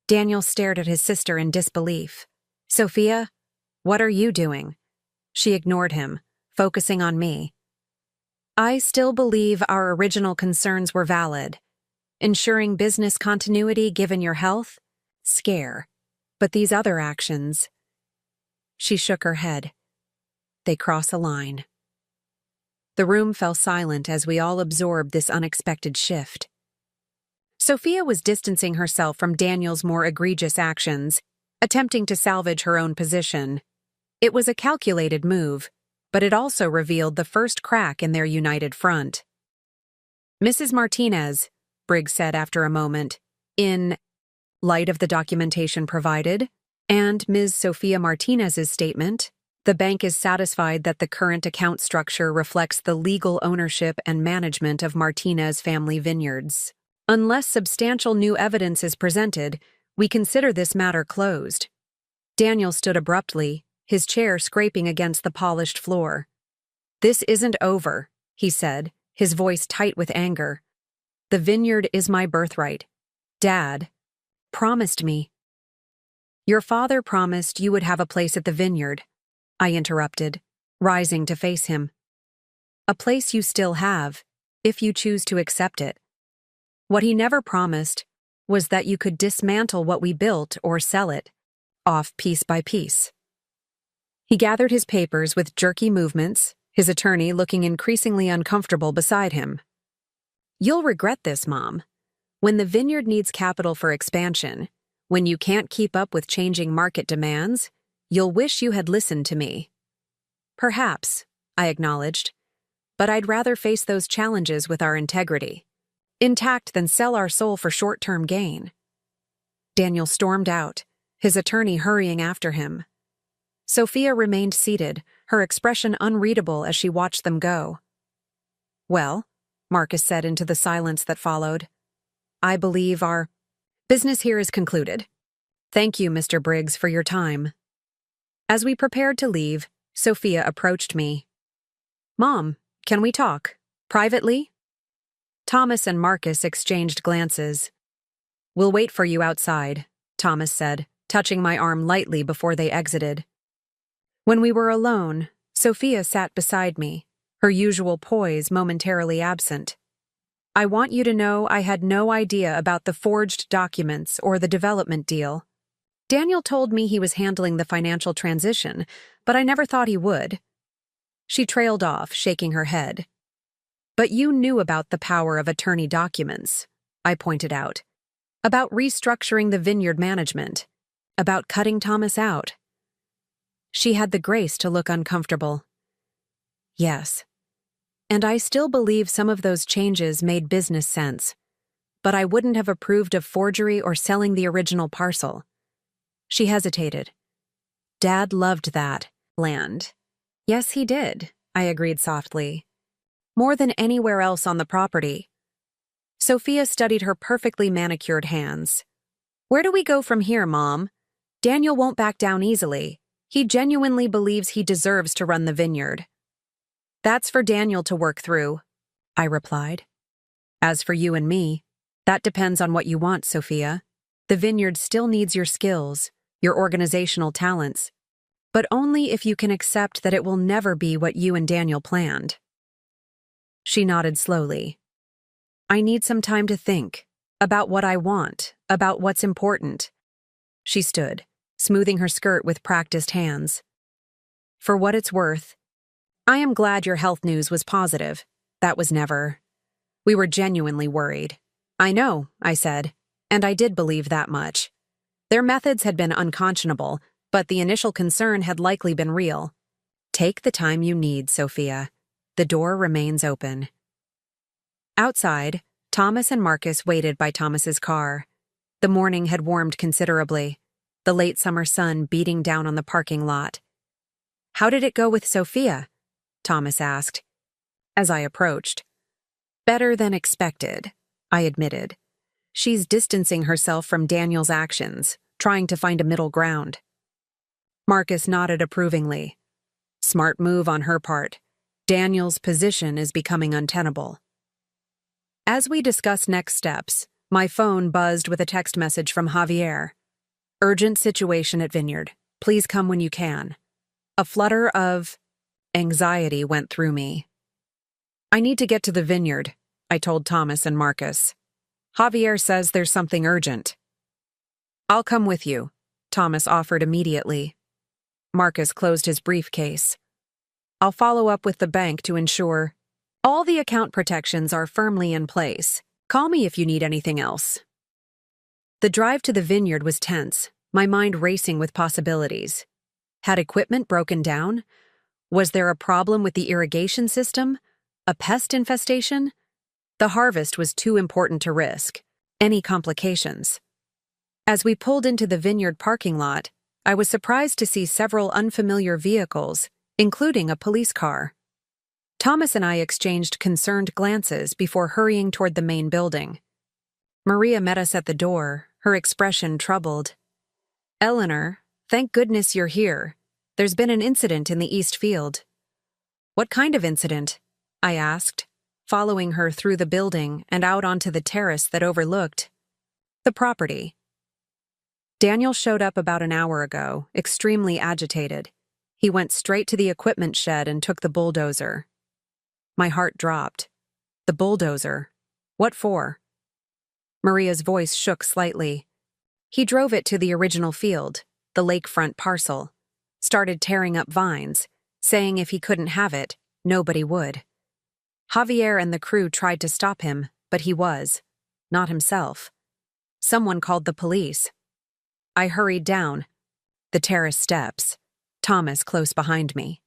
Daniel stared at his sister in disbelief. Sophia, what are you doing? She ignored him, focusing on me. I still believe our original concerns were valid. Ensuring business continuity given your health, scare. But these other actions. She shook her head. They cross a line. The room fell silent as we all absorbed this unexpected shift. Sophia was distancing herself from Daniel's more egregious actions, attempting to salvage her own position. It was a calculated move, but it also revealed the first crack in their united front. "Mrs. Martinez," Briggs said after a moment, "in light of the documentation provided, and Ms. Sophia Martinez's statement, the bank is satisfied that the current account structure reflects the legal ownership and management of Martinez Family Vineyards. Unless substantial new evidence is presented, we consider this matter closed." Daniel stood abruptly, his chair scraping against the polished floor. "This isn't over," he said, his voice tight with anger. "The vineyard is my birthright. Dad promised me." "Your father promised you would have a place at the vineyard," I interrupted, rising to face him. "A place you still have, if you choose to accept it. What he never promised was that you could dismantle what we built or sell it, off piece by piece." He gathered his papers with jerky movements, his attorney looking increasingly uncomfortable beside him. "You'll regret this, Mom. When the vineyard needs capital for expansion, when you can't keep up with changing market demands, you'll wish you had listened to me." "Perhaps," I acknowledged, "but I'd rather face those challenges with our integrity intact than sell our soul for short-term gain." Daniel stormed out, his attorney hurrying after him. Sophia remained seated, her expression unreadable as she watched them go. "Well," Marcus said into the silence that followed, "I believe our business here is concluded. Thank you, Mr. Briggs, for your time." As we prepared to leave, Sophia approached me. "Mom, can we talk? Privately?" Thomas and Marcus exchanged glances. "We'll wait for you outside," Thomas said, touching my arm lightly before they exited. When we were alone, Sophia sat beside me, her usual poise momentarily absent. "I want you to know I had no idea about the forged documents or the development deal. Daniel told me he was handling the financial transition, but I never thought he would." She trailed off, shaking her head. "But you knew about the power of attorney documents," I pointed out. "About restructuring the vineyard management. About cutting Thomas out." She had the grace to look uncomfortable. "Yes. And I still believe some of those changes made business sense. But I wouldn't have approved of forgery or selling the original parcel." She hesitated. "Dad loved that land." "Yes, he did," I agreed softly. "More than anywhere else on the property." Sophia studied her perfectly manicured hands. "Where do we go from here, Mom? Daniel won't back down easily. He genuinely believes he deserves to run the vineyard." "That's for Daniel to work through," I replied. "As for you and me, that depends on what you want, Sophia. The vineyard still needs your skills, your organizational talents, but only if you can accept that it will never be what you and Daniel planned." She nodded slowly. "I need some time to think, about what I want, about what's important." She stood, smoothing her skirt with practiced hands. "For what it's worth, I am glad your health news was positive. That was never. We were genuinely worried." "I know," I said, and I did believe that much. Their methods had been unconscionable, but the initial concern had likely been real. "Take the time you need, Sophia. The door remains open." Outside, Thomas and Marcus waited by Thomas's car. The morning had warmed considerably, the late summer sun beating down on the parking lot. "How did it go with Sophia?" Thomas asked. As I approached. "Better than expected," I admitted. "She's distancing herself from Daniel's actions, trying to find a middle ground." Marcus nodded approvingly. "Smart move on her part. Daniel's position is becoming untenable." As we discussed next steps, my phone buzzed with a text message from Javier. "Urgent situation at Vineyard. Please come when you can." A flutter of anxiety went through me. "I need to get to the vineyard," I told Thomas and Marcus. "Javier says there's something urgent." I'll come with you, Thomas offered immediately. Marcus closed his briefcase. I'll follow up with the bank to ensure all the account protections are firmly in place. Call me if you need anything else. The drive to the vineyard was tense, my mind racing with possibilities. Had equipment broken down? Was there a problem with the irrigation system? A pest infestation? The harvest was too important to risk. Any complications? As we pulled into the vineyard parking lot, I was surprised to see several unfamiliar vehicles, including a police car. Thomas and I exchanged concerned glances before hurrying toward the main building. Maria met us at the door, her expression troubled. Eleanor, thank goodness you're here. There's been an incident in the East Field. What kind of incident? I asked, following her through the building and out onto the terrace that overlooked the property. Daniel showed up about an hour ago, extremely agitated. He went straight to the equipment shed and took the bulldozer. My heart dropped. The bulldozer? What for? Maria's voice shook slightly. He drove it to the original field, the lakefront parcel, started tearing up vines, saying if he couldn't have it, nobody would. Javier and the crew tried to stop him, but he was, not himself. Someone called the police. I hurried down the terrace steps, Thomas close behind me.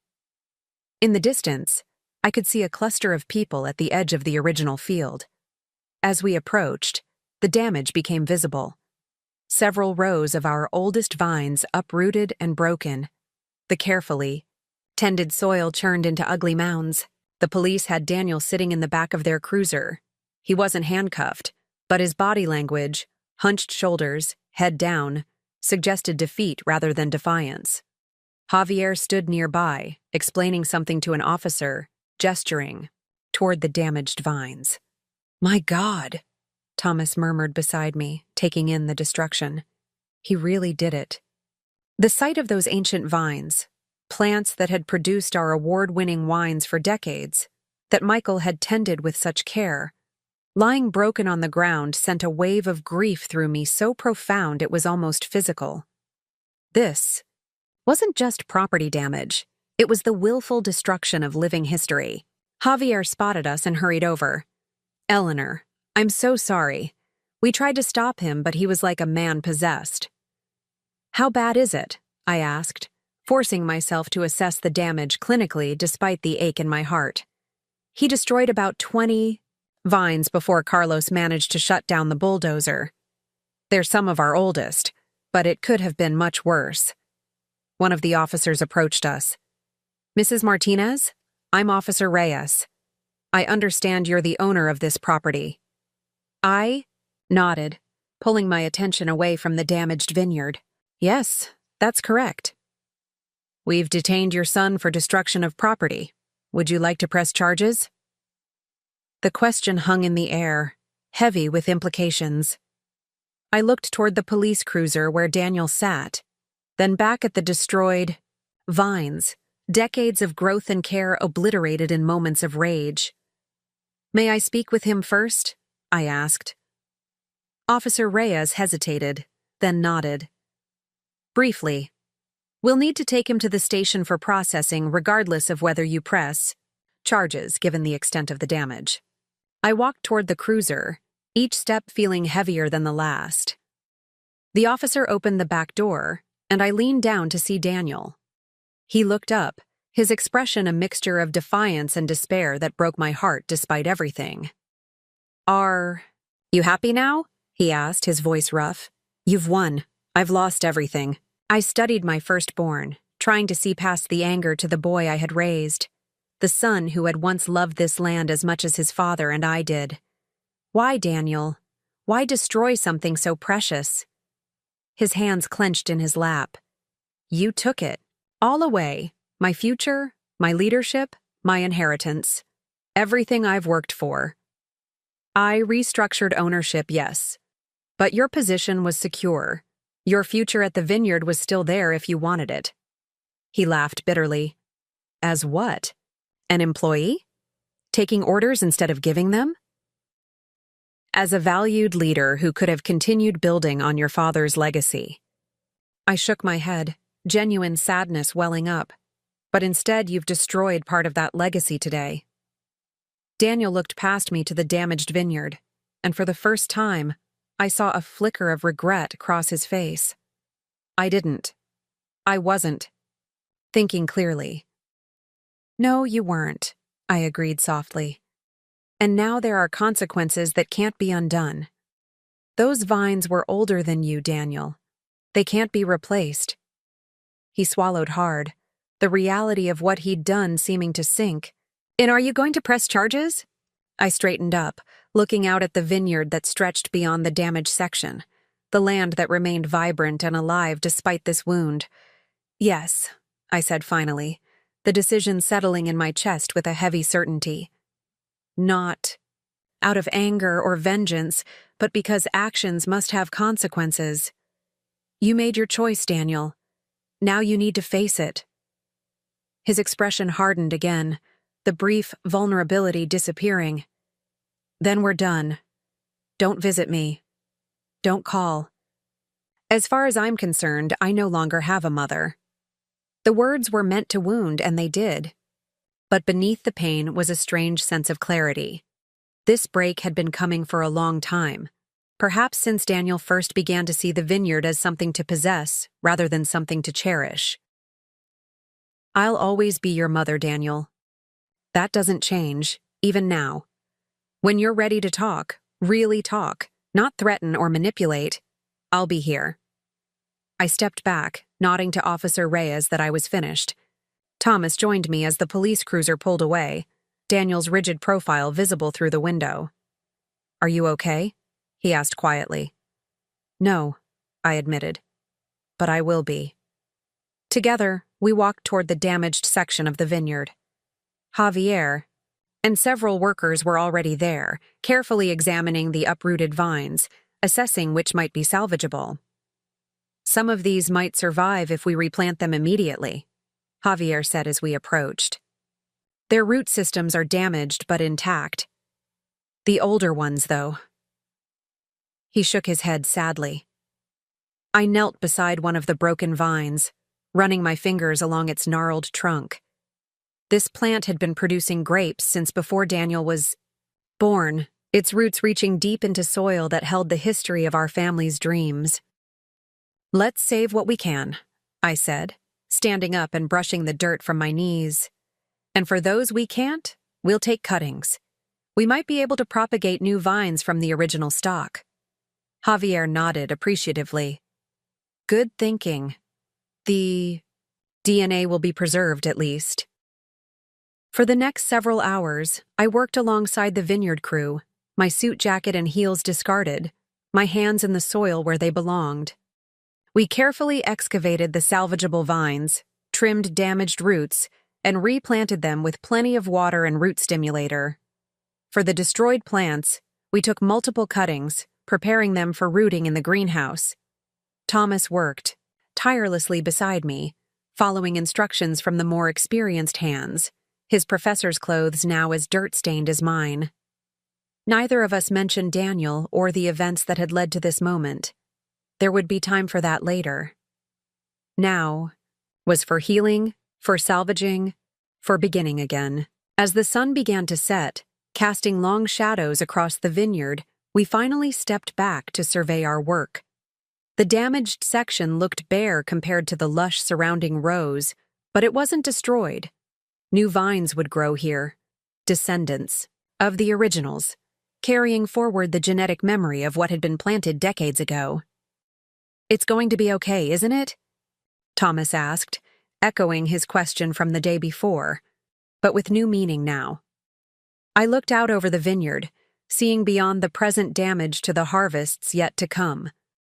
In the distance, I could see a cluster of people at the edge of the original field. As we approached, the damage became visible. Several rows of our oldest vines uprooted and broken. The carefully tended soil churned into ugly mounds. The police had Daniel sitting in the back of their cruiser. He wasn't handcuffed, but his body language, hunched shoulders, head down, suggested defeat rather than defiance. Javier stood nearby, explaining something to an officer, gesturing toward the damaged vines. My God, Thomas murmured beside me, taking in the destruction. He really did it. The sight of those ancient vines, plants that had produced our award-winning wines for decades, that Michael had tended with such care, lying broken on the ground sent a wave of grief through me so profound it was almost physical. This wasn't just property damage. It was the willful destruction of living history. Javier spotted us and hurried over. Eleanor, I'm so sorry. We tried to stop him, but he was like a man possessed. How bad is it? I asked, forcing myself to assess the damage clinically despite the ache in my heart. He destroyed about 20 vines before Carlos managed to shut down the bulldozer. They're some of our oldest, but it could have been much worse. One of the officers approached us. Mrs. Martinez, I'm Officer Reyes. I understand you're the owner of this property. I nodded, pulling my attention away from the damaged vineyard. Yes, that's correct. We've detained your son for destruction of property. Would you like to press charges? The question hung in the air, heavy with implications. I looked toward the police cruiser where Daniel sat, then back at the destroyed vines, decades of growth and care obliterated in moments of rage. May I speak with him first? I asked. Officer Reyes hesitated, then nodded. Briefly, we'll need to take him to the station for processing regardless of whether you press charges given the extent of the damage. I walked toward the cruiser, each step feeling heavier than the last. The officer opened the back door, and I leaned down to see Daniel. He looked up, his expression a mixture of defiance and despair that broke my heart despite everything. Are you happy now? He asked, his voice rough. You've won. I've lost everything. I studied my firstborn, trying to see past the anger to the boy I had raised, the son who had once loved this land as much as his father and I did. Why, Daniel? Why destroy something so precious? His hands clenched in his lap. You took it. All away. My future, my leadership, my inheritance. Everything I've worked for. I restructured ownership, yes. But your position was secure. Your future at the vineyard was still there if you wanted it. He laughed bitterly. As what? An employee? Taking orders instead of giving them? as a valued leader who could have continued building on your father's legacy. I shook my head, genuine sadness welling up. But instead, you've destroyed part of that legacy today. Daniel looked past me to the damaged vineyard, and for the first time, I saw a flicker of regret cross his face. I wasn't. Thinking clearly. No, you weren't, I agreed softly. And now there are consequences that can't be undone. Those vines were older than you, Daniel. They can't be replaced. He swallowed hard, the reality of what he'd done seeming to sink. And are you going to press charges? I straightened up, looking out at the vineyard that stretched beyond the damaged section, the land that remained vibrant and alive despite this wound. Yes, I said finally, the decision settling in my chest with a heavy certainty. Not out of anger or vengeance, but because actions must have consequences. You made your choice, Daniel. Now you need to face it. His expression hardened again, the brief vulnerability disappearing. Then we're done. Don't visit me. Don't call. As far as I'm concerned, I no longer have a mother. The words were meant to wound, and they did. But beneath the pain was a strange sense of clarity. This break had been coming for a long time, perhaps since Daniel first began to see the vineyard as something to possess rather than something to cherish. I'll always be your mother, Daniel. That doesn't change, even now. When you're ready to talk, really talk, not threaten or manipulate, I'll be here. I stepped back, nodding to Officer Reyes that I was finished. Thomas joined me as the police cruiser pulled away, Daniel's rigid profile visible through the window. Are you okay? He asked quietly. No, I admitted. But I will be. Together, we walked toward the damaged section of the vineyard. Javier and several workers were already there, carefully examining the uprooted vines, assessing which might be salvageable. Some of these might survive if we replant them immediately, Javier said as we approached. Their root systems are damaged but intact. The older ones, though. He shook his head sadly. I knelt beside one of the broken vines, running my fingers along its gnarled trunk. This plant had been producing grapes since before Daniel was born, its roots reaching deep into soil that held the history of our family's dreams. Let's save what we can, I said, standing up and brushing the dirt from my knees. And for those we can't, we'll take cuttings. We might be able to propagate new vines from the original stock. Javier nodded appreciatively. Good thinking. The DNA will be preserved at least. For the next several hours, I worked alongside the vineyard crew, my suit jacket and heels discarded, my hands in the soil where they belonged. We carefully excavated the salvageable vines, trimmed damaged roots, and replanted them with plenty of water and root stimulator. For the destroyed plants, we took multiple cuttings, preparing them for rooting in the greenhouse. Thomas worked, tirelessly beside me, following instructions from the more experienced hands, his professor's clothes now as dirt-stained as mine. Neither of us mentioned Daniel or the events that had led to this moment. There would be time for that later. Now was for healing, for salvaging, for beginning again. As the sun began to set, casting long shadows across the vineyard, we finally stepped back to survey our work. The damaged section looked bare compared to the lush surrounding rows, but it wasn't destroyed. New vines would grow here, descendants of the originals, carrying forward the genetic memory of what had been planted decades ago. It's going to be okay, isn't it? Thomas asked, echoing his question from the day before, but with new meaning now. I looked out over the vineyard, seeing beyond the present damage to the harvests yet to come,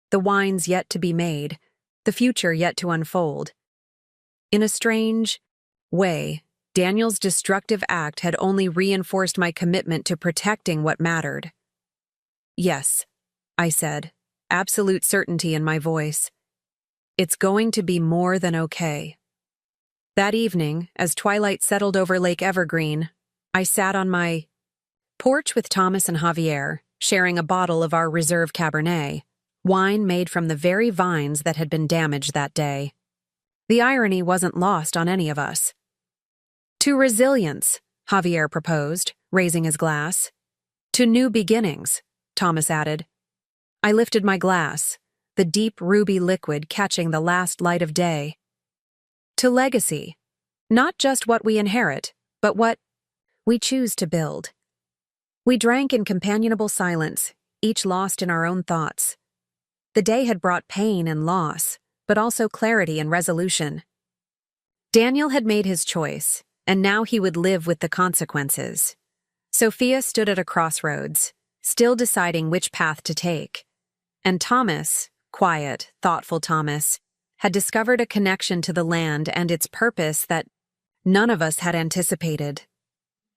the wines yet to be made, the future yet to unfold. In a strange way, Daniel's destructive act had only reinforced my commitment to protecting what mattered. Yes, I said, absolute certainty in my voice. It's going to be more than okay. That evening, as twilight settled over Lake Evergreen, I sat on my porch with Thomas and Javier, sharing a bottle of our reserve Cabernet, wine made from the very vines that had been damaged that day. The irony wasn't lost on any of us. To resilience, Javier proposed, raising his glass. To new beginnings, Thomas added. I lifted my glass, the deep ruby liquid catching the last light of day. To legacy, not just what we inherit, but what we choose to build. We drank in companionable silence, each lost in our own thoughts. The day had brought pain and loss, but also clarity and resolution. Daniel had made his choice, and now he would live with the consequences. Sophia stood at a crossroads, still deciding which path to take. And Thomas, quiet, thoughtful Thomas, had discovered a connection to the land and its purpose that none of us had anticipated.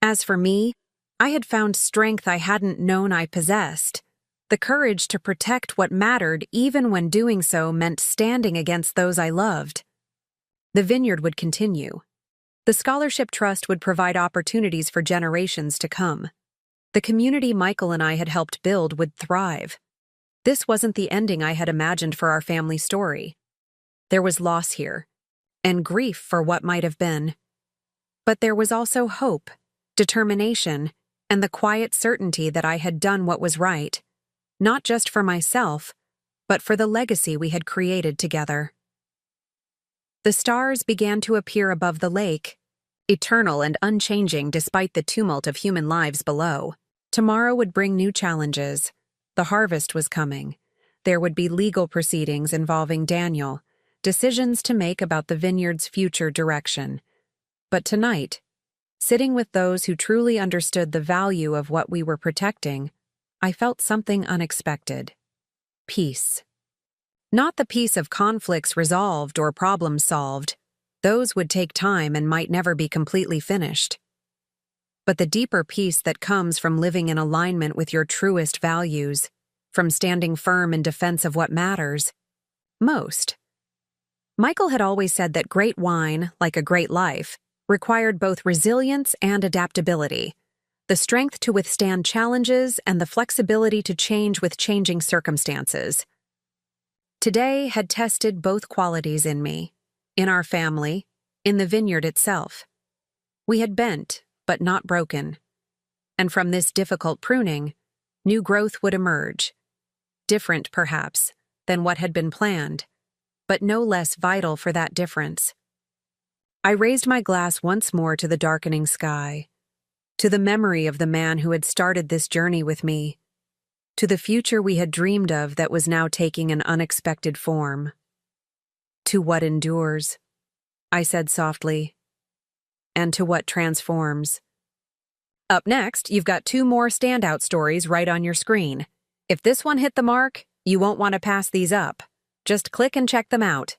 As for me, I had found strength I hadn't known I possessed, the courage to protect what mattered even when doing so meant standing against those I loved. The vineyard would continue. The scholarship trust would provide opportunities for generations to come. The community Michael and I had helped build would thrive. This wasn't the ending I had imagined for our family story. There was loss here, and grief for what might have been. But there was also hope, determination, and the quiet certainty that I had done what was right, not just for myself, but for the legacy we had created together. The stars began to appear above the lake, eternal and unchanging despite the tumult of human lives below. Tomorrow would bring new challenges. The harvest was coming. There would be legal proceedings involving Daniel, decisions to make about the vineyard's future direction. But tonight, sitting with those who truly understood the value of what we were protecting, I felt something unexpected. Peace. Not the peace of conflicts resolved or problems solved. Those would take time and might never be completely finished. But the deeper peace that comes from living in alignment with your truest values, from standing firm in defense of what matters most. Michael had always said that great wine, like a great life, required both resilience and adaptability, the strength to withstand challenges and the flexibility to change with changing circumstances. Today had tested both qualities in me, in our family, in the vineyard itself. We had bent, but not broken. And from this difficult pruning, new growth would emerge. Different, perhaps, than what had been planned, but no less vital for that difference. I raised my glass once more to the darkening sky, to the memory of the man who had started this journey with me, to the future we had dreamed of that was now taking an unexpected form. To what endures, I said softly, and to what transforms. Up next, you've got 2 more standout stories right on your screen. If this one hit the mark, you won't want to pass these up. Just click and check them out.